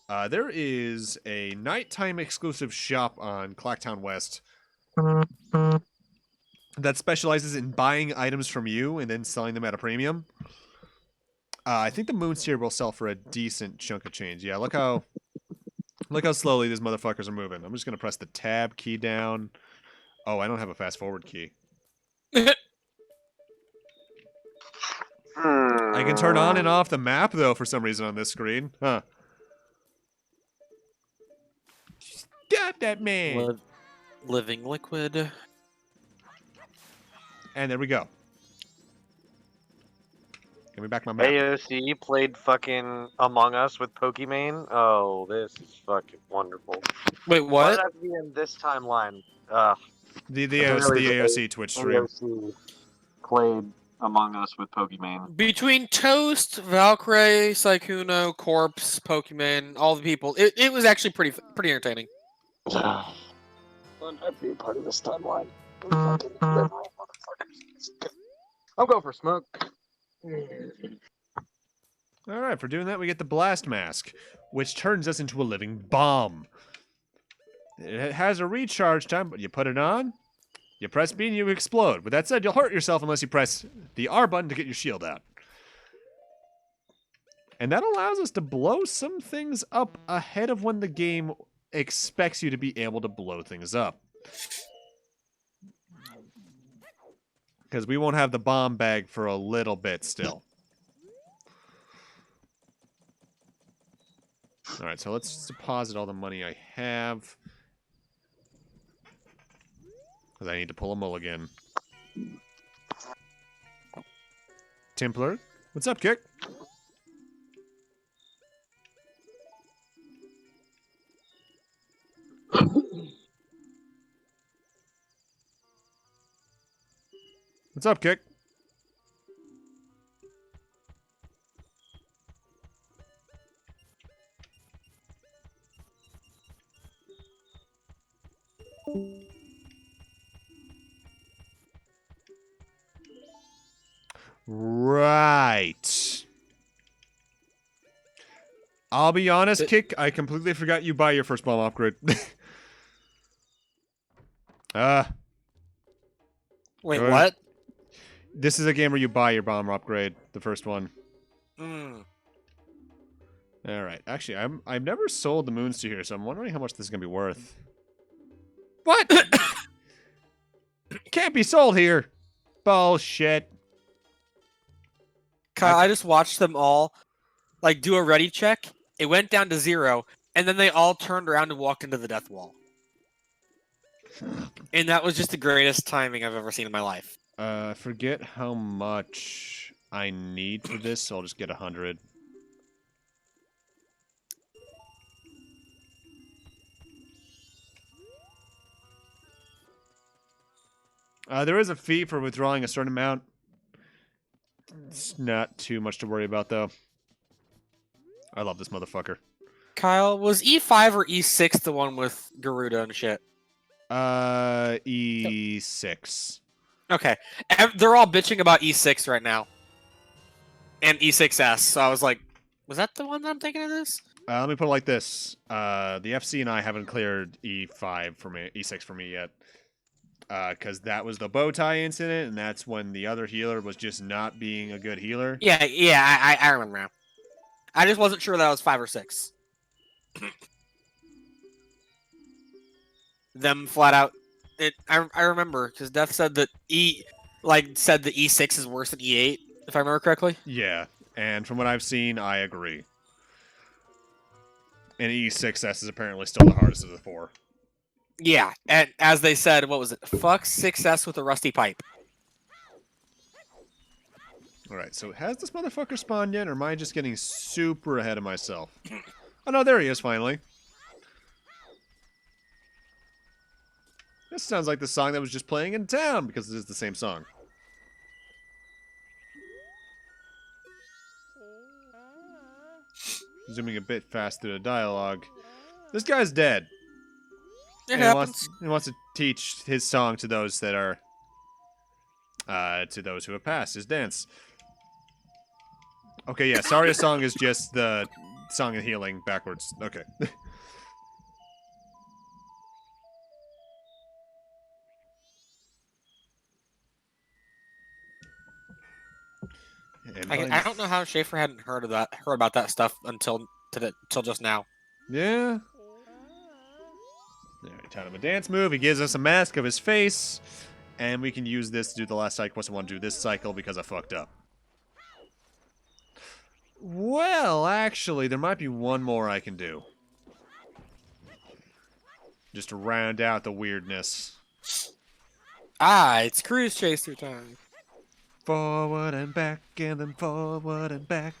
B: there is a nighttime exclusive shop on Clacktown West that specializes in buying items from you and then selling them at a premium. I think the Moons tier will sell for a decent chunk of change. Yeah, look how slowly these motherfuckers are moving. I'm just going to press the tab key down. Oh, I don't have a fast forward key. I can turn on and off the map, though, for some reason on this screen. Huh. Stop that man!
E: Living liquid.
B: And there we go. Give me back my map.
C: AOC played fucking Among Us with Pokimane. Oh, this is fucking wonderful.
E: Wait,
C: Why did
E: what?
C: I have to be in this timeline?
B: The
C: Apparently
B: AOC Twitch stream.
C: AOC played Among Us with Pokimane.
E: Between Toast, Valkyrie, Sykkuno, Corpse, Pokemon, all the people, it was actually pretty entertaining.
C: I'd be a part of this timeline. Fucking liberal motherfuckers. I'm going for smoke.
B: All right, for doing that, we get the blast mask, which turns us into a living bomb. It has a recharge time, but you put it on, you press B and you explode. With that said, you'll hurt yourself unless you press the R button to get your shield out. And that allows us to blow some things up ahead of when the game expects you to be able to blow things up. Because we won't have the bomb bag for a little bit still. Alright, so let's deposit all the money I have. Because I need to pull a mulligan. Templar, what's up, Kick? What's up, Kick? Right. I'll be honest, Kick, I completely forgot you buy your first bomb upgrade.
E: Wait,
B: Good.
E: what?
B: This is a game where you buy your bomb upgrade, the first one.
E: Mm.
B: All right. Actually, I've never sold the moons to here, so I'm wondering how much this is gonna be worth. What? Can't be sold here. Bullshit.
E: Kyle, I just watched them all, like, do a ready check. It went down to 0, and then they all turned around and walked into the death wall. And that was just the greatest timing I've ever seen in my life.
B: I forget how much I need for this, so I'll just get 100. There is a fee for withdrawing a certain amount. It's not too much to worry about, though. I love this motherfucker.
E: Kyle, was E5 or E6 the one with Garuda and shit?
B: E6.
E: Okay. They're all bitching about E6 right now. And E6S, so I was like, was that the one that I'm thinking of this?
B: Let me put it like this. The FC and I haven't cleared E5 for me, E6 for me yet. Because that was the bow tie incident, and that's when the other healer was just not being a good healer.
E: Yeah, I remember now. I just wasn't sure that was 5 or 6. Them flat out. I remember because Death said that said the E6 is worse than E8, if I remember correctly.
B: Yeah, and from what I've seen, I agree. And E6S is apparently still the hardest of the 4.
E: Yeah, and as they said, what was it? Fuck 6S with a rusty pipe.
B: Alright, so has this motherfucker spawned yet, or am I just getting super ahead of myself? Oh no, there he is, finally. This sounds like the song that was just playing in town, because it is the same song. Zooming a bit fast through the dialogue. This guy's dead.
E: It
B: And
E: happens.
B: he wants to teach his song to those that are... to those who have passed, his dance. Okay, yeah, Saria's song is just the song of healing backwards. Okay.
E: I don't know how Schaefer hadn't heard about that stuff until just now.
B: Yeah. Alright, time of a dance move. He gives us a mask of his face. And we can use this to do the last side quest. I want to do this cycle because I fucked up. Well, actually, there might be one more I can do. Just to round out the weirdness.
E: Ah, it's cruise chaser time.
B: Forward and back, and then forward and back.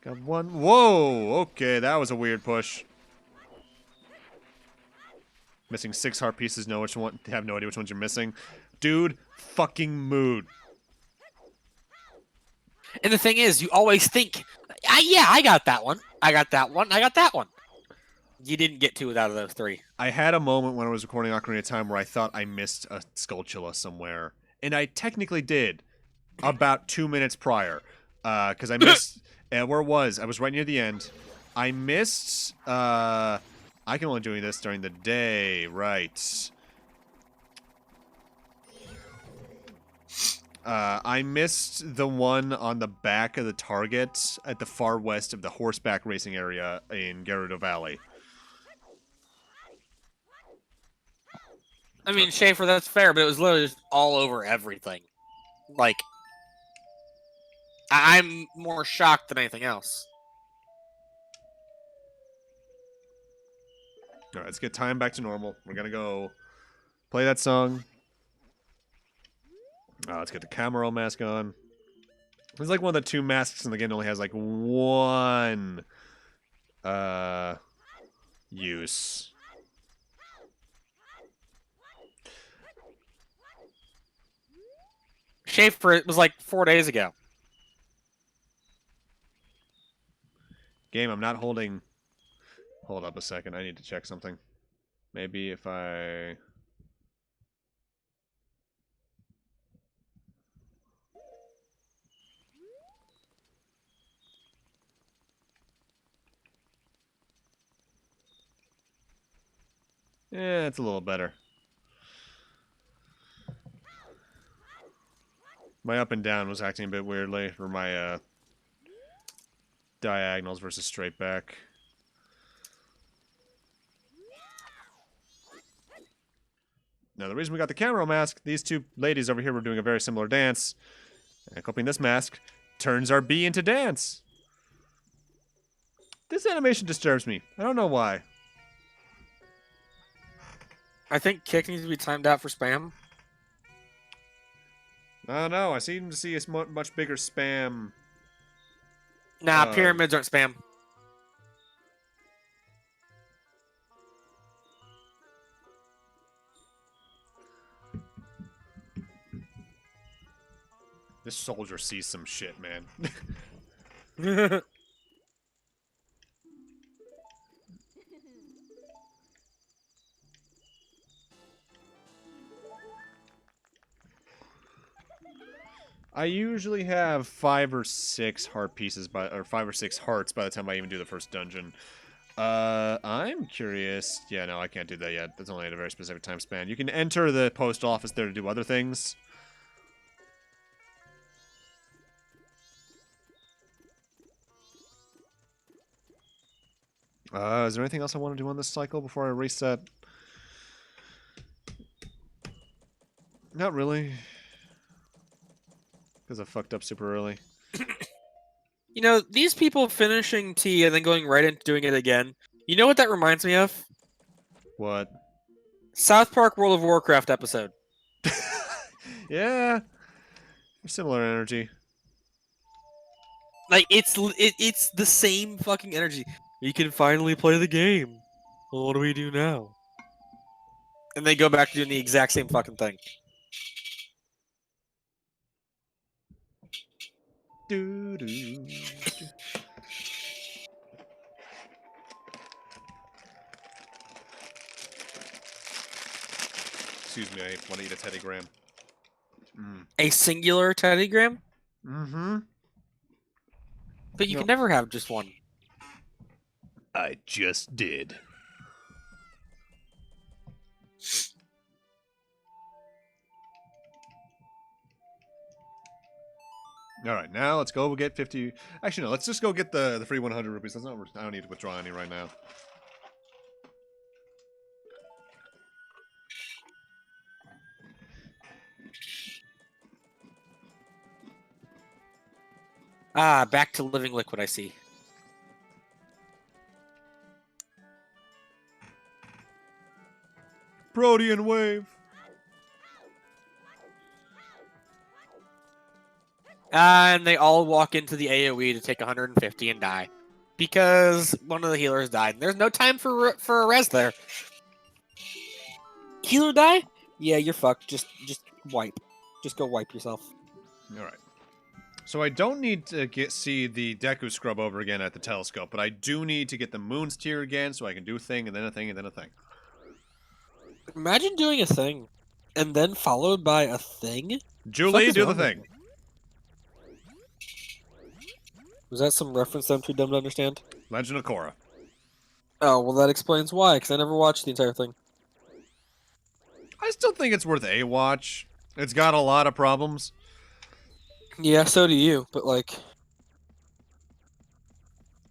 B: Got one. Whoa! Okay, that was a weird push. Missing 6 heart pieces. Know which one? Have no idea which ones you're missing. Dude, fucking mood.
E: And the thing is, you always think, yeah, I got that one. I got that one. I got that one. You didn't get 2 out of those 3.
B: I had a moment when I was recording Ocarina of Time where I thought I missed a Skulltula somewhere. And I technically did. About 2 minutes prior. Because I missed... where it was, I was right near the end. I missed... I can only do this during the day. Right. I missed the one on the back of the target at the far west of the horseback racing area in Gerudo Valley.
E: I mean, Schaefer, that's fair, but it was literally just all over everything. Like, I'm more shocked than anything else.
B: Alright, let's get time back to normal. We're gonna go play that song. Let's get the Camaro mask on. It's like one of the 2 masks in the game that only has like 1 use.
E: Schaefer, it was like 4 days ago.
B: Game, I'm not holding... Hold up a second, I need to check something. Maybe if I... Yeah, it's a little better. My up and down was acting a bit weirdly for my diagonals versus straight back. Now, the reason we got the Camaro mask, these 2 ladies over here were doing a very similar dance. And copying this mask turns our B into dance. This animation disturbs me. I don't know why.
E: I think kick needs to be timed out for spam.
B: I don't know. I seem to see a much bigger spam.
E: Nah, pyramids aren't spam.
B: This soldier sees some shit, man. I usually have 5 or 6 heart pieces or 5 or 6 hearts by the time I even do the first dungeon. I'm curious. Yeah, no, I can't do that yet. That's only at a very specific time span. You can enter the post office there to do other things. Is there anything else I want to do on this cycle before I reset? Not really. Because I fucked up super early.
E: You know, these people finishing T and then going right into doing it again. You know what that reminds me of?
B: What?
E: South Park World of Warcraft episode.
B: Yeah. Similar energy.
E: Like, it's the same fucking energy. We can finally play the game. Well, what do we do now? And they go back to doing the exact same fucking thing.
B: Do, do, do. Excuse me, I want to eat a Teddy Graham.
E: A singular Teddygram?
B: Mm-hmm.
E: But you can never have just one.
B: I just did. All right, now let's go get 50. Actually, no, let's just go get the free 100 rupees. That's not, I don't need to withdraw any right now.
E: Ah, back to living liquid, I see.
B: Protean wave.
E: And they all walk into the AoE to take 150 and die. Because one of the healers died. And there's no time for a res there. Healer die? Yeah, you're fucked. Just wipe. Just go wipe yourself.
B: All right. So I don't need to see the Deku scrub over again at the telescope, but I do need to get the Moon's Tear again so I can do a thing and then a thing and then a thing.
E: Imagine doing a thing and then followed by a thing.
B: Julie, do the thing.
E: Was that some reference that I'm too dumb to understand?
B: Legend of Korra.
E: Oh, well, that explains why, because I never watched the entire thing.
B: I still think it's worth a watch. It's got a lot of problems.
E: Yeah, so do you, but like...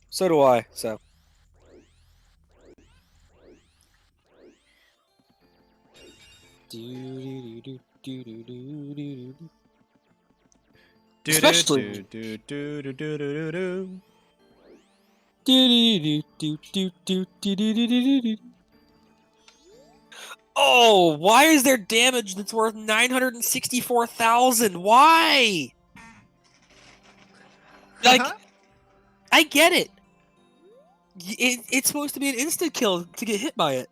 E: So do I, so... Especially... Oh, why is there damage that's worth 964,000? Why? Like, I get it. It's supposed to be an instant kill to get hit by it.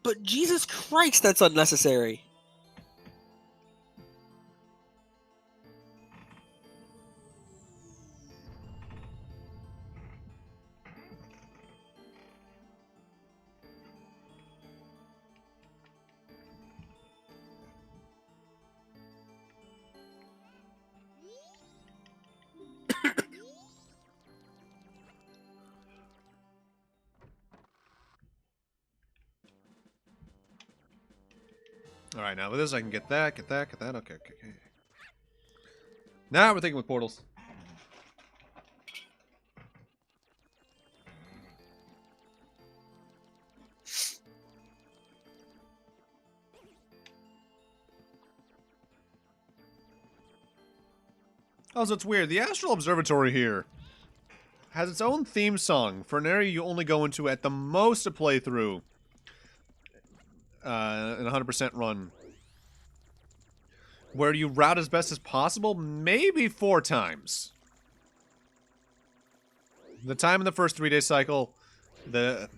E: But Jesus Christ, that's unnecessary.
B: All right, now with this I can get that. Okay. Now we're thinking with portals. Oh, so it's weird. The Astral Observatory here has its own theme song for an area you only go into at the most a playthrough. In a 100% run. Where you route as best as possible, maybe 4 times. The time in the first 3-day cycle, the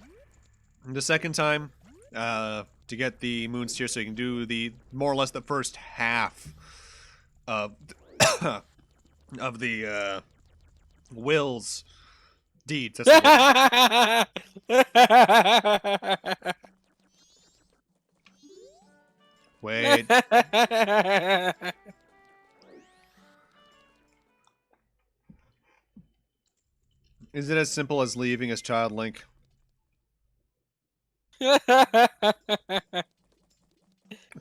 B: second time, to get the Moon's Tear so you can do the, more or less the first half of, of the, Will's deeds. That's Wait. Is it as simple as leaving as Child Link?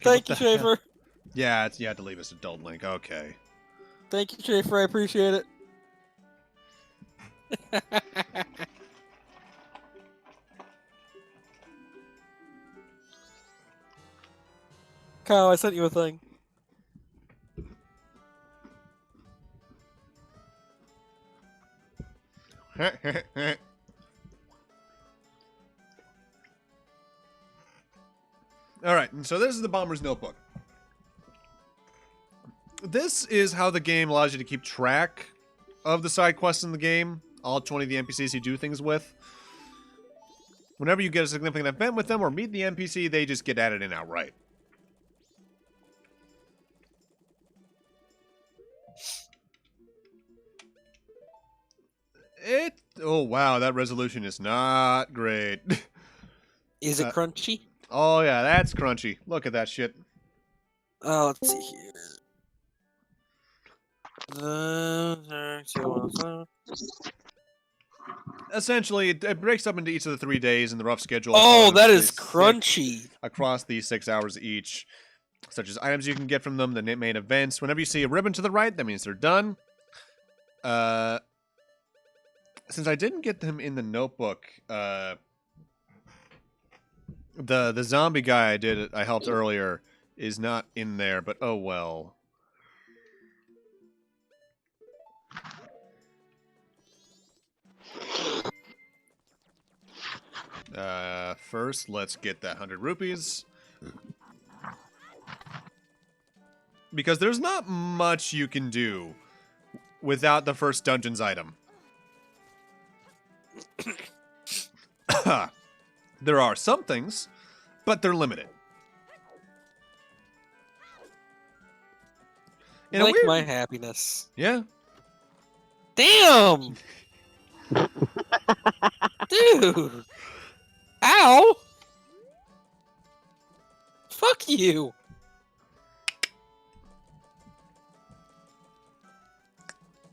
E: Thank you, Schaefer.
B: Yeah, you had to leave as Adult Link. Okay.
E: Thank you, Schaefer. I appreciate it. Kyle, I sent you a thing.
B: Alright, so this is the Bomber's Notebook. This is how the game allows you to keep track of the side quests in the game. All 20 of the NPCs you do things with. Whenever you get a significant event with them or meet the NPC, they just get added in outright. Oh wow, that resolution is not great.
E: Is it crunchy?
B: Oh yeah, that's crunchy. Look at that shit.
E: Let's see here.
B: Essentially, it breaks up into each of the 3 days in the rough schedule.
E: Oh, that is crunchy.
B: Across these 6 hours each. Such as items you can get from them, the main events. Whenever you see a ribbon to the right, that means they're done. Since I didn't get them in the notebook, the zombie guy I helped earlier is not in there, but oh well. First, let's get that 100 rupees. Because there's not much you can do without the first dungeon's item. There are some things, but they're limited. In a
E: Like
B: weird-
E: my happiness.
B: Yeah.
E: Damn! Dude! Ow! Fuck you!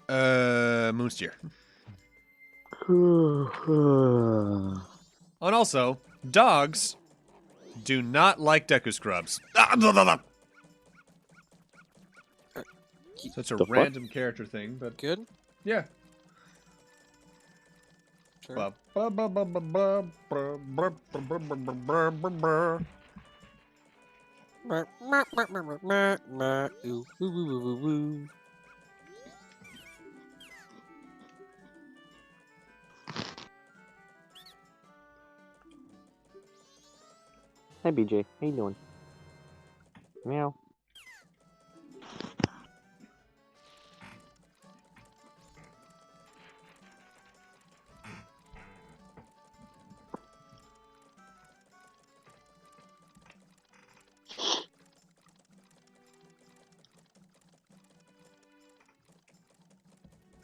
B: Moonsteer. And also, dogs do not like Deku Scrubs. Such a
C: The fuck?
B: random character thing, but
E: Good?
B: yeah.
E: Sure. Ooh, woo, woo, woo, woo, woo.
C: Hey BJ, how you doing? Meow.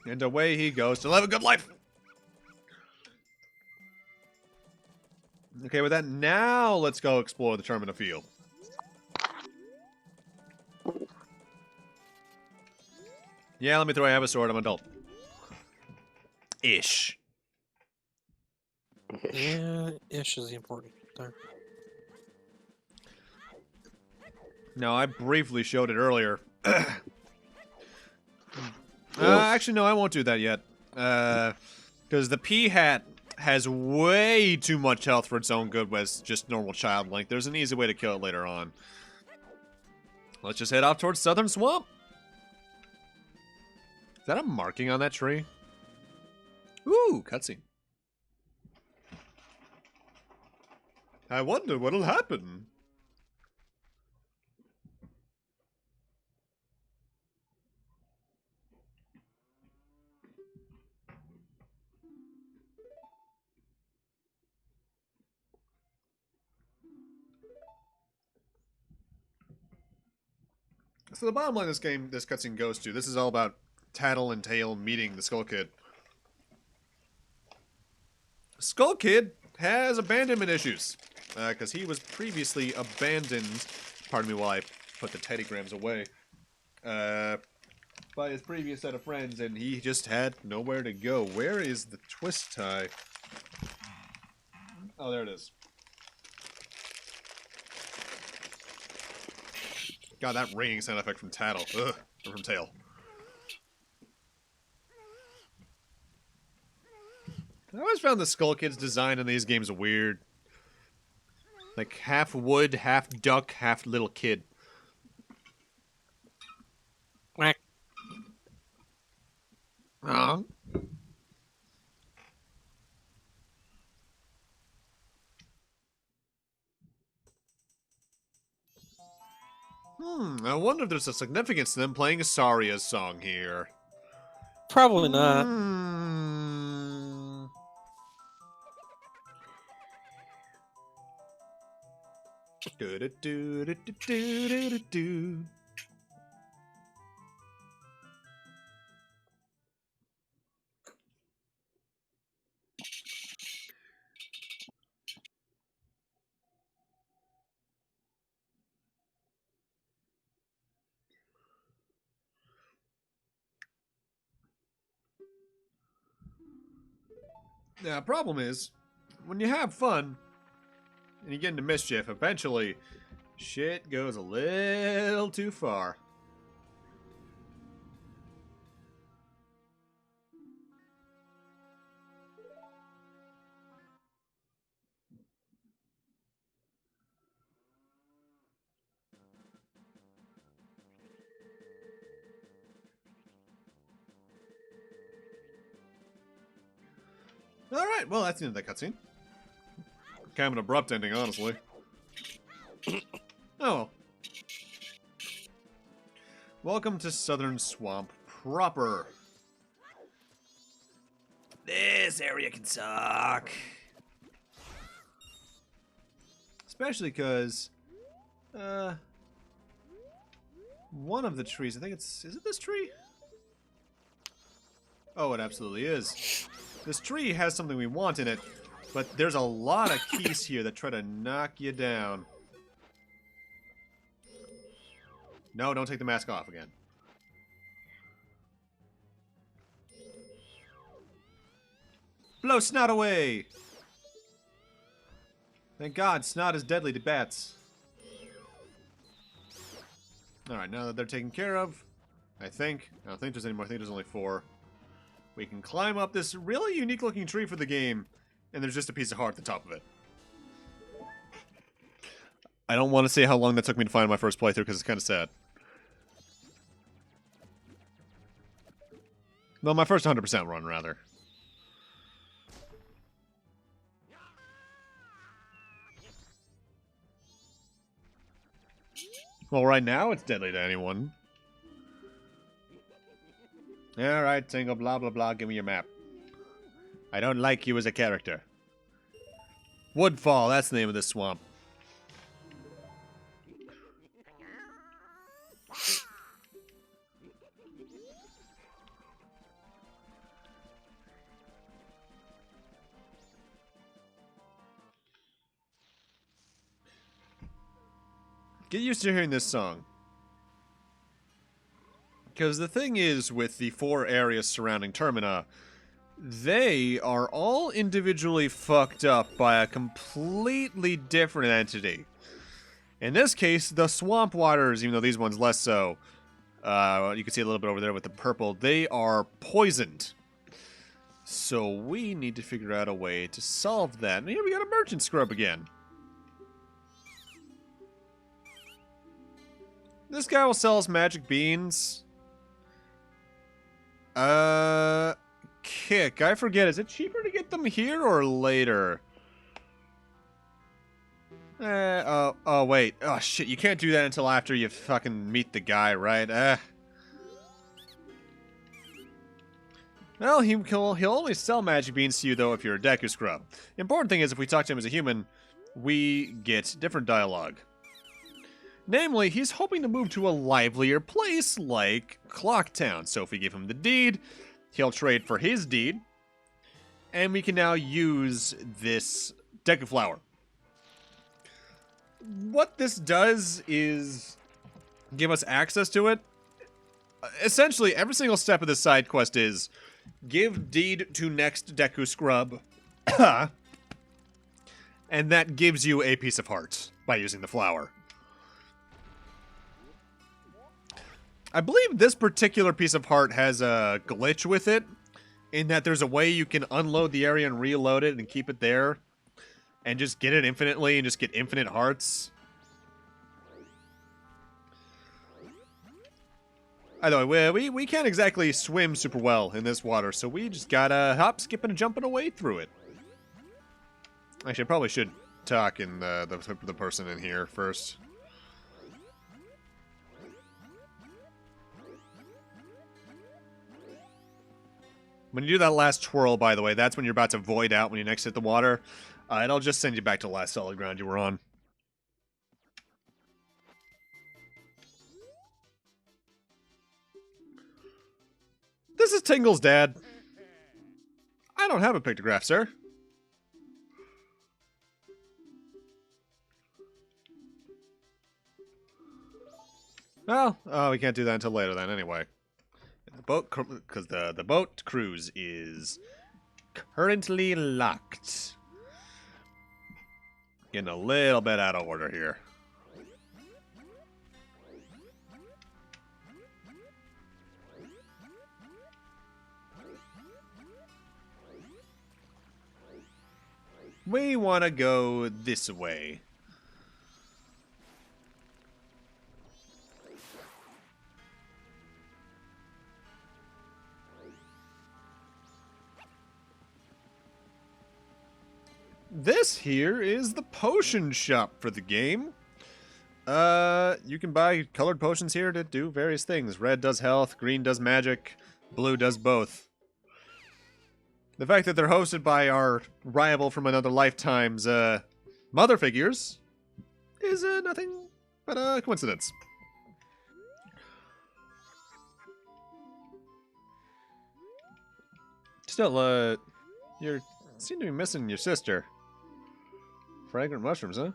B: And away he goes to live a good life. Okay, with that, now let's go explore the Termina Field. Yeah, let me throw. I have a sword. I'm an adult. Ish.
E: Yeah, ish is the important there.
B: No, I briefly showed it earlier. Actually, no, I won't do that yet. Because the P-Hat has way too much health for its own good as just normal child length. There's an easy way to kill it later on. Let's just head off towards Southern Swamp. Is that a marking on that tree? Ooh, cutscene. I wonder what'll happen. So the bottom line of this game, this cutscene goes to, this is all about Tattle and Tail meeting the Skull Kid. Skull Kid has abandonment issues, because he was previously abandoned, pardon me while I put the teddygrams away, by his previous set of friends, and he just had nowhere to go. Where is the twist tie? Oh, there it is. God, that ringing sound effect from Tattle. Ugh. Or from Tail. I always found the Skull Kid's design in these games weird. Like, half wood, half duck, half little kid.
E: Quack.
B: I wonder if there's a significance to them playing Saria's song here.
E: Probably not.
B: Do-do-do-do-do-do-do-do. Yeah, problem is, when you have fun, and you get into mischief, eventually, shit goes a little too far. Alright, well, that's the end of that cutscene. Kind of an abrupt ending, honestly. Oh well. Welcome to Southern Swamp proper. This area can suck. Especially because, one of the trees, I think is it this tree? Oh, it absolutely is. This tree has something we want in it, but there's a lot of keys here that try to knock you down. No, don't take the mask off again. Blow snot away! Thank God, snot is deadly to bats. Alright, now that they're taken care of, I don't think there's any more. I think there's only 4. We can climb up this really unique looking tree for the game, and there's just a piece of heart at the top of it. I don't want to say how long that took me to find my first playthrough because it's kind of sad. Well, my first 100% run, rather. Well, right now it's deadly to anyone. Alright, single blah blah blah, give me your map. I don't like you as a character. Woodfall, that's the name of this swamp. Get used to hearing this song. Because the thing is, with the 4 areas surrounding Termina, they are all individually fucked up by a completely different entity. In this case, the swamp waters, even though these ones less so, you can see a little bit over there with the purple, they are poisoned. So we need to figure out a way to solve that. And here we got a merchant scrub again. This guy will sell us magic beans. Kick. I forget. Is it cheaper to get them here or later? Oh, wait. Oh, shit. You can't do that until after you fucking meet the guy, right? Well, he'll only sell magic beans to you, though, if you're a Deku Scrub. The important thing is, if we talk to him as a human, we get different dialogue. Namely, he's hoping to move to a livelier place like Clocktown. So if we give him the deed, he'll trade for his deed. And we can now use this Deku Flower. What this does is give us access to it. Essentially, every single step of this side quest is give deed to next Deku Scrub. And that gives you a piece of heart by using the flower. I believe this particular piece of heart has a glitch with it, in that there's a way you can unload the area and reload it and keep it there, and just get it infinitely and just get infinite hearts. Either way, we can't exactly swim super well in this water, so we just gotta hop, skipping, and jumping away through it. Actually, I probably should talk in the person in here first. When you do that last twirl, by the way, that's when you're about to void out when you next hit the water. It'll just send you back to the last solid ground you were on. This is Tingle's dad. I don't have a pictograph, sir. Well, we can't do that until later then, anyway. The boat, because the boat cruise is currently locked. Getting a little bit out of order here. We want to go this way. This here is the potion shop for the game. You can buy colored potions here to do various things. Red does health, green does magic, blue does both. The fact that they're hosted by our rival from another lifetime's mother figures is nothing but a coincidence. Still, you seem to be missing your sister. Fragrant mushrooms, huh?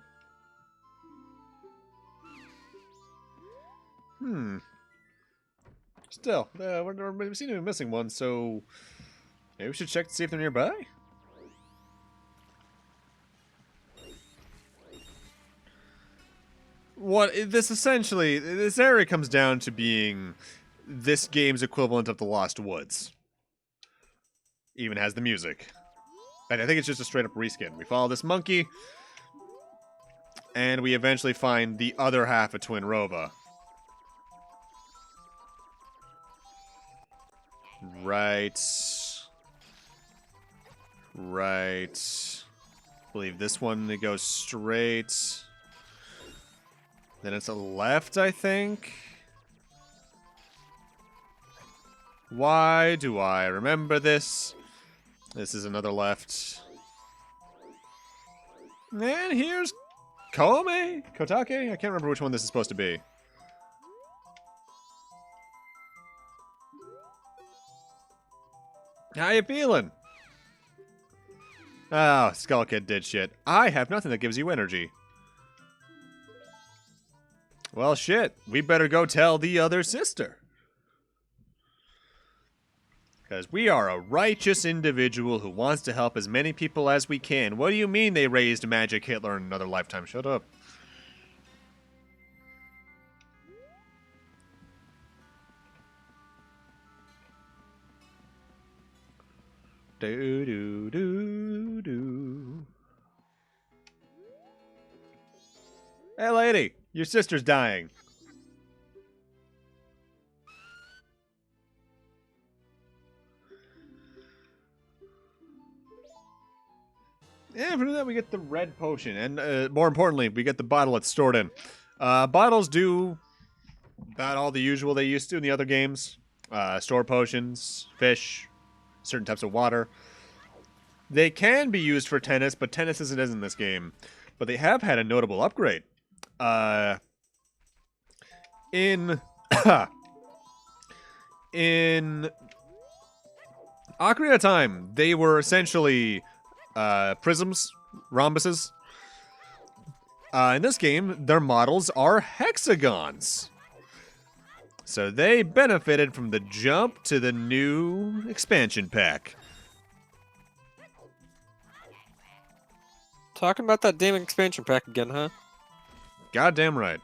B: Still, we seem to be missing one, so maybe we should check to see if they're nearby? This area comes down to being this game's equivalent of the Lost Woods. Even has the music. And I think it's just a straight up reskin. We follow this monkey, and we eventually find the other half of Twin Rova. Right. Right. I believe this one, it goes straight. Then it's a left, I think. Why do I remember this? This is another left. And here's Kotake? I can't remember which one this is supposed to be. How you feeling? Oh, Skull Kid did shit. I have nothing that gives you energy. Well, shit. We better go tell the other sister. Because we are a righteous individual who wants to help as many people as we can. What do you mean they raised Magic Hitler in another lifetime? Shut up. Do do do do. Hey, lady, your sister's dying. And for that, we get the red potion, and more importantly, we get the bottle it's stored in. Bottles do about all the usual they used to in the other games. Store potions, fish, certain types of water. They can be used for tennis, but tennis isn't in this game. But they have had a notable upgrade. In in Ocarina of Time, they were essentially prisms, rhombuses. In this game, their models are hexagons. So they benefited from the jump to the new expansion pack.
E: Talking about that damn expansion pack again, huh?
B: Goddamn right.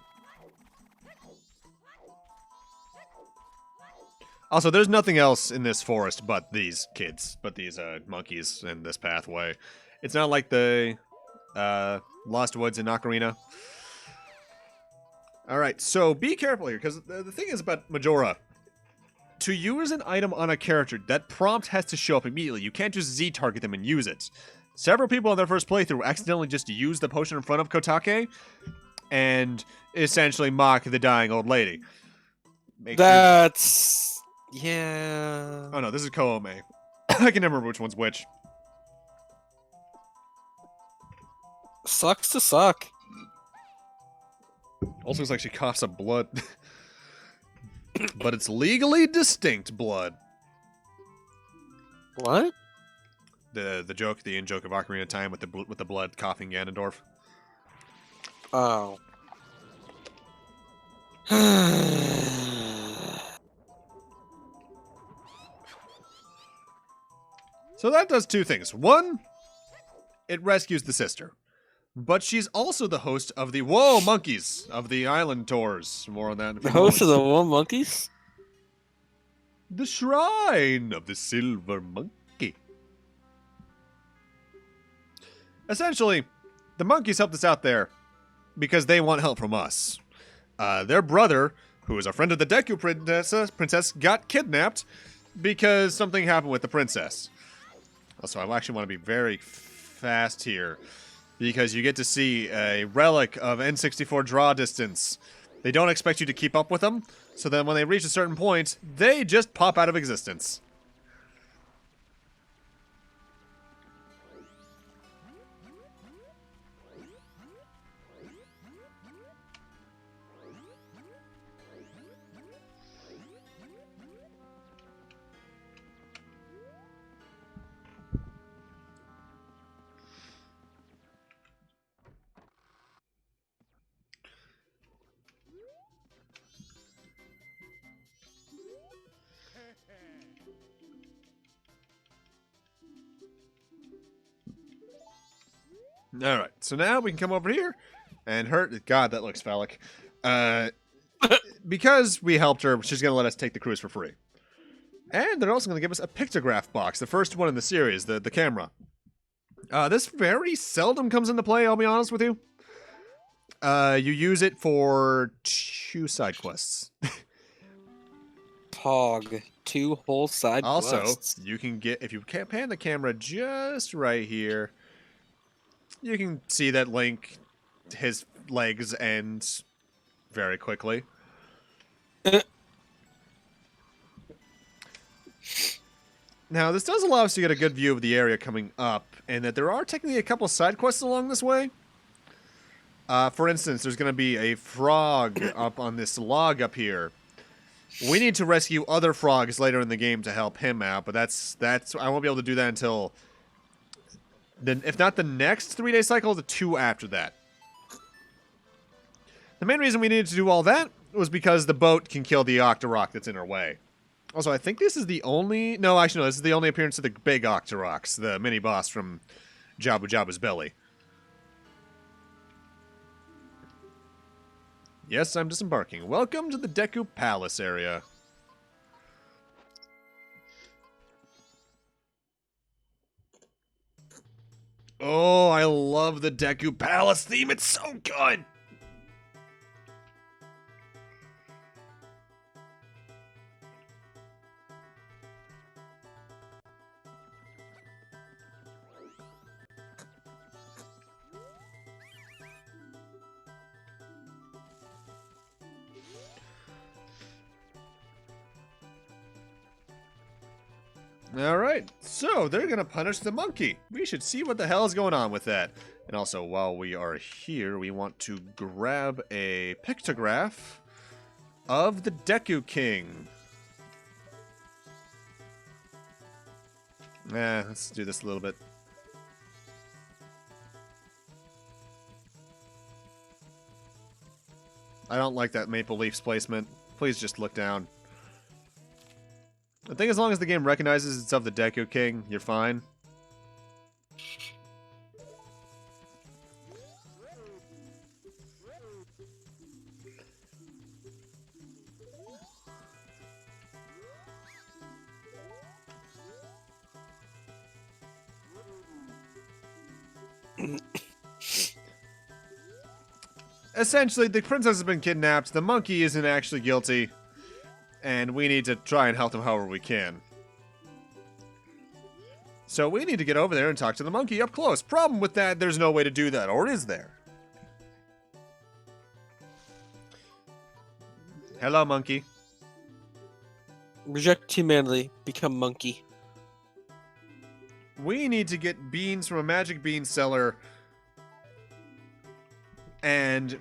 B: Also, there's nothing else in this forest but these kids, but these monkeys in this pathway. It's not like the Lost Woods in Ocarina. Alright, so be careful here, because the thing is about Majora. To use an item on a character, that prompt has to show up immediately. You can't just Z-target them and use it. Several people on their first playthrough accidentally just used the potion in front of Kotake and essentially mock the dying old lady.
E: That's... yeah...
B: Oh no, this is Koome. I can never remember which one's which.
E: Sucks to suck.
B: Also looks like she coughs up blood. But it's legally distinct blood.
E: What?
B: The joke, the in-joke of Ocarina of Time with the blood coughing Ganondorf.
E: Oh.
B: So that does two things. One, it rescues the sister. But she's also the host of the Monkeys of the Island Tours. More on that in a few
E: The host of
B: moments.
E: the One Monkeys?
B: The Shrine of the Silver Monkey. Essentially, the monkeys helped us out there because they want help from us. Their brother, who is a friend of the Deku princess, got kidnapped because something happened with the princess. Also, I actually want to be very fast here because you get to see a relic of N64 draw distance. They don't expect you to keep up with them, so then when they reach a certain point, they just pop out of existence. All right, so now we can come over here and hurt. God, that looks phallic. Because we helped her, she's going to let us take the cruise for free. And they're also going to give us a pictograph box, the first one in the series, the camera. This very seldom comes into play, I'll be honest with you. You use it for 2 side quests.
E: Pog. 2 whole side
B: Also,
E: quests.
B: you can get, if you pan the camera just right here, you can see that Link, his legs end very quickly. Now, this does allow us to get a good view of the area coming up, and that there are technically a couple side quests along this way. For instance, there's going to be a frog up on this log up here. We need to rescue other frogs later in the game to help him out, but that's I won't be able to do that until then, if not the next 3-day cycle, the 2 after that. The main reason we needed to do all that was because the boat can kill the Octorok that's in our way. Also, I think this is the only... No, actually, no, this is the only appearance of the big Octoroks, the mini-boss from Jabu Jabu's belly. Yes, I'm disembarking. Welcome to the Deku Palace area. Oh, I love the Deku Palace theme. It's so good. Alright, so they're gonna punish the monkey. We should see what the hell is going on with that. And also, while we are here, we want to grab a pictograph of the Deku King. Let's do this a little bit. I don't like that Maple Leaf's placement. Please just look down. I think as long as the game recognizes it's of the Deku King, you're fine. Essentially, the princess has been kidnapped, the monkey isn't actually guilty, and we need to try and help him however we can. So we need to get over there and talk to the monkey up close. Problem with that, there's no way to do that, or is there? Hello, monkey.
E: Reject humanity, become monkey.
B: We need to get beans from a magic bean seller and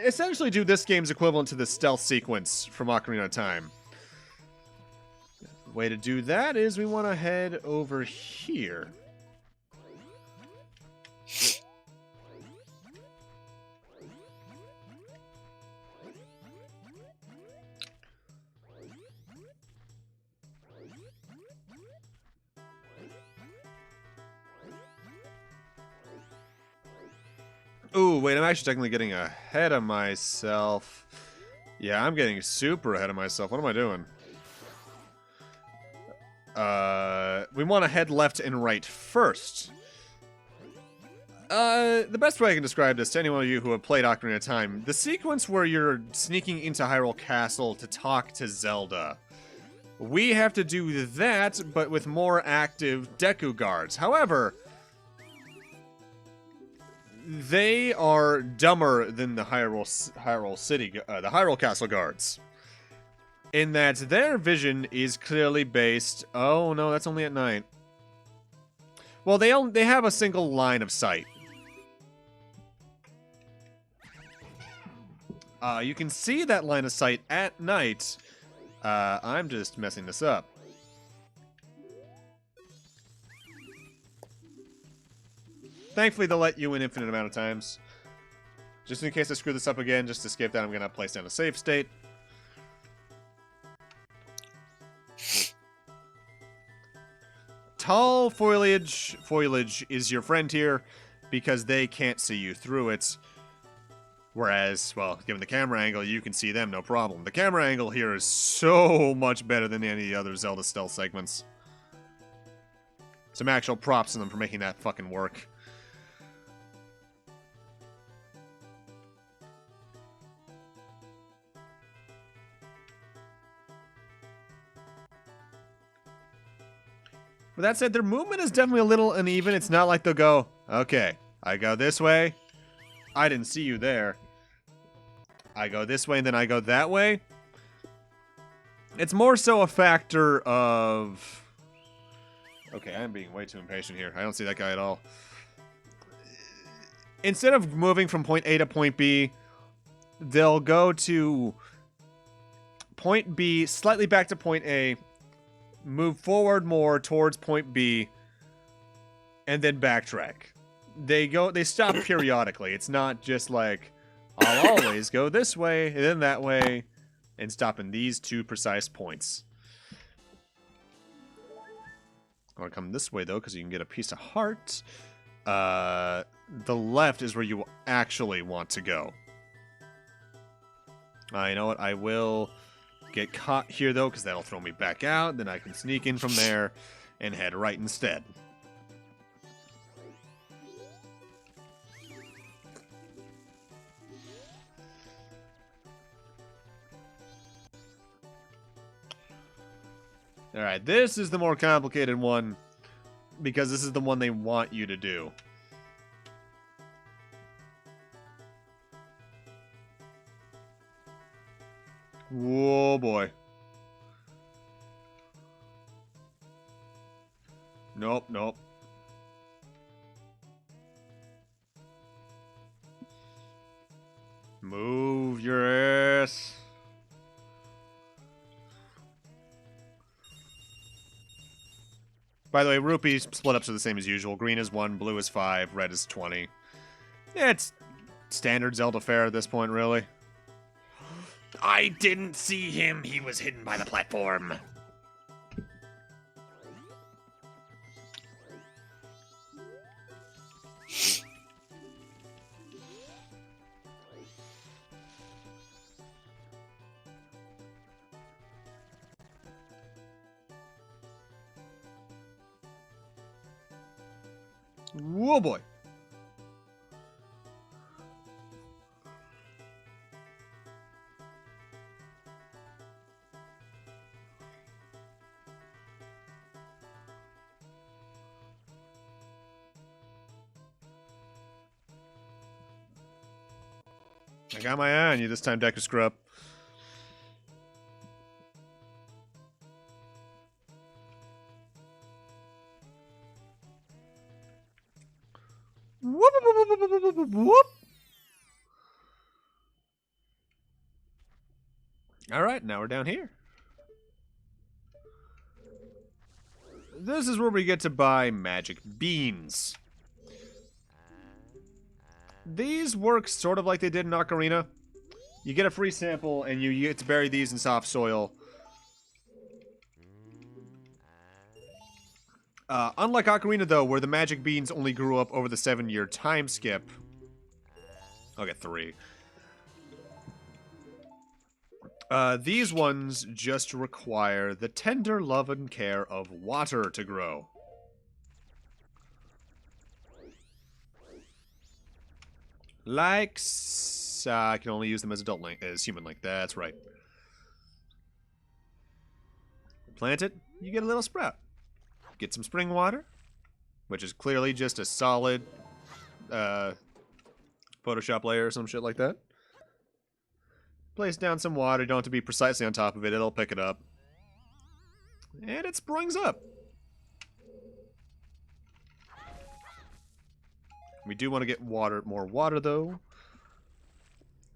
B: essentially do this game's equivalent to the stealth sequence from Ocarina of Time. The way to do that is we want to head over here. Ooh, wait, I'm actually technically getting ahead of myself. Yeah, I'm getting super ahead of myself. What am I doing? We want to head left and right first. The best way I can describe this to anyone of you who have played Ocarina of Time, the sequence where you're sneaking into Hyrule Castle to talk to Zelda. We have to do that, but with more active Deku guards. However, they are dumber than the Hyrule Castle guards, in that their vision is clearly based. Oh no, that's only at night. Well, they have a single line of sight. You can see that line of sight at night. I'm just messing this up. Thankfully, they'll let you in infinite amount of times. Just in case I screw this up again, just to skip that, I'm going to place down a save state. Tall foliage is your friend here. because they can't see you through it. Whereas, well, given the camera angle, you can see them, no problem. The camera angle here is so much better than any other Zelda stealth segments. Some actual props to them for making that fucking work. With that said, their movement is definitely a little uneven. It's not like they'll go, okay, I go this way. I didn't see you there. I go this way, and then I go that way. It's more so a factor of... Okay, I'm being way too impatient here. I don't see that guy at all. Instead of moving from point A to point B, they'll go to point B, slightly back to point A, move forward more towards point B, and then backtrack. They stop periodically. It's not just like, I'll always go this way and then that way and stop in these two precise points. I want to come this way though, because you can get a piece of heart. The left is where you actually want to go. You know what? I will get caught here though, because that'll throw me back out. Then I can sneak in from there and head right instead. Alright, this is the more complicated one, because this is the one they want you to do. Whoa, boy. Nope, nope. Move your ass. By the way, rupees split ups are the same as usual. Green is 1, blue is 5, red is 20. Yeah, it's standard Zelda fare at this point, really.
D: I didn't see him. He was hidden by the platform.
B: Whoa, boy. I got my eye on you this time, Deku Scrub. Whoop, whoop, whoop, whoop, whoop, whoop, whoop. All right, now we're down here. This is where we get to buy magic beans. These work sort of like they did in Ocarina. You get a free sample, and you get to bury these in soft soil. Unlike Ocarina, though, where the magic beans only grew up over the 7-year time skip. I'll get 3. These ones just require the tender love and care of water to grow. Like, I can only use them as adult link, as human link. That's right. Plant it, you get a little sprout. Get some spring water, which is clearly just a solid Photoshop layer or some shit like that. Place down some water, don't have to be precisely on top of it, it'll pick it up. And it springs up. We do want to get more water though.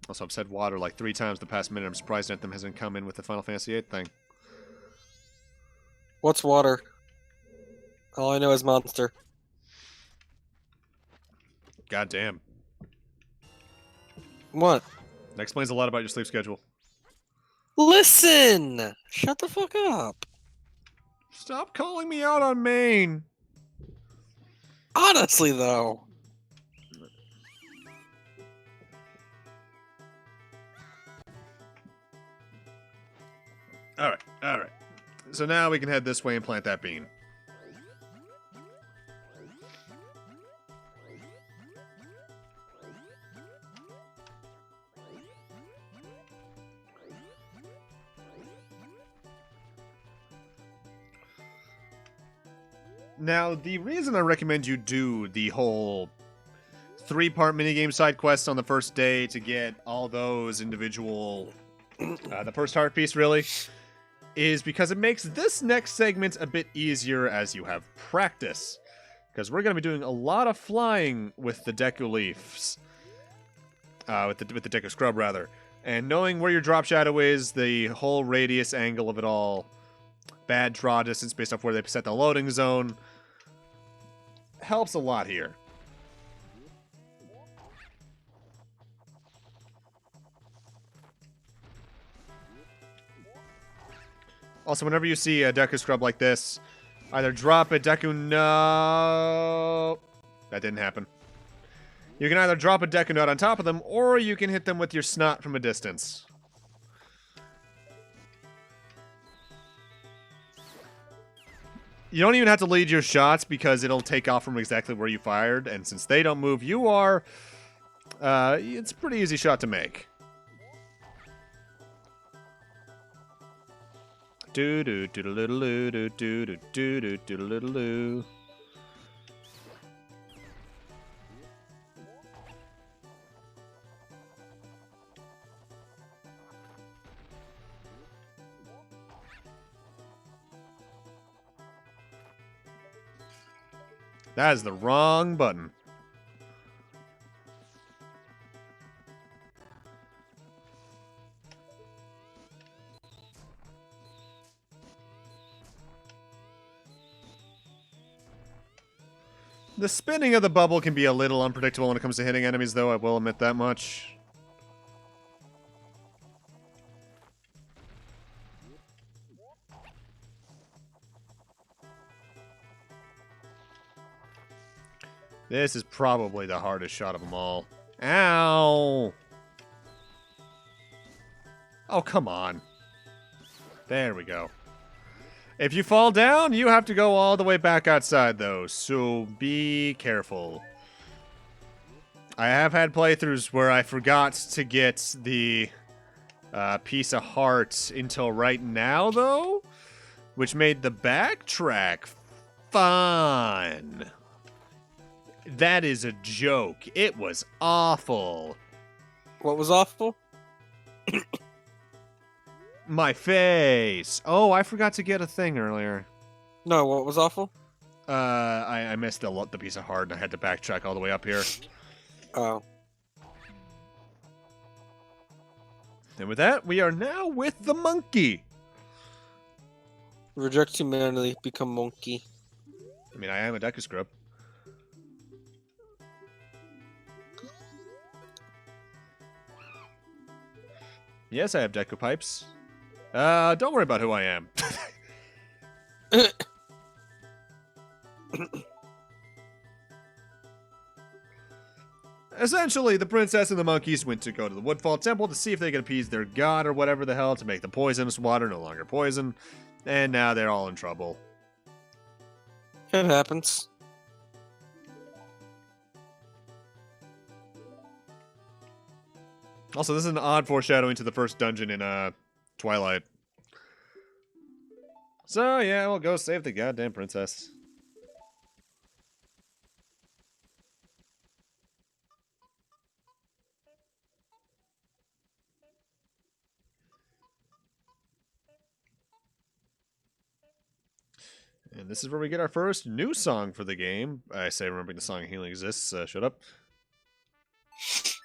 B: Also, I've said water like 3 times the past minute. I'm surprised Anthem hasn't come in with the Final Fantasy VIII thing.
E: What's water? All I know is monster.
B: God damn.
E: What?
B: That explains a lot about your sleep schedule.
E: Listen! Shut the fuck up.
B: Stop calling me out on Maine.
E: Honestly, though.
B: Alright, alright. So now we can head this way and plant that bean. Now, the reason I recommend you do the whole 3-part minigame side quest on the first day to get all those individual, the first heart piece really, is because it makes this next segment a bit easier as you have practice. Because we're going to be doing a lot of flying with the Deku Leafs. With the Deku Scrub, rather. And knowing where your drop shadow is, the whole radius angle of it all, bad draw distance based off where they set the loading zone, helps a lot here. Also, whenever you see a Deku Scrub like this, either drop a Deku... No... That didn't happen. You can either drop a Deku Nut on top of them, or you can hit them with your snot from a distance. You don't even have to lead your shots because it'll take off from exactly where you fired, and since they don't move, you are... it's a pretty easy shot to make. Do do do do do do do do do do do do. That is the wrong button. The spinning of the bubble can be a little unpredictable when it comes to hitting enemies, though, I will admit that much. This is probably the hardest shot of them all. Ow! Oh, come on. There we go. If you fall down, you have to go all the way back outside, though, so be careful. I have had playthroughs where I forgot to get the piece of heart until right now, though, which made the backtrack fun. That is a joke. It was awful.
E: What was awful?
B: My face. Oh, I forgot to get a thing earlier.
E: No, what was awful?
B: I missed the piece of heart and I had to backtrack all the way up here.
E: Oh.
B: And with that, we are now with the monkey.
E: Reject humanity, become monkey.
B: I mean, I am a Deku Scrub. Yes, I have Deku Pipes. Don't worry about who I am. Essentially, the princess and the monkeys went to go to the Woodfall Temple to see if they could appease their god or whatever the hell to make the poisonous water no longer poison. And now they're all in trouble.
E: It happens.
B: Also, this is an odd foreshadowing to the first dungeon in Twilight. So, yeah, we'll go save the goddamn princess. And this is where we get our first new song for the game. I say remembering the song Healing Exists. Shut up.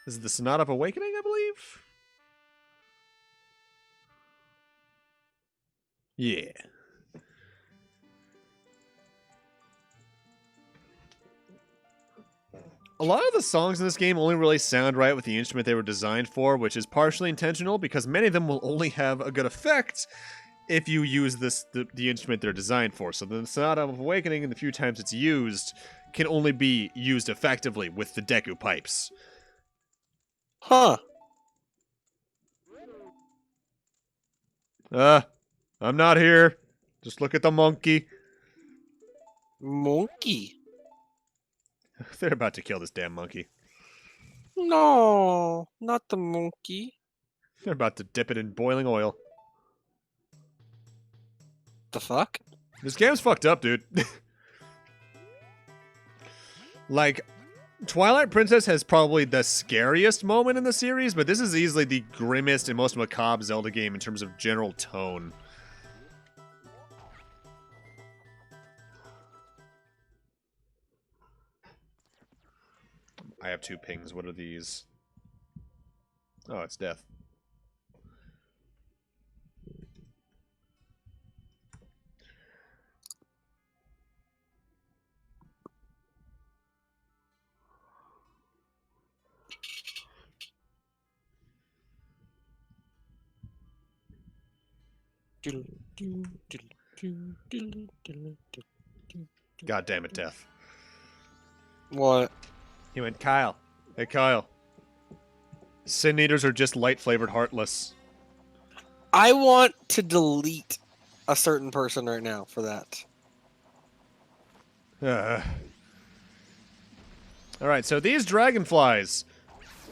B: This is the Sonata of Awakening, I believe? Yeah. A lot of the songs in this game only really sound right with the instrument they were designed for, which is partially intentional because many of them will only have a good effect if you use the instrument they're designed for. So the Sonata of Awakening, and the few times it's used, can only be used effectively with the Deku Pipes.
E: Huh.
B: I'm not here. Just look at the monkey.
E: Monkey.
B: They're about to kill this damn monkey.
E: No, not the monkey.
B: They're about to dip it in boiling oil.
E: The fuck?
B: This game's fucked up, dude. Like, Twilight Princess has probably the scariest moment in the series, but this is easily the grimmest and most macabre Zelda game in terms of general tone. I have 2 pings. What are these? Oh, it's death. God damn it, Death.
E: What?
B: He went, Kyle. Hey, Kyle. Sin Eaters are just light-flavored heartless.
E: I want to delete a certain person right now for that.
B: Alright, so these dragonflies,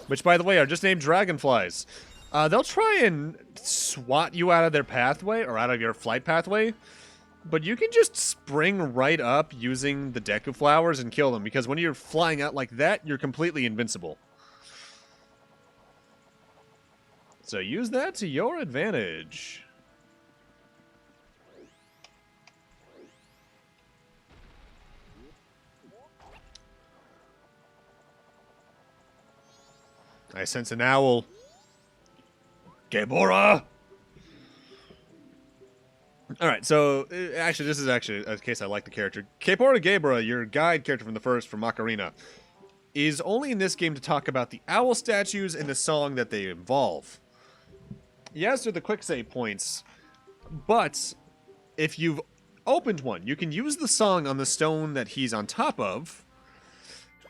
B: which, by the way, are just named dragonflies, they'll try and swat you out of their pathway, or out of your flight pathway, but you can just spring right up using the Deku Flowers and kill them, because when you're flying out like that, you're completely invincible. So use that to your advantage. I sense an owl. Gebora! Alright, so, actually, this is actually a case I like the character. Gebora Gebora, your guide character from the first, from Ocarina, is only in this game to talk about the owl statues and the song that they involve. Yes, they're the quick save points, but if you've opened one, you can use the song on the stone that he's on top of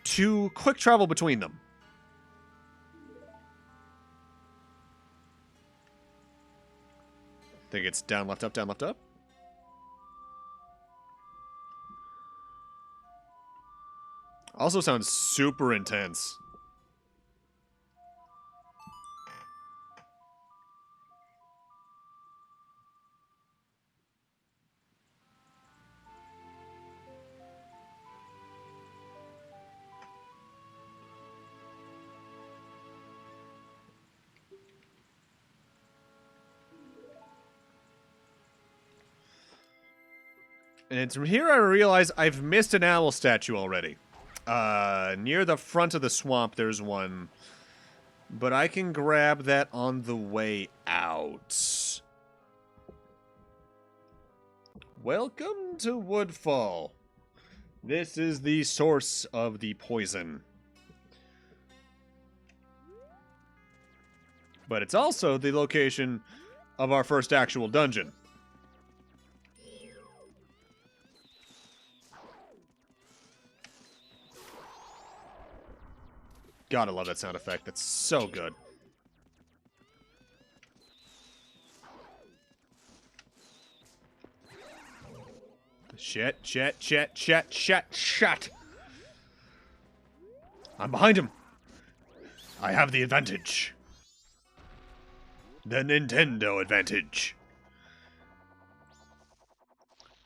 B: to quick travel between them. I think it's down, left, up, down, left, up. Also sounds super intense. And it's from here I realize I've missed an owl statue already. Near the front of the swamp there's one. But I can grab that on the way out. Welcome to Woodfall. This is the source of the poison. But it's also the location of our first actual dungeon. Gotta love that sound effect. That's so good. Shit, shit, shit, shit, shit, shit. I'm behind him. I have the advantage. The Nintendo advantage.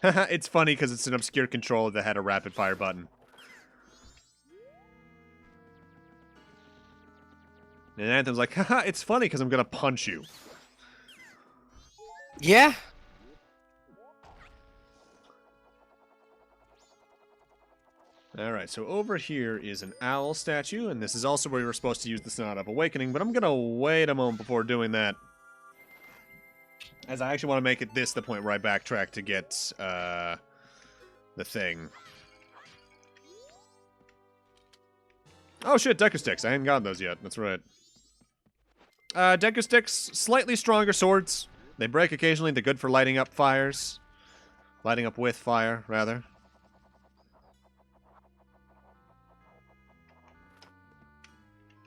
B: Haha, it's funny because it's an obscure controller that had a rapid fire button. And Anthem's like, haha, it's funny because I'm gonna punch you.
E: Yeah.
B: Alright, so over here is an owl statue, and this is also where we were supposed to use the Sonata of Awakening, but I'm gonna wait a moment before doing that. As I actually want to make it this the point where I backtrack to get, the thing. Oh shit, Deku Sticks. I haven't gotten those yet. That's right. Deku Sticks, slightly stronger swords. They break occasionally. They're good for lighting up fires. Lighting up with fire, rather.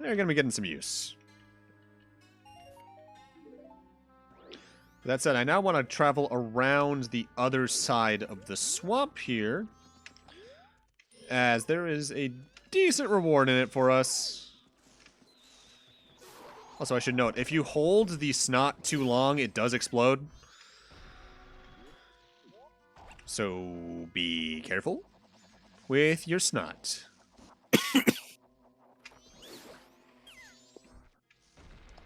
B: They're going to be getting some use. That said, I now want to travel around the other side of the swamp here, as there is a decent reward in it for us. Also, I should note, if you hold the snot too long, it does explode. So be careful with your snot.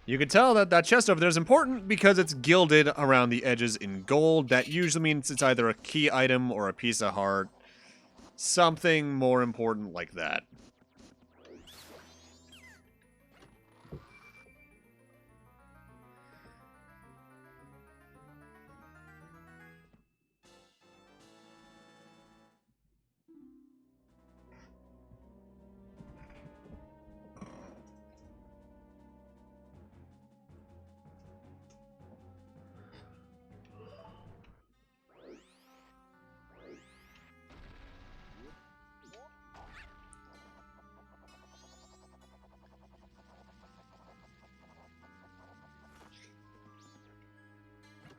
B: You can tell that that chest over there is important because it's gilded around the edges in gold. That usually means it's either a key item or a piece of heart. Something more important like that.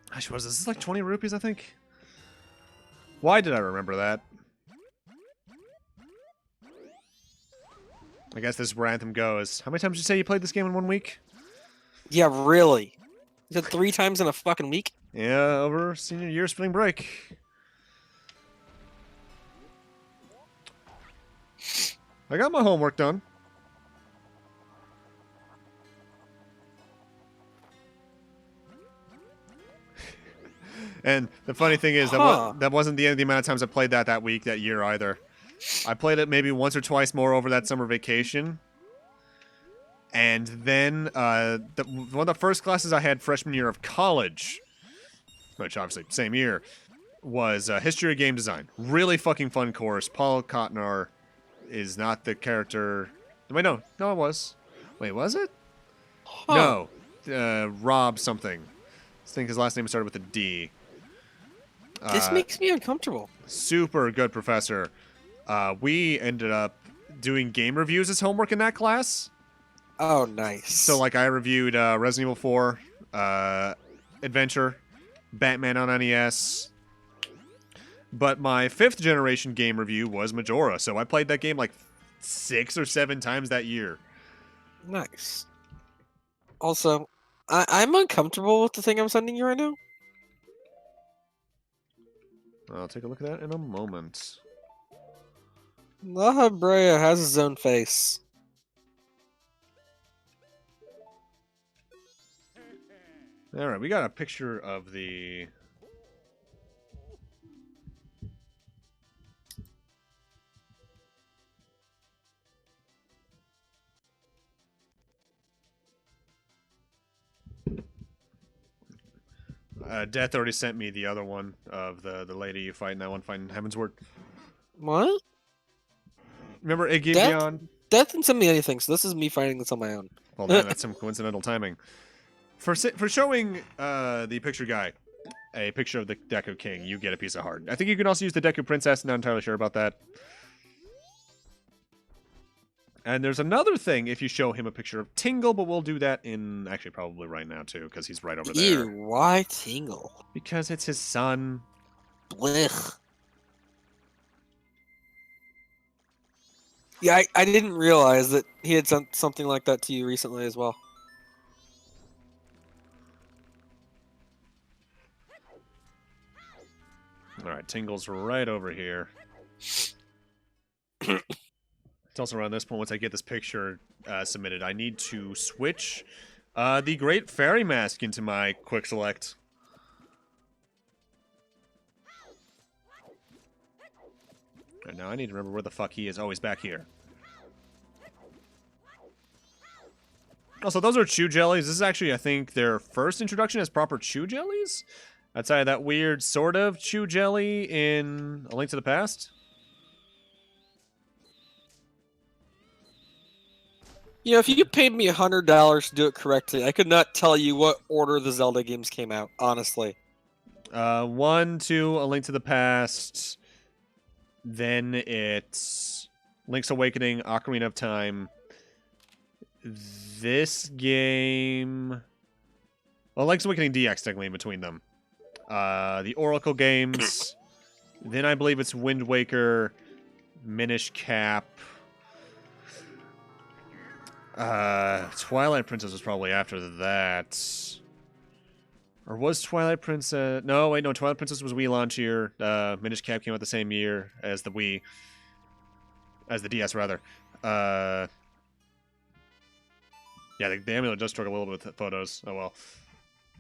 B: I suppose this is like 20 rupees, I think. Why did I remember that? I guess this is where Anthem goes. How many times did you say you played this game in 1 week?
E: Yeah, really. You said 3 times in a fucking week?
B: Yeah, over senior year spring break. I got my homework done. And the funny thing is, that wasn't the end of the amount of times I played that week, that year either. I played it maybe once or twice more over that summer vacation. And then one of the first classes I had freshman year of college, which obviously same year, was History of Game Design. Really fucking fun course. Paul Kotnar is not the character. Wait, no, it was. Wait, was it?
E: Huh.
B: No, Rob something. I think his last name started with a D.
E: This makes me uncomfortable.
B: Super good professor. We ended up doing game reviews as homework in that class.
E: Oh, nice.
B: So, like, I reviewed Resident Evil 4, Adventure, Batman on NES. But my 5th generation game review was Majora, so I played that game like 6 or 7 times that year.
E: Nice. Also, I'm uncomfortable with the thing I'm sending you right now.
B: I'll take a look at that in a moment.
E: La Brea has his own face.
B: Alright, we got a picture of the... Death already sent me the other one of the lady you fight in that one fighting Heavensward.
E: What?
B: Remember Iggy
E: Death?
B: Beyond?
E: Death didn't send me anything, so this is me fighting this on my own.
B: Well, man, that's some coincidental timing. For showing the picture guy a picture of the Deku King, you get a piece of heart. I think you can also use the Deku Princess. Not entirely sure about that. And there's another thing if you show him a picture of Tingle, but we'll do that in actually probably right now too, because he's right over there.
E: Ew, why Tingle?
B: Because it's his son.
E: Blech. Yeah, I didn't realize that he had sent something like that to you recently as well.
B: Alright, Tingle's right over here. It's also around this point, once I get this picture submitted, I need to switch the Great Fairy Mask into my quick select. And now I need to remember where the fuck he is. Oh, he's back here. Also, those are chew jellies. This is actually, I think, their first introduction as proper chew jellies? Outside of that weird sort of chew jelly in A Link to the Past.
E: You know, if you paid me $100 to do it correctly, I could not tell you what order the Zelda games came out, honestly.
B: 1, 2, A Link to the Past. Then it's Link's Awakening, Ocarina of Time. This game... Well, Link's Awakening DX technically in between them. The Oracle games. Then I believe it's Wind Waker, Minish Cap. Twilight Princess was probably after that. Or was Twilight Princess... No, wait, no. Twilight Princess was Wii launch year. Minish Cap came out the same year as the Wii. As the DS, rather. Yeah, the amulet does struggle a little bit with photos. Oh, well.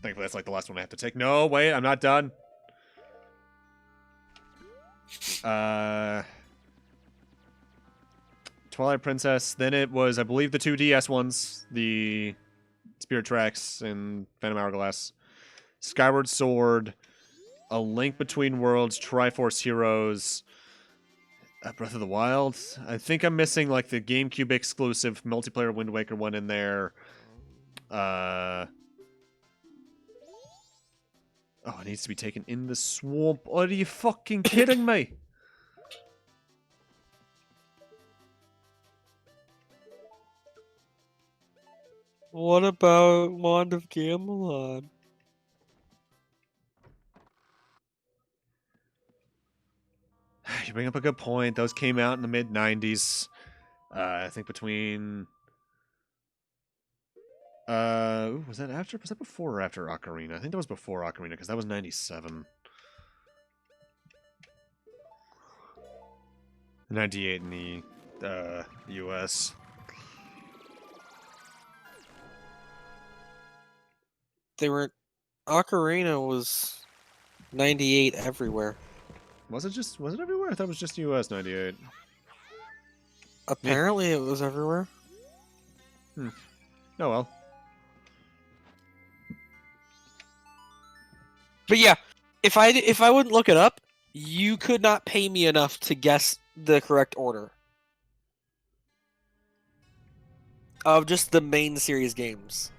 B: Thankfully, that's like the last one I have to take. No, wait, I'm not done. Twilight Princess. Then it was, I believe, the 2DS ones. The Spirit Tracks and Phantom Hourglass. Skyward Sword. A Link Between Worlds. Triforce Heroes. Breath of the Wild. I think I'm missing like the GameCube exclusive multiplayer Wind Waker one in there. Oh, it needs to be taken in the swamp. Are you fucking kidding me?
E: What about Wand of Gamelon?
B: You bring up a good point. Those came out in the mid-90s. I think between... was that after? Was that before or after Ocarina? I think that was before Ocarina, because that was 97. 98 in the US.
E: They were... Ocarina was 98 everywhere.
B: Was it everywhere? I thought it was just US 98.
E: Apparently it was everywhere.
B: Oh well.
E: But yeah, if I wouldn't look it up, you could not pay me enough to guess the correct order of just the main series games.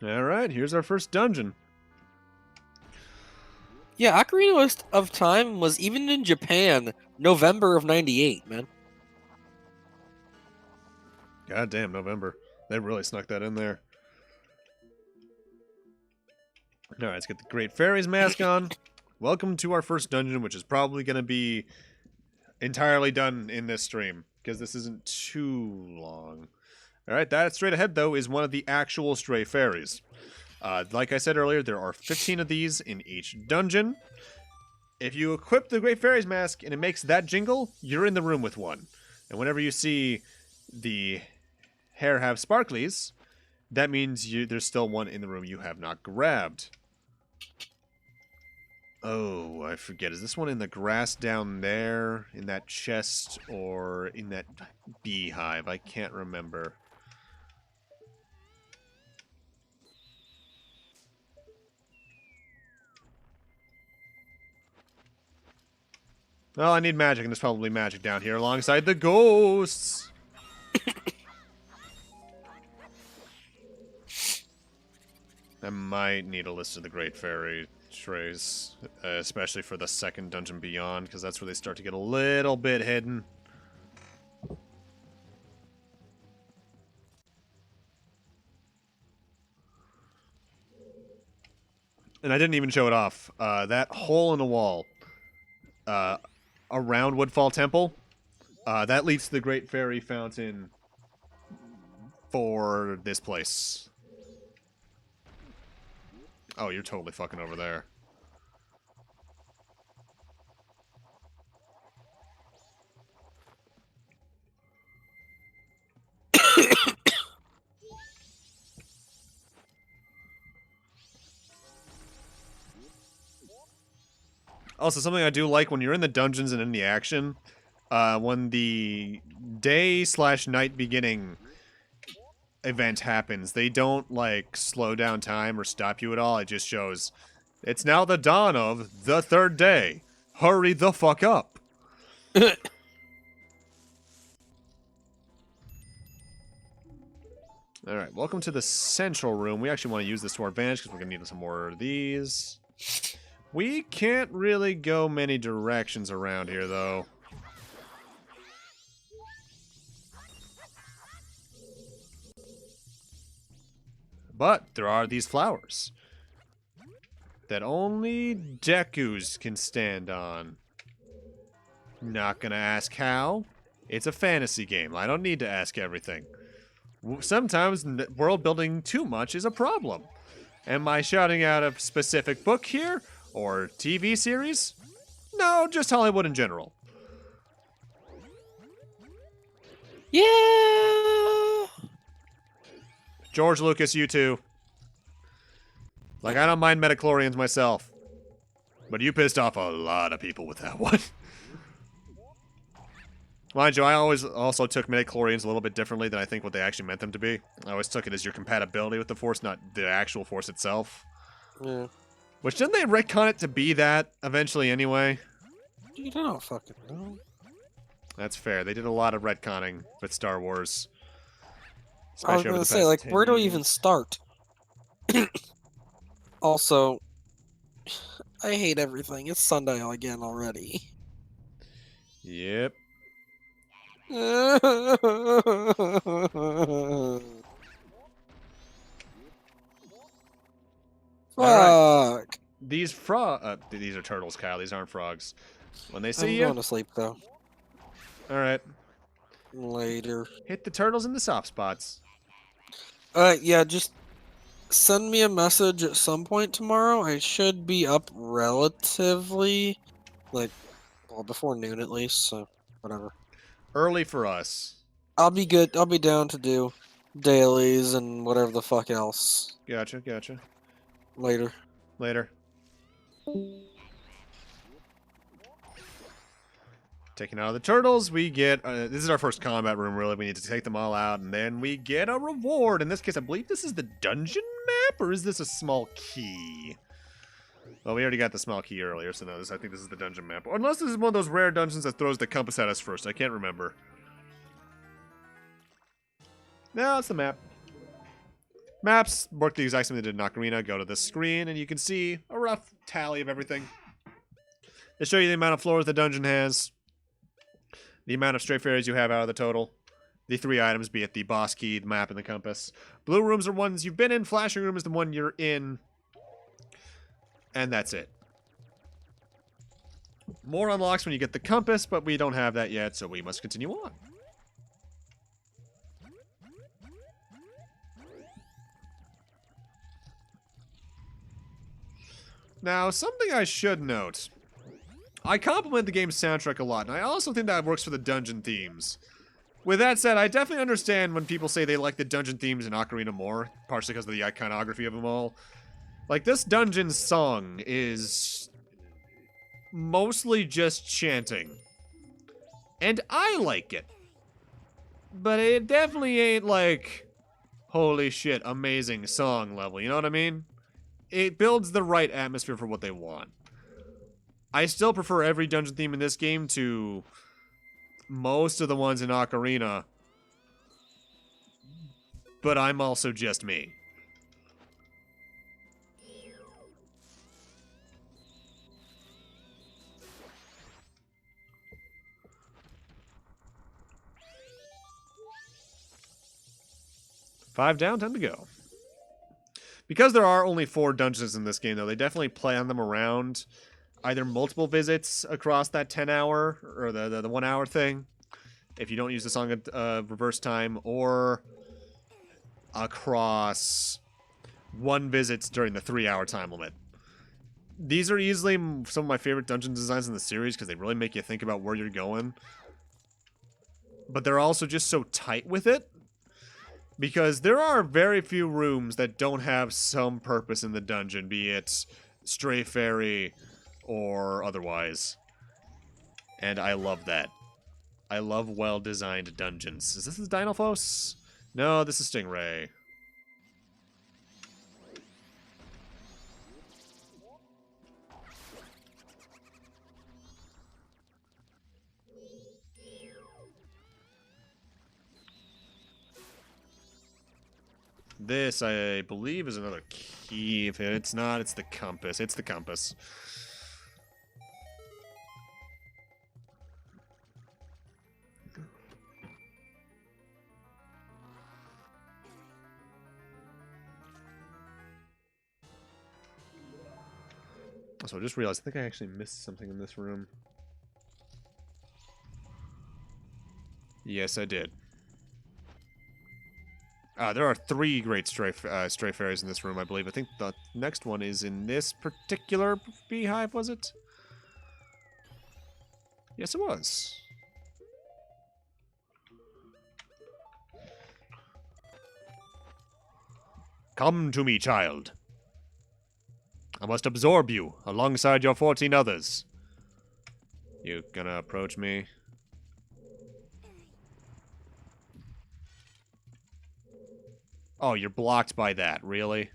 B: Alright, here's our first dungeon.
E: Yeah, Ocarina of Time was even in Japan, November of 98, man.
B: God damn, November. They really snuck that in there. Alright, let's get the Great Fairy's mask on. Welcome to our first dungeon, which is probably going to be entirely done in this stream, because this isn't too long. Alright, that straight ahead, though, is one of the actual stray fairies. Like I said earlier, there are 15 of these in each dungeon. If you equip the Great Fairy's mask and it makes that jingle, you're in the room with one. And whenever you see the hair have sparklies, that means there's still one in the room you have not grabbed. Oh, I forget. Is this one in the grass down there, in that chest, or in that beehive? I can't remember. Well, I need magic, and there's probably magic down here alongside the ghosts. I might need a list of the Great Fairy trays, especially for the second dungeon beyond, because that's where they start to get a little bit hidden. And I didn't even show it off. That hole in the wall around Woodfall Temple, that leads to the Great Fairy Fountain for this place. Oh, you're totally fucking over there. Also, something I do like when you're in the dungeons and in the action, when the day/night beginning event happens, they don't, like, slow down time or stop you at all. It just shows, it's now the dawn of the third day. Hurry the fuck up. Alright, welcome to the central room. We actually want to use this to our advantage because we're going to need some more of these. We can't really go many directions around here, though. But there are these flowers that only Dekus can stand on. Not gonna ask how. It's a fantasy game. I don't need to ask everything. Sometimes world building too much is a problem. Am I shouting out a specific book here? Or TV series? No, just Hollywood in general.
E: Yeah.
B: George Lucas, you too. Like, I don't mind metachlorians myself. But you pissed off a lot of people with that one. Mind you, I always also took metachlorians a little bit differently than I think what they actually meant them to be. I always took it as your compatibility with the Force, not the actual Force itself.
E: Yeah.
B: Which, didn't they retcon it to be that eventually anyway?
E: You don't fucking know.
B: That's fair. They did a lot of retconning with Star Wars.
E: I was
B: Especially over
E: gonna
B: the
E: say,
B: past
E: like,
B: 10
E: where do we
B: years.
E: even start? Also, I hate everything. It's sundial again already.
B: Yep.
E: Fuck.
B: These these are turtles, Kyle. These aren't frogs. When they
E: I'm
B: see you,
E: going to sleep though.
B: alright.
E: Later.
B: Hit the turtles in the soft spots.
E: Yeah, just send me a message at some point tomorrow. I should be up relatively, like, well, before noon at least, so whatever.
B: Early for us.
E: I'll be good. I'll be down to do dailies and whatever the fuck else
B: Gotcha, gotcha.
E: later.
B: Later. Taking out the turtles, we get... this is our first combat room, really. We need to take them all out, and then we get a reward. In this case, I believe this is the dungeon map, or is this a small key? Well, we already got the small key earlier, so no, I think this is the dungeon map. Or unless this is one of those rare dungeons that throws the compass at us first. I can't remember. No, it's the map. Maps work the exact same they did in Ocarina. Go to the screen, and you can see a rough tally of everything. They show you the amount of floors the dungeon has, the amount of straight fairies you have out of the total, the 3 items, be it the boss key, the map, and the compass. Blue rooms are ones you've been in. Flashing room is the one you're in. And that's it. More unlocks when you get the compass, but we don't have that yet, so we must continue on. Now, something I should note. I compliment the game's soundtrack a lot, and I also think that works for the dungeon themes. With that said, I definitely understand when people say they like the dungeon themes in Ocarina more, partially because of the iconography of them all. Like, this dungeon song is mostly just chanting. And I like it. But it definitely ain't like, holy shit, amazing song level, you know what I mean? It builds the right atmosphere for what they want. I still prefer every dungeon theme in this game to most of the ones in Ocarina. But I'm also just me. Five down, time to go. Because there are only 4 dungeons in this game, though, they definitely plan them around either multiple visits across that 10-hour or the 1-hour thing, if you don't use the song at reverse time, or across 1 visit during the 3-hour time limit. These are easily some of my favorite dungeon designs in the series because they really make you think about where you're going. But they're also just so tight with it. Because there are very few rooms that don't have some purpose in the dungeon, be it stray fairy or otherwise. And I love that. I love well-designed dungeons. Is this the Dinophos? No, this is Stingray. this, I believe, is another key. If it's not, it's the compass. It's the compass. So I just realized, I think I actually missed something in this room. Yes, I did. There are 3 great stray fairies in this room, I believe. I think the next one is in this particular beehive, was it? Yes, it was. Come to me, child. I must absorb you, alongside your 14 others. You gonna approach me? Oh, you're blocked by that, really?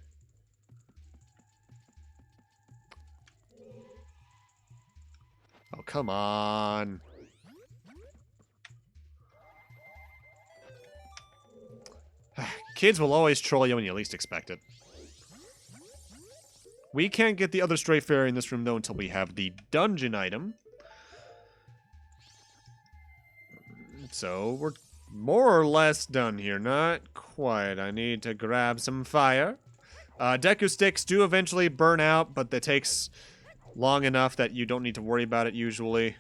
B: Oh, come on. Kids will always troll you when you least expect it. We can't get the other stray fairy in this room, though, until we have the dungeon item. So, we're more or less done here. Not quite. I need to grab some fire. Deku sticks do eventually burn out, but that takes long enough that you don't need to worry about it usually.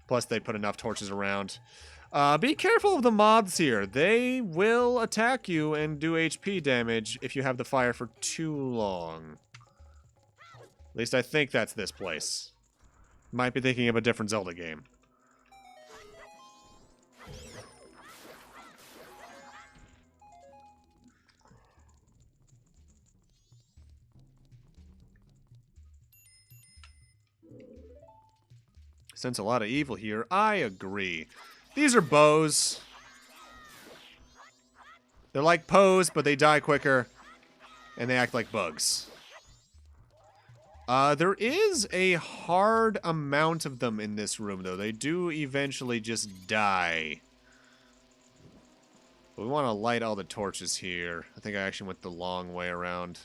B: Plus, they put enough torches around. Be careful of the mobs here. They will attack you and do HP damage if you have the fire for too long. At least I think that's this place. Might be thinking of a different Zelda game. Sense a lot of evil here. I agree. These are bows. They're like Poes, but they die quicker. And they act like bugs. There is a hard amount of them in this room, though. They do eventually just die. But we want to light all the torches here. I think I actually went the long way around.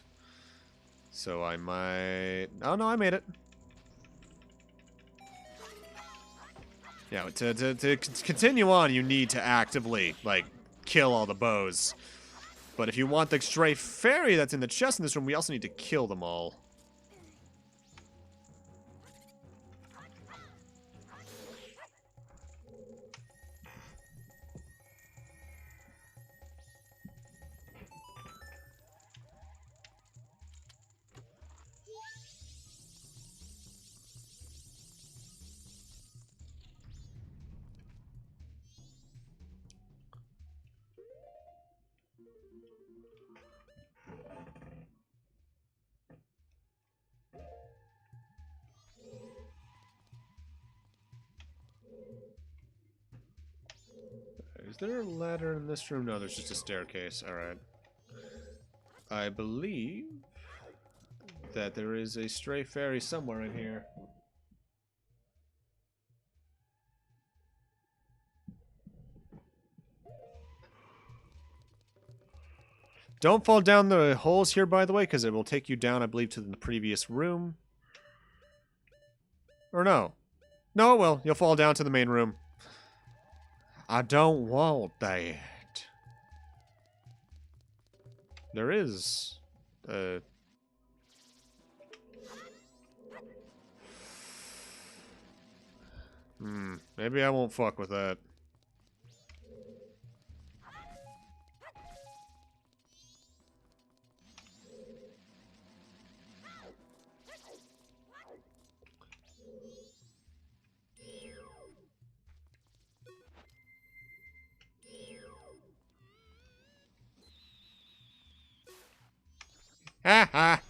B: So I might... Oh, no, I made it. Yeah, to continue on, you need to actively, like, kill all the bows. But if you want the stray fairy that's in the chest in this room, we also need to kill them all. Is there a ladder in this room? No, there's just a staircase. Alright. I believe that there is a stray fairy somewhere in here. Don't fall down the holes here, by the way, because it will take you down, I believe, to the previous room. Or no. No, well, you'll fall down to the main room. I don't want that. There is... maybe I won't fuck with that. Ha ha!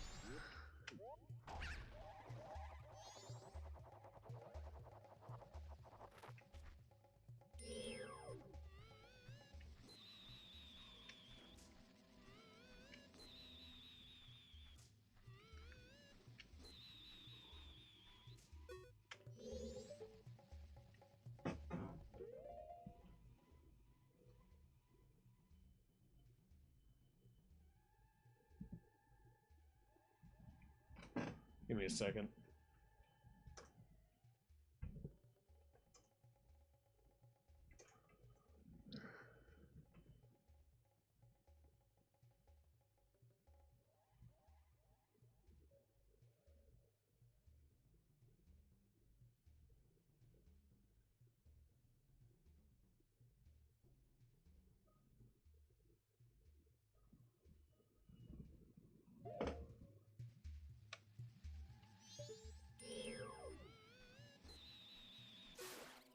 B: Give me a second.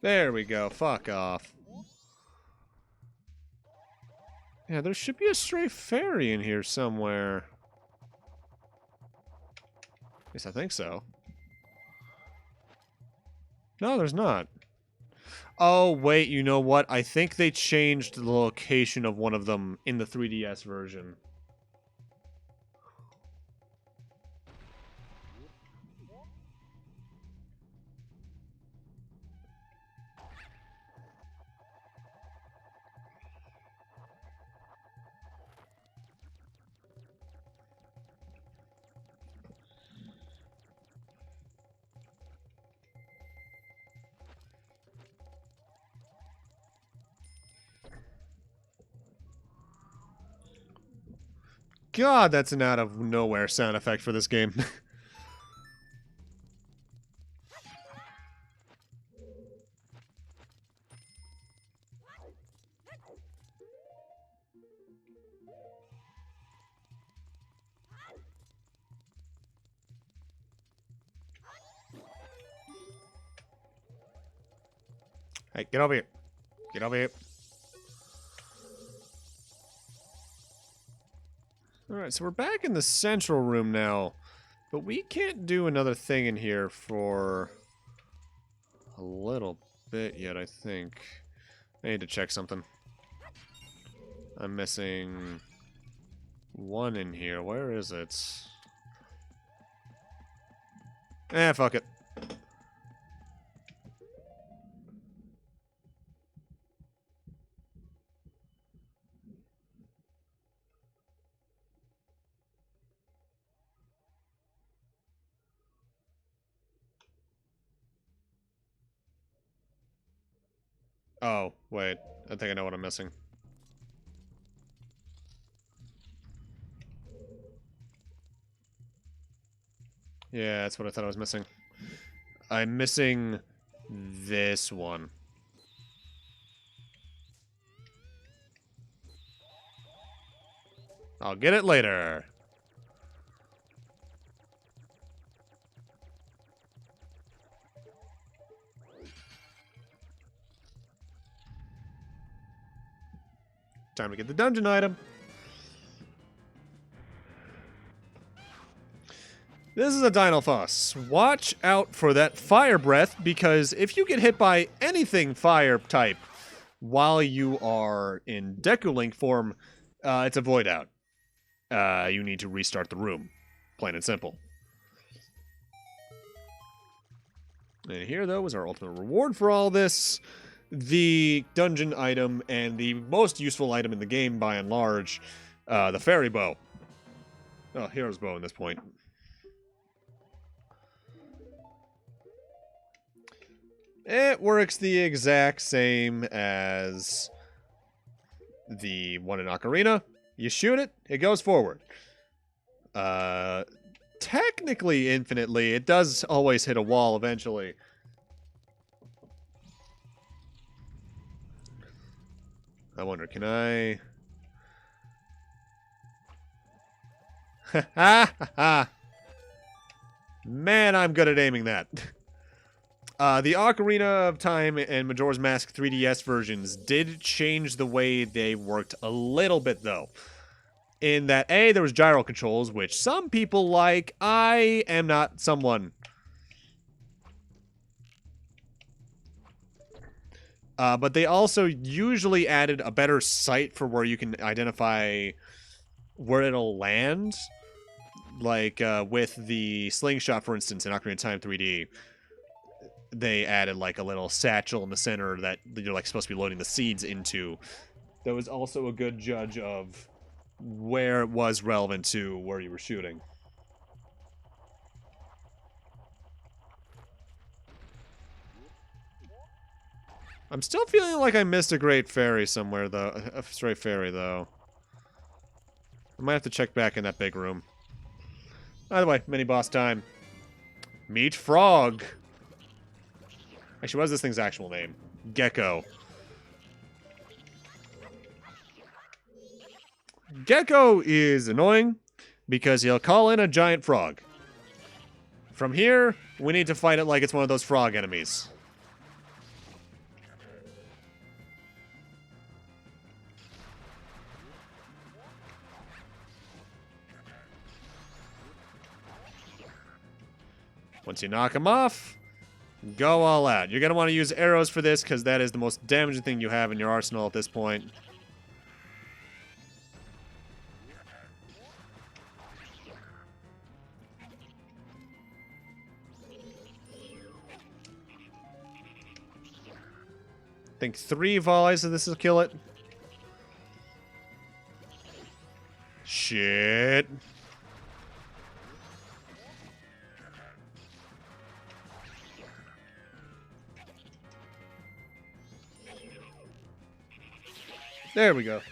B: There we go. Fuck off. Yeah, there should be a stray fairy in here somewhere. At least I think so. No, there's not. Oh, wait, you know what? I think they changed the location of one of them in the 3DS version. God, that's an out of nowhere sound effect for this game. Hey, get over here. Get over here. Alright, so we're back in the central room now. But we can't do another thing in here for a little bit yet, I think. I need to check something. I'm missing one in here. Where is it? Eh, fuck it. Oh, wait. I think I know what I'm missing. Yeah, that's what I thought I was missing. I'm missing this one. I'll get it later. Time to get the dungeon item. This is a Dinalfos. Watch out for that fire breath, because if you get hit by anything fire type while you are in Deku-Link form, it's a void out. You need to restart the room. Plain and simple. And here, though, is our ultimate reward for all this. The dungeon item and the most useful item in the game, by and large, the fairy bow. Oh, hero's bow at this point. It works the exact same as the one in Ocarina. You shoot it, it goes forward. Technically infinitely, it does always hit a wall eventually. I wonder, can I... Ha ha ha! Man, I'm good at aiming that. The Ocarina of Time and Majora's Mask 3DS versions did change the way they worked a little bit, though. In that, A, there was gyro controls, which some people like. I am not someone. But they also usually added a better sight for where you can identify where it'll land. Like, with the slingshot, for instance, in Ocarina of Time 3D. They added like a little satchel in the center that you're like supposed to be loading the seeds into. That was also a good judge of where it was relevant to where you were shooting. I'm still feeling like I missed a great fairy somewhere, though. A stray fairy, though. I might have to check back in that big room. Either way, mini-boss time. Meet Frog. Actually, what is this thing's actual name? Gecko. Gecko is annoying because he'll call in a giant frog. From here, we need to fight it like it's one of those frog enemies. Once you knock him off, go all out. You're going to want to use arrows for this because that is the most damaging thing you have in your arsenal at this point. I think 3 volleys of this will kill it. Shit. There we go.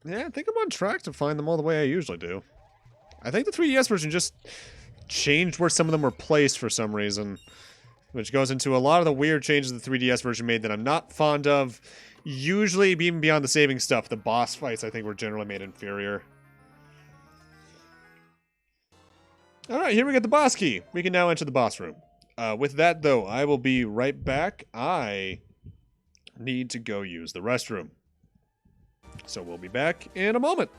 B: Yeah, I think I'm on track to find them all the way I usually do. I think the 3DS version just changed where some of them were placed for some reason. Which goes into a lot of the weird changes the 3DS version made that I'm not fond of. Usually, even beyond the saving stuff, the boss fights I think were generally made inferior. Alright, here we get the boss key. We can now enter the boss room. With that, though, I will be right back. I need to go use the restroom. So we'll be back in a moment.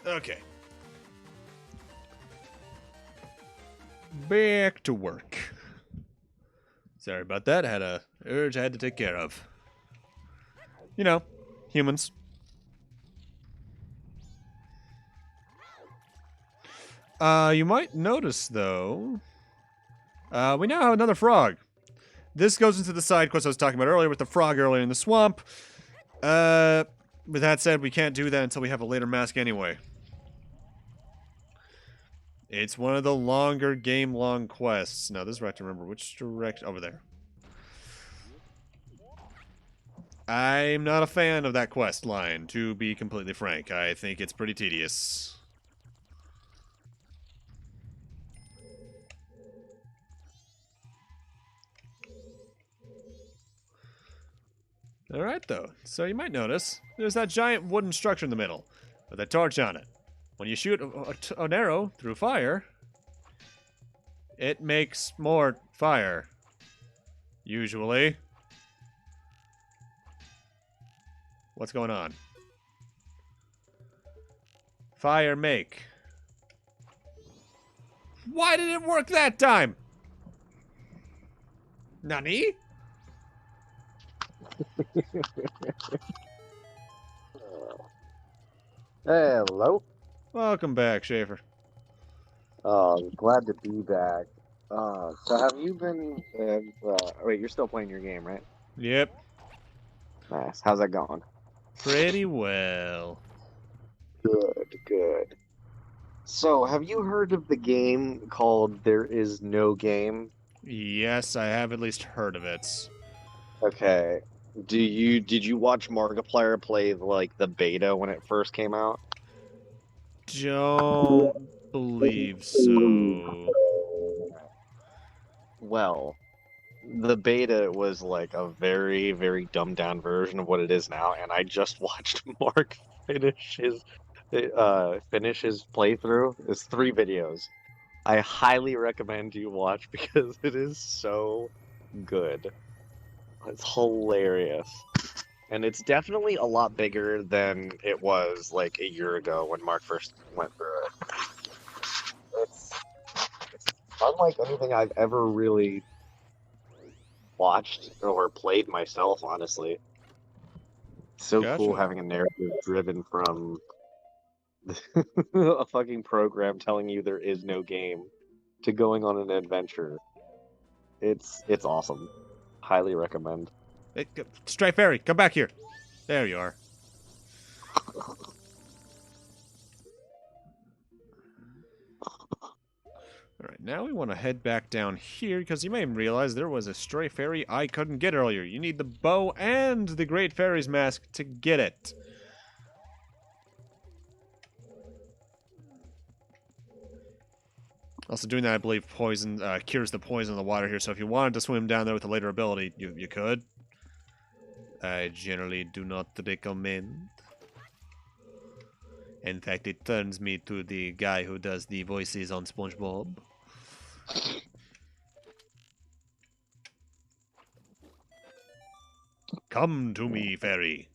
B: Okay. Back to work. Sorry about that. I had a urge I had to take care of. You know, humans. You might notice, though, we now have another frog. This goes into the side quest I was talking about earlier with the frog earlier in the swamp. With that said, we can't do that until we have a later mask anyway. It's one of the longer game-long quests. Now, this is where I have to remember which direction... Over there. I'm not a fan of that quest line, to be completely frank. I think it's pretty tedious. Alright, though. So you might notice there's that giant wooden structure in the middle with a torch on it. When you shoot an arrow through fire, it makes more fire. Usually. What's going on? Fire make. Why did it work that time? Nani?
C: Hello.
B: Welcome back, Schaefer.
C: Glad to be back. So have you been? Wait, you're still playing your game, right?
B: Yep.
C: Nice. How's that going?
B: Pretty well.
C: Good, good. So, have you heard of the game called There Is No Game?
B: Yes, I have at least heard of it.
C: Okay. Did you watch Markiplier play like the beta when it first came out?
B: Don't believe so.
C: Well, the beta was like a very, very dumbed down version of what it is now, and I just watched Mark finish his playthrough. It's 3 videos. I highly recommend you watch because it is so good. It's hilarious. And it's definitely a lot bigger than it was like a year ago when Mark first went through it. It's unlike anything I've ever really watched or played myself, honestly. It's so cool
B: Gotcha.
C: having a narrative driven from a fucking program telling you there is no game to going on an adventure. It's awesome. Highly recommend.
B: Hey, Stray Fairy, come back here. There you are. Alright, now we want to head back down here, because you may realize there was a Stray Fairy I couldn't get earlier. You need the bow and the Great Fairy's Mask to get it. Also doing that, I believe, poison cures the poison in the water here, so if you wanted to swim down there with a later ability, you could. I generally do not recommend. In fact, it turns me to the guy who does the voices on SpongeBob. Come to me, fairy.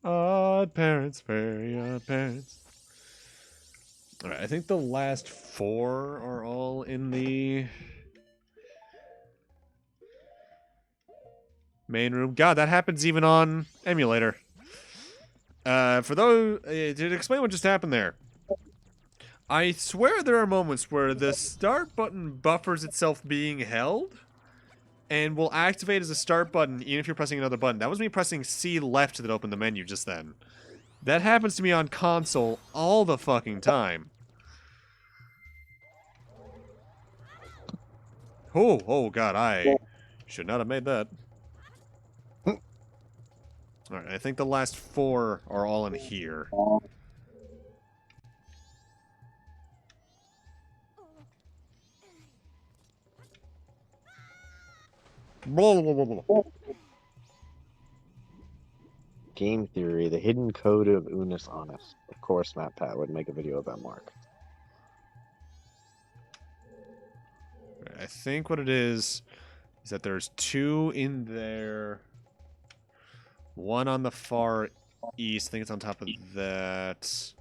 B: Odd parents, very odd parents. Alright, I think the last 4 are all in the main room. God, that happens even on emulator. For those, to explain what just happened there, I swear there are moments where the start button buffers itself being held and will activate as a start button even if you're pressing another button. That was me pressing C left that opened the menu just then. That happens to me on console all the fucking time. Oh god, I should not have made that. Alright, I think the last 4 are all in here. Blah, blah, blah, blah, blah.
C: Game theory, the hidden code of Unis Honest. Of course, Matt Pat would make a video about Mark.
B: I think what it is that there's 2 in there. 1 on the far east. I think it's on top of that.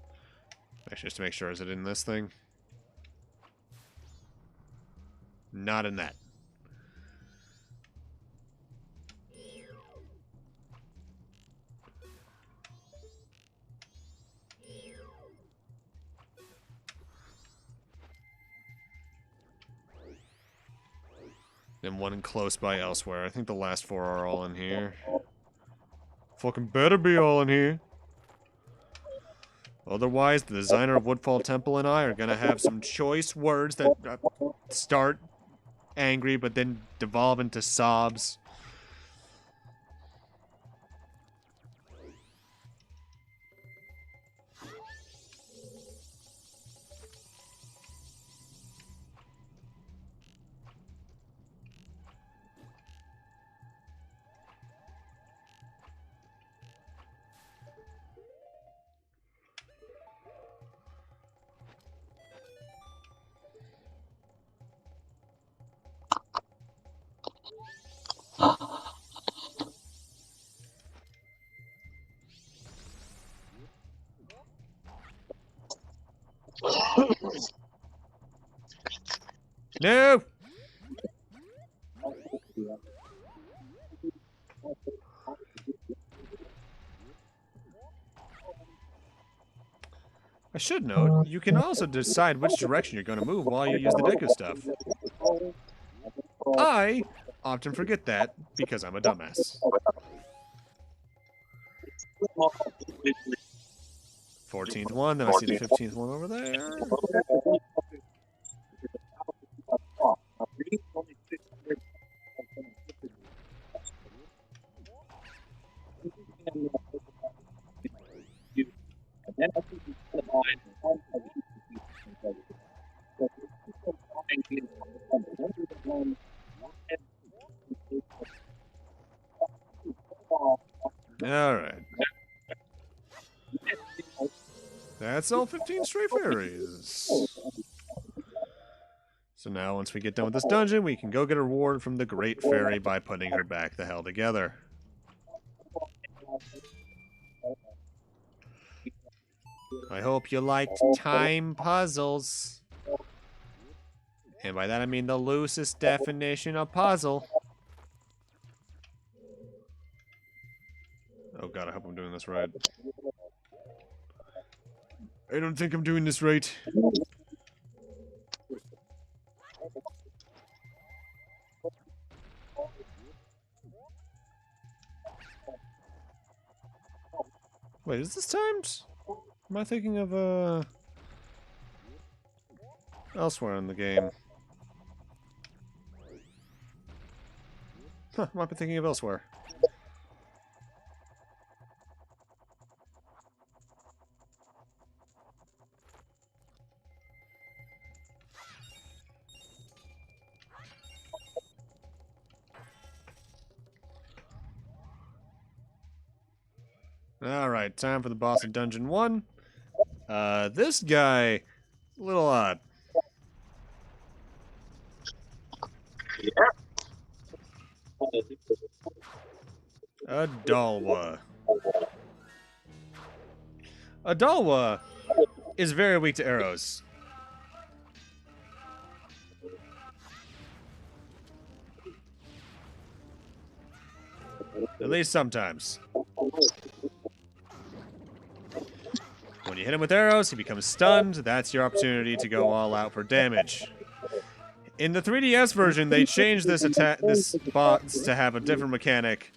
B: Actually, just to make sure, is it in this thing? Not in that. And 1 close by elsewhere. I think the last 4 are all in here. Fucking better be all in here. Otherwise, the designer of Woodfall Temple and I are gonna have some choice words that start angry but then devolve into sobs. No! I should note, you can also decide which direction you're going to move while you use the Deku stuff. I often forget that because I'm a dumbass. 14th one, then I see the 15th one over there. Alright. That's all 15 stray fairies. So now, once we get done with this dungeon, we can go get a reward from the Great Fairy by putting her back the hell together. I hope you liked time puzzles. And by that I mean the loosest definition of puzzle. Oh god, I hope I'm doing this right. I don't think I'm doing this right. Wait, is this timed? Am I thinking of, elsewhere in the game? Huh, might be thinking of elsewhere. Alright, time for the boss of Dungeon 1. This guy, a little odd. Adalwa. Adalwa is very weak to arrows. At least sometimes. When you hit him with arrows, he becomes stunned. That's your opportunity to go all out for damage. In the 3DS version, they changed this boss to have a different mechanic,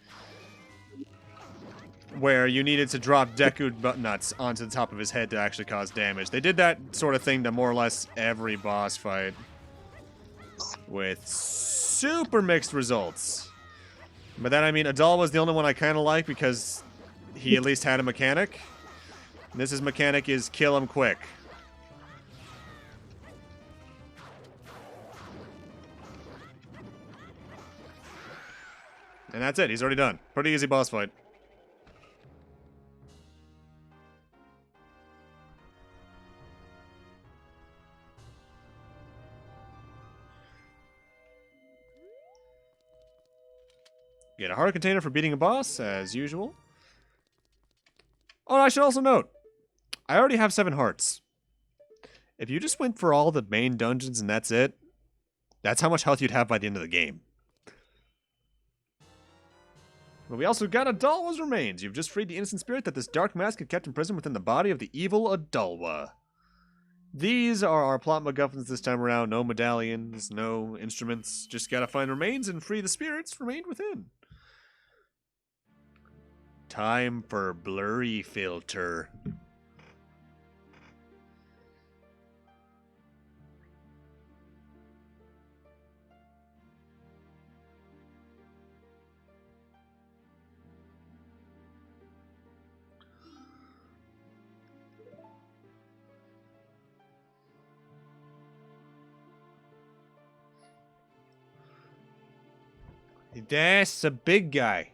B: where you needed to drop Deku nuts onto the top of his head to actually cause damage. They did that sort of thing to more or less every boss fight, with super mixed results. By that I mean Adal was the only one I kind of like because he at least had a mechanic. This mechanic is kill him quick. And that's it, he's already done. Pretty easy boss fight. Get a heart container for beating a boss, as usual. Oh, and I should also note, I already have 7 hearts. If you just went for all the main dungeons and that's it, that's how much health you'd have by the end of the game. But we also got Adalwa's remains. You've just freed the innocent spirit that this dark mask had kept imprisoned within the body of the evil Adalwa. These are our plot MacGuffins this time around. No medallions, no instruments. Just gotta find remains and free the spirits remained within. Time for blurry filter. That's a big guy.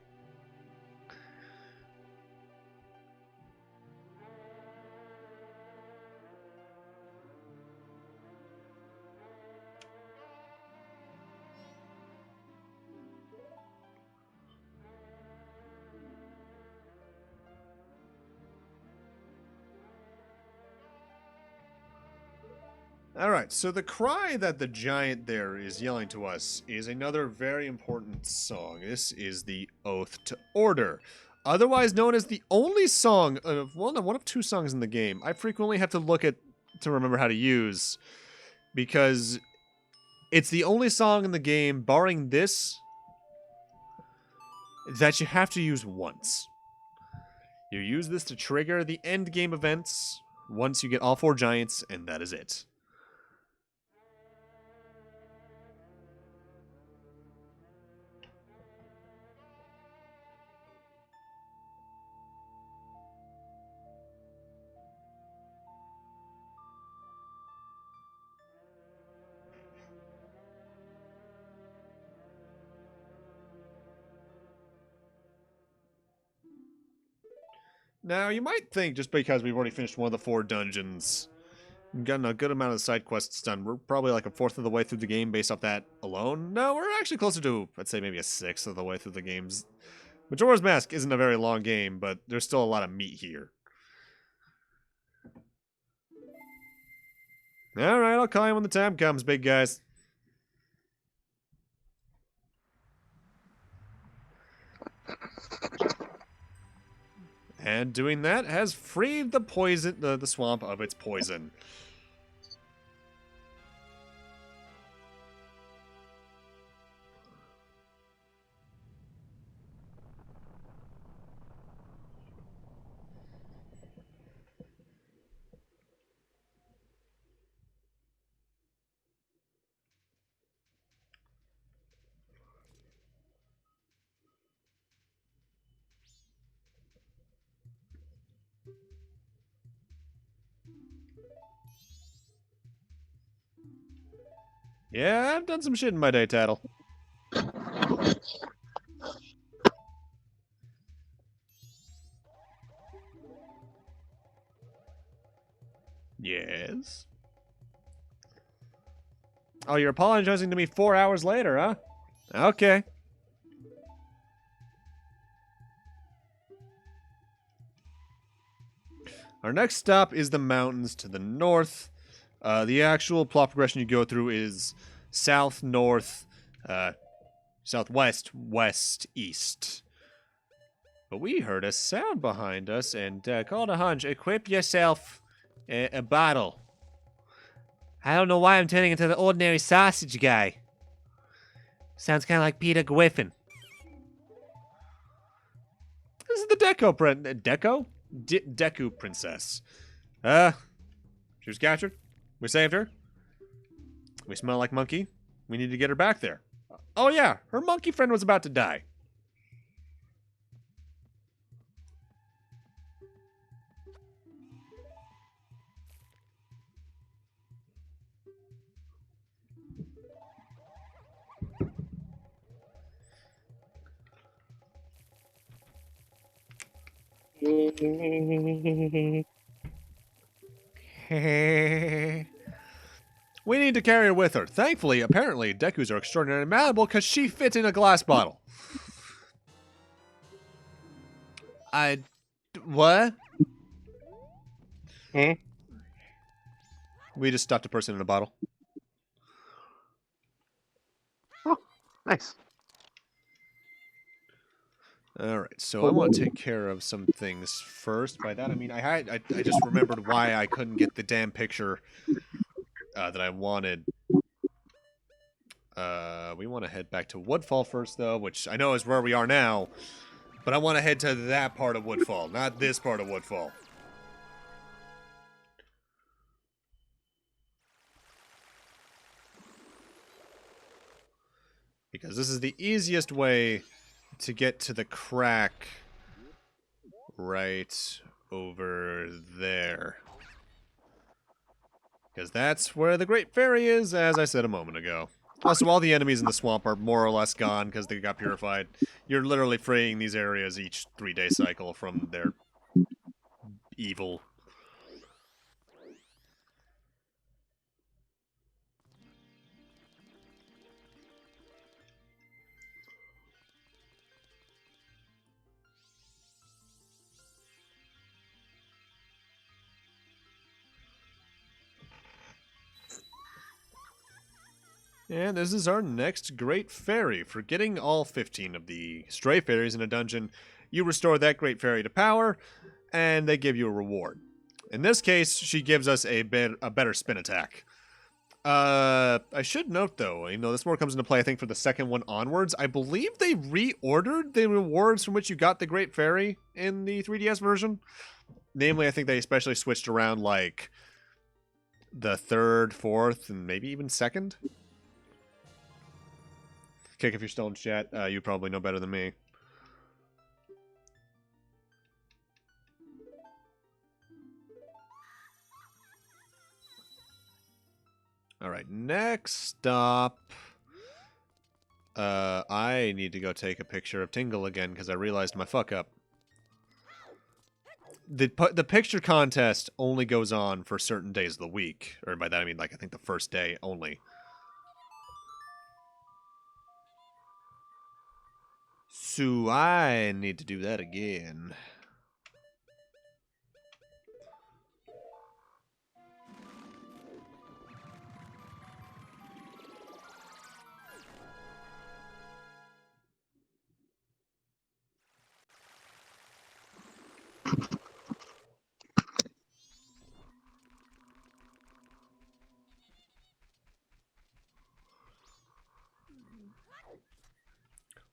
B: Alright, so the cry that the giant there is yelling to us is another very important song. This is the Oath to Order, otherwise known as the only song of, well, no, one of two songs in the game I frequently have to look at to remember how to use, because it's the only song in the game, barring this, that you have to use once. You use this to trigger the end game events once you get all 4 giants, and that is it. Now, you might think just because we've already finished one of the 4 dungeons, and gotten a good amount of the side quests done, we're probably like a fourth of the way through the game based off that alone. No, we're actually closer to, I'd say, maybe a sixth of the way through the games. Majora's Mask isn't a very long game, but there's still a lot of meat here. Alright, I'll call you when the time comes, big guys. And doing that has freed the poison, the swamp of its poison. Yeah, I've done some shit in my day, Tattle. Yes? Oh, you're apologizing to me 4 hours later, huh? Okay. Our next stop is the mountains to the north. The actual plot progression you go through is south, north, southwest, west, east. But we heard a sound behind us and called a hunch. Equip yourself a bottle. I don't know why I'm turning into the ordinary sausage guy. Sounds kind of like Peter Griffin. This is the Deku princess. She was captured. We saved her. We smell like monkey. We need to get her back there. Oh yeah, her monkey friend was about to die. We need to carry her with her. Thankfully, apparently, Dekus are extraordinarily malleable because she fits in a glass bottle. What?
C: Hmm?
B: We just stuffed a person in a bottle.
C: Oh, nice.
B: Alright, so I want to take care of some things first. By that I mean I just remembered why I couldn't get the damn picture that I wanted. We want to head back to Woodfall first, though, which I know is where we are now. But I want to head to that part of Woodfall, not this part of Woodfall. Because this is the easiest way to get to the crack right over there. Because that's where the Great Fairy is, as I said a moment ago. Also, all the enemies in the swamp are more or less gone because they got purified. You're literally freeing these areas each 3-day cycle from their evil. And this is our next Great Fairy. For getting all 15 of the stray fairies in a dungeon, you restore that Great Fairy to power, and they give you a reward. In this case, she gives us a better spin attack. I should note, though, this more comes into play, I think, for the second one onwards. I believe they reordered the rewards from which you got the Great Fairy in the 3DS version. Namely, I think they especially switched around, like, the third, fourth, and maybe even second. Kick, if you're still in chat, you probably know better than me. Alright, next stop. I need to go take a picture of Tingle again, because I realized my fuck up. The picture contest only goes on for certain days of the week. Or by that I mean, like, I think the first day only. So I need to do that again.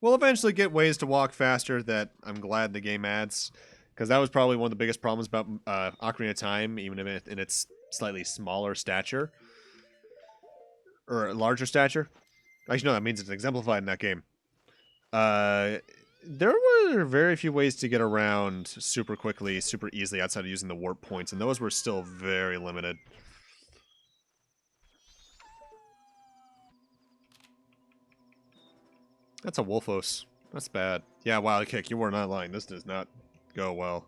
B: We'll eventually get ways to walk faster that I'm glad the game adds, because that was probably one of the biggest problems about Ocarina of Time, even in its slightly smaller stature. Or larger stature. Actually, no, that means it's exemplified in that game. There were very few ways to get around super quickly, super easily outside of using the warp points, and those were still very limited. That's a Wolfos. That's bad. Yeah, wow, Kick, you were not lying. This does not go well.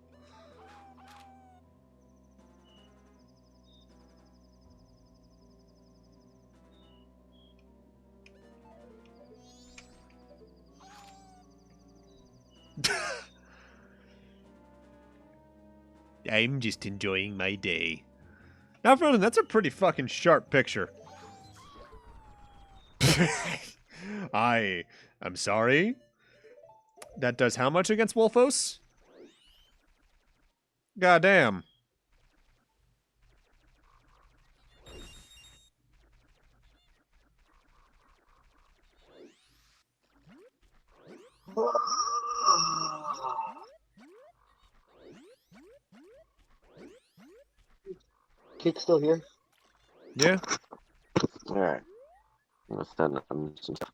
B: I'm just enjoying my day. Now, Frozen, that's a pretty fucking sharp picture. I'm sorry. That does how much against Wolfos? Goddamn.
C: Kid's still here?
B: Yeah.
C: Alright. I'm gonna send them some stuff.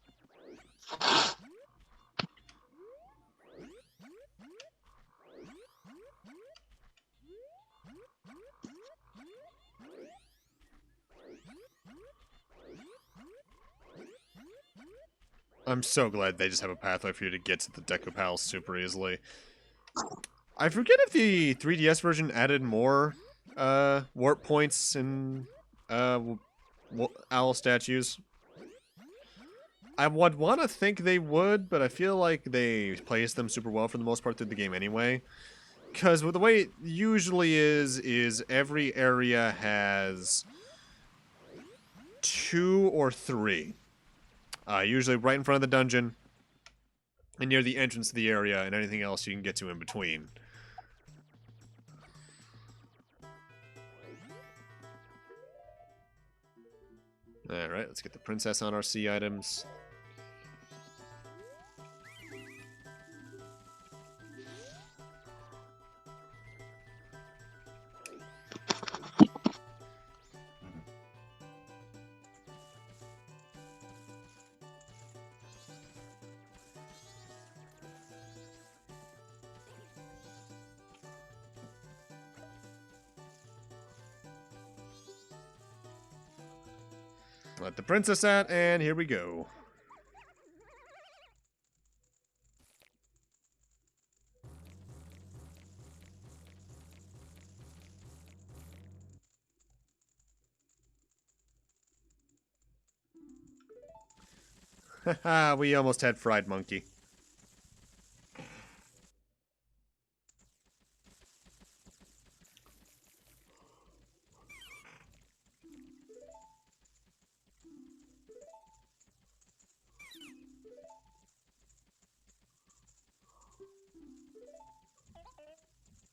B: I'm so glad they just have a pathway for you to get to the Deku Palace super easily. I forget if the 3DS version added more warp points and owl statues. I would want to think they would, but I feel like they placed them super well for the most part through the game anyway. Because the way it usually is every area has 2 or 3. Usually right in front of the dungeon and near the entrance to the area, and anything else you can get to in between. Alright, let's get the princess on our C items. Let the princess out, and here we go. Haha, we almost had fried monkey.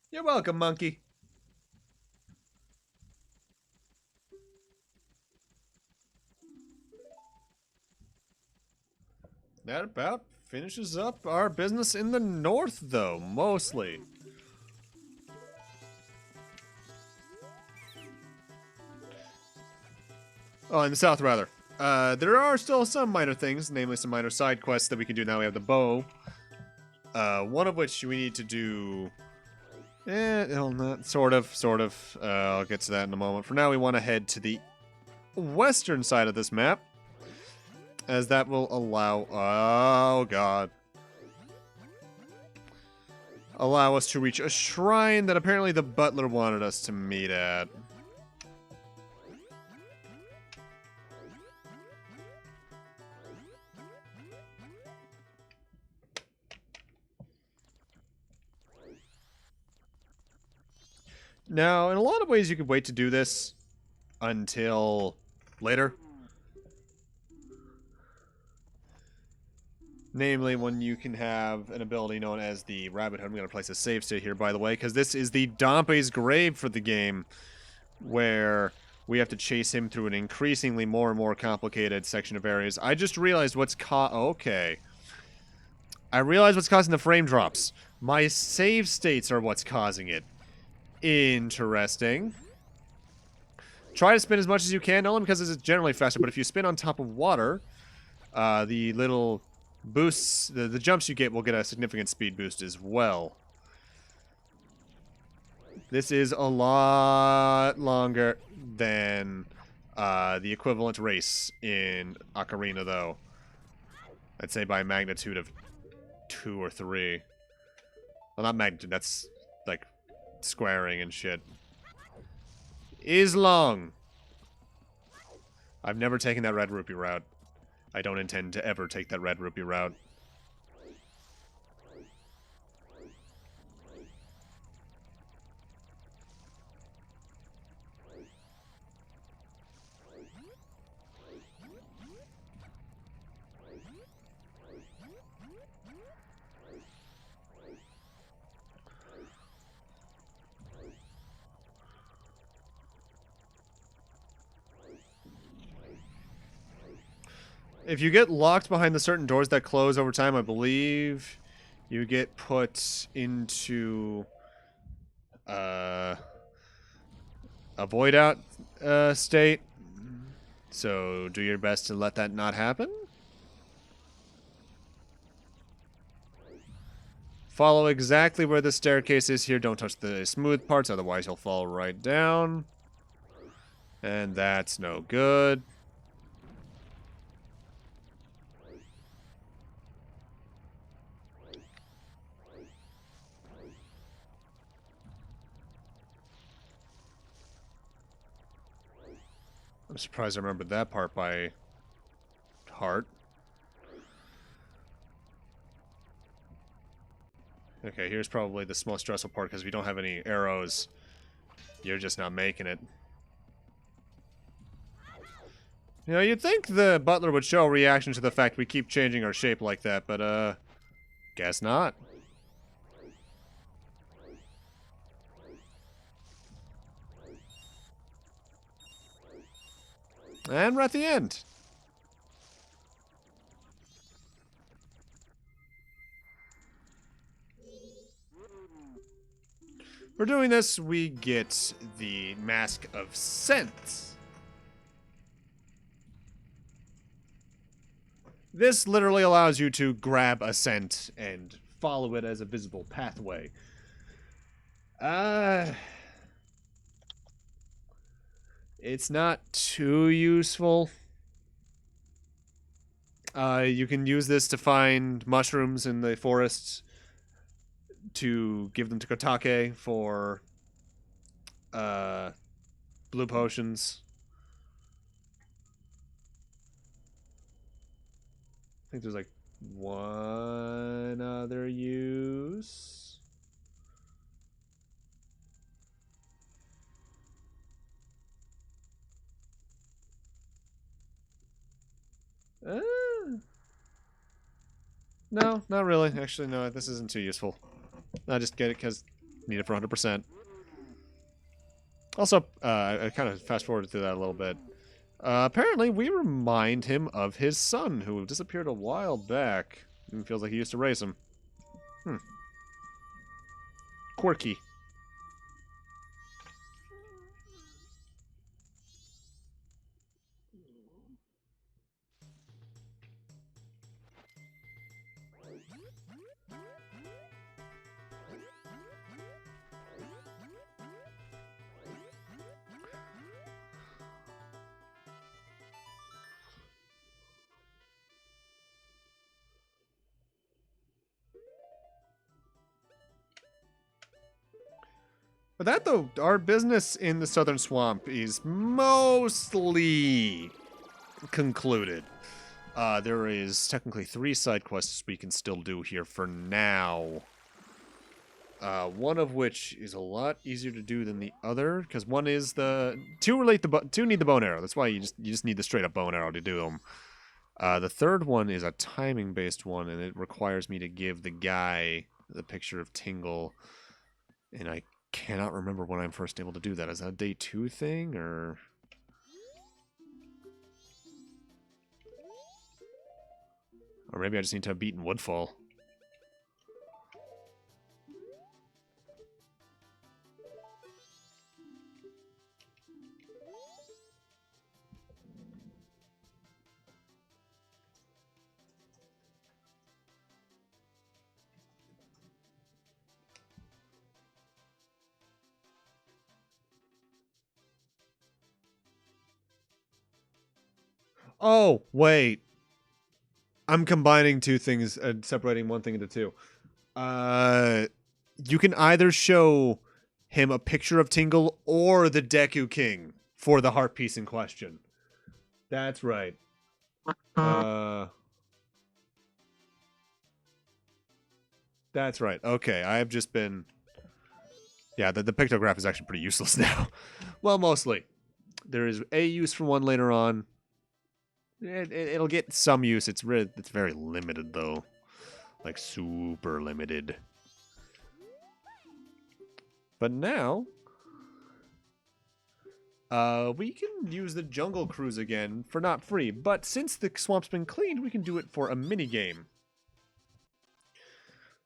B: You're welcome, monkey. That about finishes up our business in the north, though, mostly. Oh, in the south, rather. There are still some minor things, namely some minor side quests that we can do now. We have the bow. One of which we need to do... well, not, sort of. I'll get to that in a moment. For now, we want to head to the western side of this map, as that will allow... Oh, God. Allow us to reach a shrine that apparently the butler wanted us to meet at. Now, in a lot of ways, you could wait to do this until later. Namely, when you can have an ability known as the Rabbit Hood. I'm going to place a save state here, by the way, because this is the Dompe's Grave for the game, where we have to chase him through an increasingly more and more complicated section of areas. I just realized what's okay. I realized what's causing the frame drops. My save states are what's causing it. Interesting. Try to spin as much as you can, only because it's generally faster, but if you spin on top of water, the little boosts, the jumps you get will get a significant speed boost as well. This is a lot longer than the equivalent race in Ocarina, though. I'd say by a magnitude of 2 or 3. Well, not magnitude, that's like squaring and shit. Is long. I've never taken that red rupee route. I don't intend to ever take that red rupee route. If you get locked behind the certain doors that close over time, I believe you get put into a void out state. So do your best to let that not happen. Follow exactly where the staircase is here. Don't touch the smooth parts, otherwise you'll fall right down. And that's no good. I'm surprised I remembered that part by heart. Okay, here's probably the most stressful part, because if you don't have any arrows, you're just not making it. You know, you'd think the butler would show a reaction to the fact we keep changing our shape like that, but, guess not. And we're at the end. For doing this, we get the Mask of Scent. This literally allows you to grab a scent and follow it as a visible pathway. It's not too useful. You can use this to find mushrooms in the forests, to give them to Kotake for blue potions. I think there's like one other use. No, not really. Actually, no, this isn't too useful. I just get it because Need it for 100%. Also, I kind of fast forwarded through that a little bit. Apparently, we remind him of his son, who disappeared a while back. It feels like he used to raise him. Quirky. But that, though, our business in the Southern Swamp is mostly concluded. There is technically 3 side quests we can still do here for now. One of which is a lot easier to do than the other, because one is the two need the bow and arrow. That's why you just need the straight up bow and arrow to do them. The third one is a timing based one, and it requires me to give the guy the picture of Tingle, and I cannot remember when I'm first able to do that. Is that a day 2 thing, or? Or maybe I just need to have beaten Woodfall. Oh, wait. I'm combining 2 things and separating one thing into 2. You can either show him a picture of Tingle or the Deku King for the heart piece in question. That's right. That's right. Okay, I have just been... Yeah, the pictograph is actually pretty useless now. Well, mostly. There is a use for one later on. It'll get some use. It's very limited, though. Like, super limited. But now... we can use the Jungle Cruise again for not free. But since the swamp's been cleaned, we can do it for a minigame.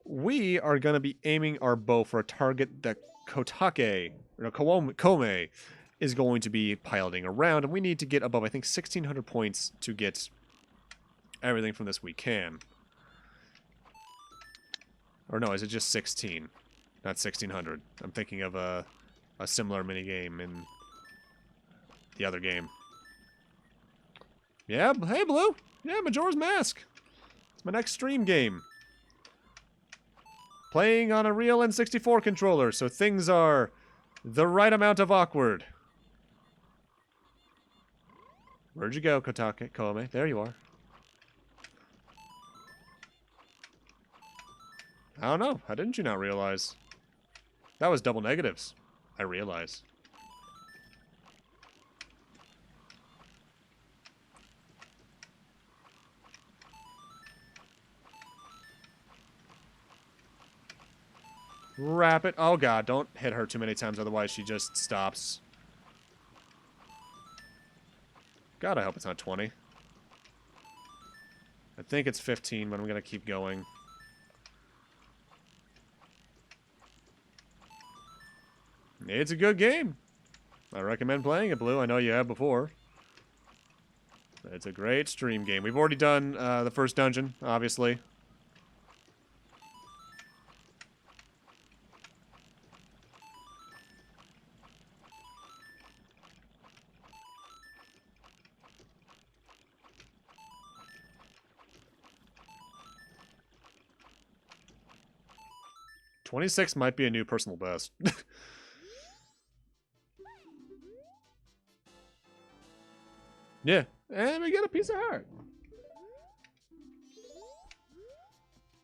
B: We are going to be aiming our bow for a target that Kotake, or Kome, is going to be piloting around, and we need to get above, I think, 1,600 points to get everything from this we can. Or no, is it just 16? Not 1,600. I'm thinking of a similar minigame in the other game. Yeah, hey, Blue! Yeah, Majora's Mask! It's my next stream game. Playing on a real N64 controller, so things are the right amount of awkward. Where'd you go, Kotake? Kome? There you are. I don't know. How didn't you not realize? That was double negatives. I realize. Wrap it. Oh god, don't hit her too many times, otherwise she just stops. God, I hope it's not 20. I think it's 15, but I'm gonna keep going. It's a good game. I recommend playing it, Blue. I know you have before. It's a great stream game. We've already done the first dungeon, obviously. $26 might be a new personal best. Yeah, and we get a piece of heart.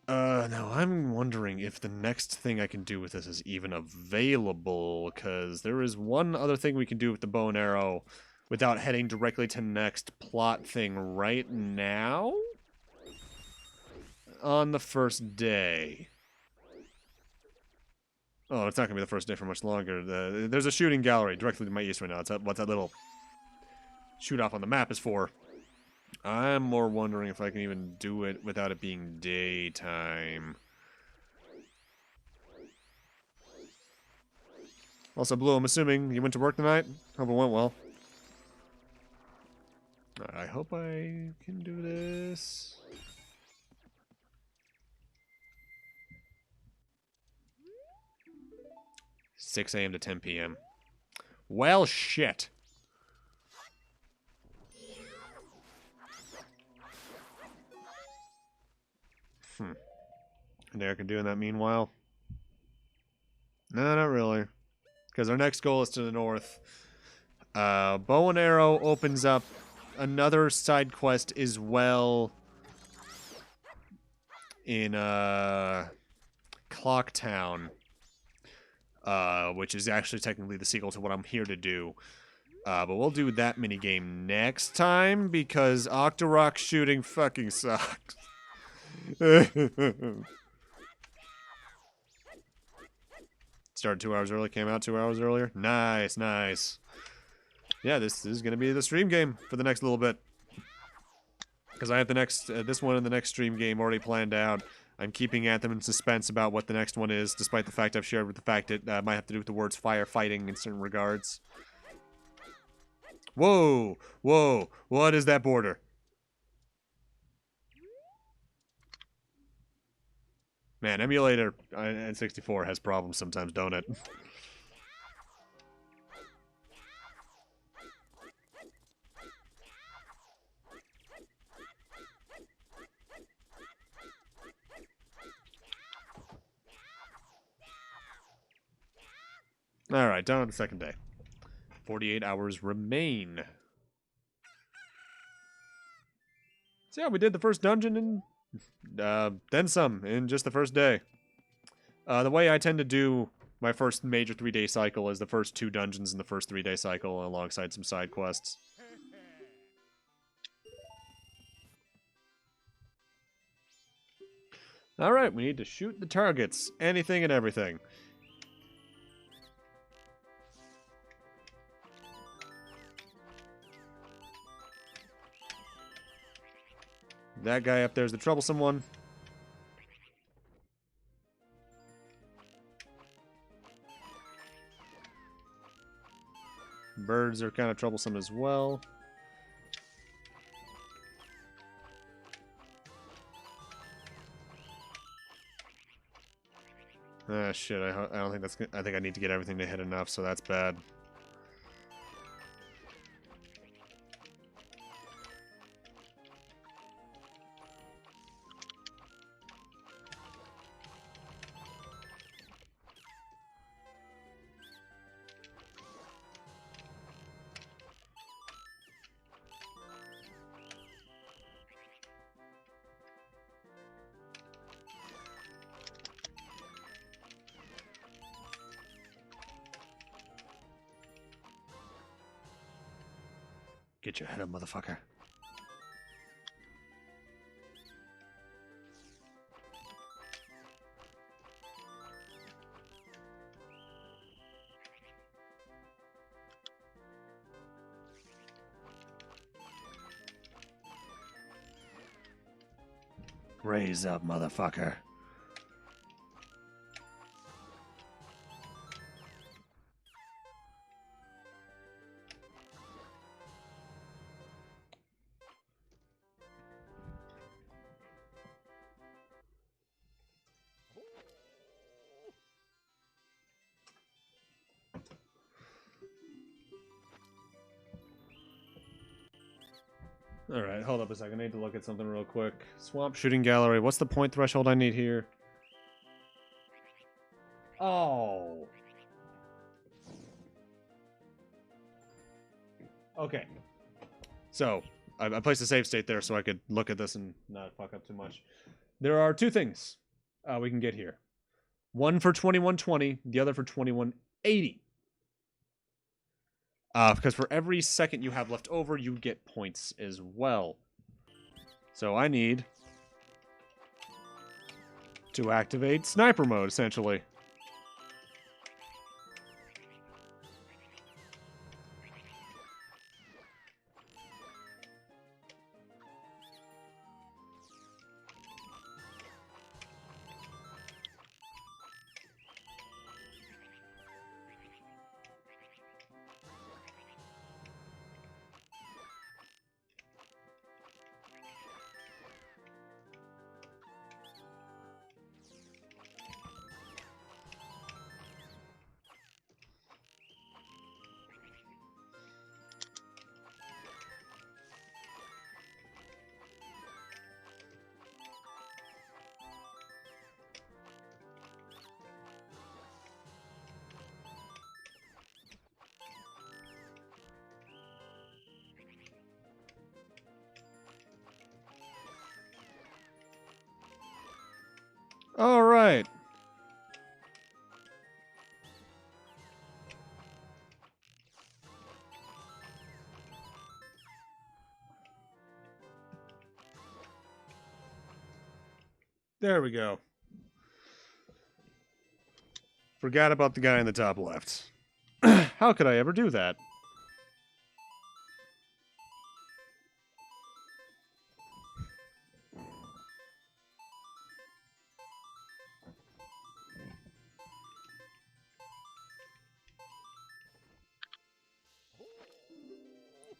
B: No, I'm wondering if the next thing I can do with this is even available, because there is one other thing we can do with the bow and arrow without heading directly to next plot thing right now on the first day. Oh, it's not gonna be the first day for much longer. There's a shooting gallery directly to my east right now. It's what that little shoot off on the map is for. I'm more wondering if I can even do it without it being daytime. Also, Blue, I'm assuming you went to work tonight? Hope it went well. I hope I can do this. (6 a.m. to 10 p.m.) Well, shit. And Eric can do in that meanwhile? No, not really. Because our next goal is to the north. Bow and Arrow opens up another side quest as well in Clocktown, which is actually technically the sequel to what I'm here to do. But we'll do that minigame next time because Octorok shooting fucking sucks. Started 2 hours early, came out 2 hours earlier. Nice, nice. Yeah, this is going to be the stream game for the next little bit. Because I have the next, this one and the next stream game already planned out. I'm keeping Anthem in suspense about what the next one is, despite the fact I've shared with the fact it might have to do with the words firefighting in certain regards. Whoa, whoa, what is that border? Man, emulator and 64 has problems sometimes, don't it? Alright, down on the second day. 48 hours remain. So yeah, we did the first dungeon and then some in just the first day. The way I tend to do my first major 3-day cycle is the first 2 dungeons in the first 3-day cycle alongside some side quests. Alright, we need to shoot the targets. Anything and everything. That guy up there is the troublesome one. Birds are kind of troublesome as well. Ah, shit, I don't think that's good. I think I need to get everything to hit enough, so that's bad. Get your head up, motherfucker. Raise up, motherfucker. Alright, hold up a second. I need to look at something real quick. Swamp shooting gallery. What's the point threshold I need here? Oh. Okay. So, I placed a save state there so I could look at this and not fuck up too much. There are 2 things we can get here. One for 2120, the other for 2180. Because for every second you have left over, you get points as well. So I need to activate sniper mode, essentially. All right. There we go. Forgot about the guy in the top left. How could I ever do that?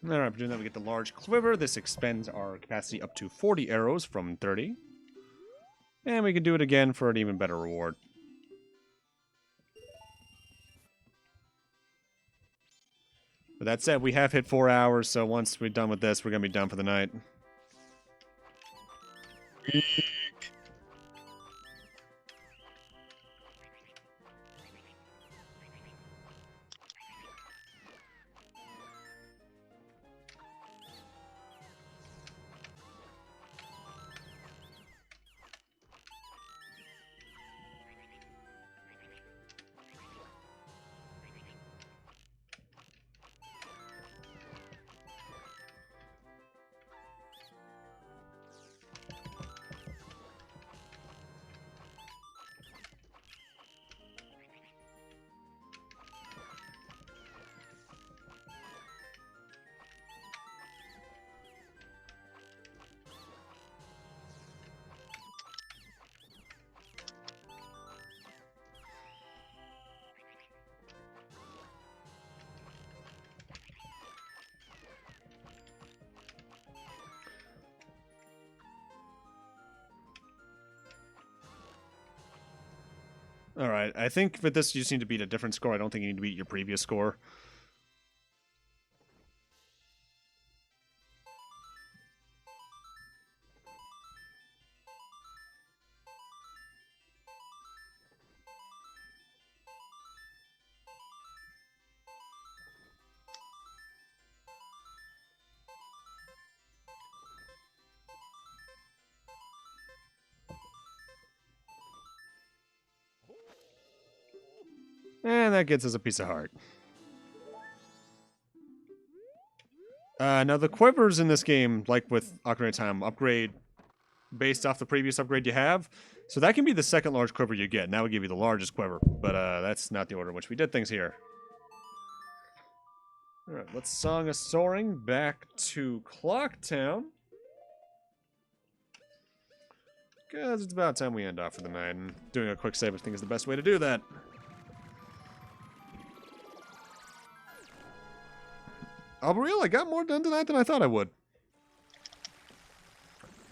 B: Alright, for doing that, we get the large quiver. This expands our capacity up to 40 arrows from 30. And we can do it again for an even better reward. But that said, we have hit 4 hours, so once we're done with this, we're going to be done for the night. Alright, I think for this you just need to beat a different score. I don't think you need to beat your previous score. And that gets us a piece of heart. Now the quivers in this game, like with Ocarina of Time, upgrade based off the previous upgrade you have. So that can be the second large quiver you get, and that would give you the largest quiver. But that's not the order in which we did things here. Alright, let's Song of Soaring back to Clocktown. Because it's about time we end off for the night, and doing a quick save I think is the best way to do that. I'll be real, I got more done tonight than I thought I would.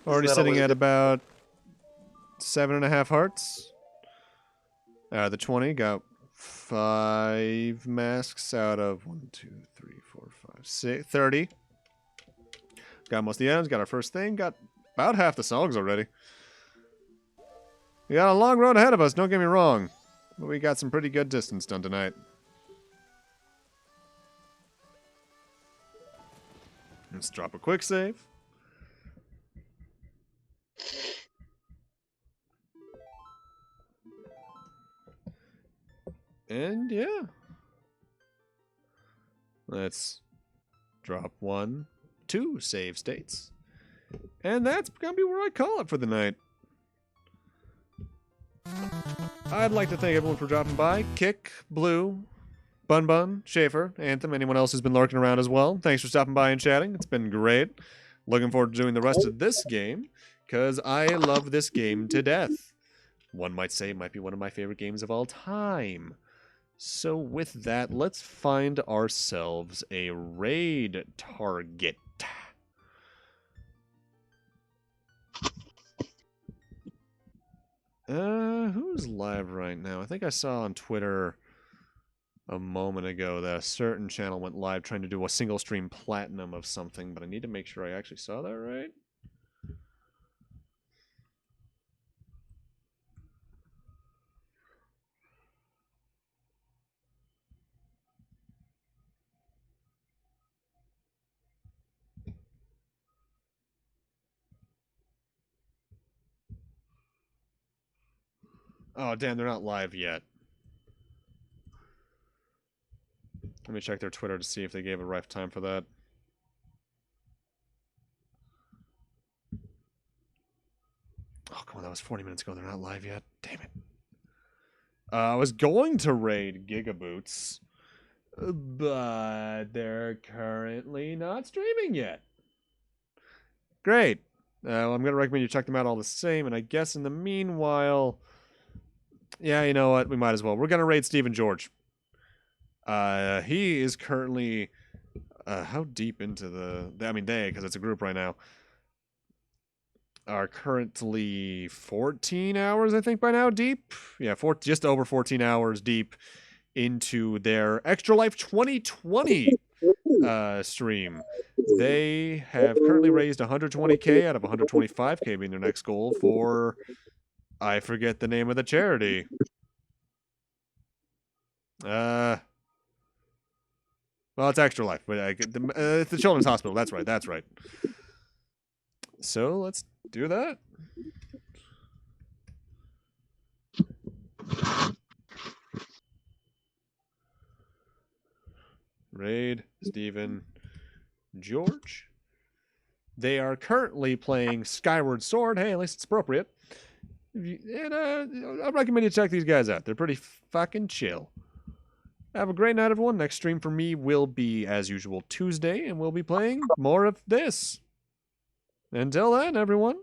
B: Already sitting at about 7.5 hearts. The 20 got 5 masks out of 1, 2, 3, 4, 5, 6, 30. Got most of the items, got our first thing, got about half the songs already. We got a long road ahead of us, don't get me wrong. But we got some pretty good distance done tonight. Let's drop a quick save. And yeah. Let's drop 1, 2 save states. And that's gonna be where I call it for the night. I'd like to thank everyone for dropping by. Kick, Blue, Bun Bun, Schaefer, Anthem, anyone else who's been lurking around as well. Thanks for stopping by and chatting. It's been great. Looking forward to doing the rest of this game, because I love this game to death. One might say it might be one of my favorite games of all time. So with that, let's find ourselves a raid target. Who's live right now? I think I saw on Twitter a moment ago that a certain channel went live trying to do a single stream platinum of something, but I need to make sure I actually saw that right. Oh, damn, they're not live yet. Let me check their Twitter to see if they gave a ref time for that. Oh, come on, that was 40 minutes ago. They're not live yet. Damn it. I was going to raid Gigaboots, but they're currently not streaming yet. Great. Well, I'm going to recommend you check them out all the same, and I guess in the meanwhile... Yeah, you know what? We might as well. We're going to raid Stephen George. He is currently... how deep into the... I mean, they, because it's a group right now, are currently 14 hours, I think, by now, deep. Yeah, just over 14 hours deep into their Extra Life 2020 stream. They have currently raised 120K out of 125K being their next goal for... I forget the name of the charity. Well, it's Extra Life, but it's the Children's Hospital. That's right. That's right. So let's do that. Raid Stephen George. They are currently playing Skyward Sword. Hey, at least it's appropriate. And I recommend you check these guys out. They're pretty fucking chill. Have a great night, everyone. Next stream for me will be, as usual, Tuesday, and we'll be playing more of this. Until then, everyone.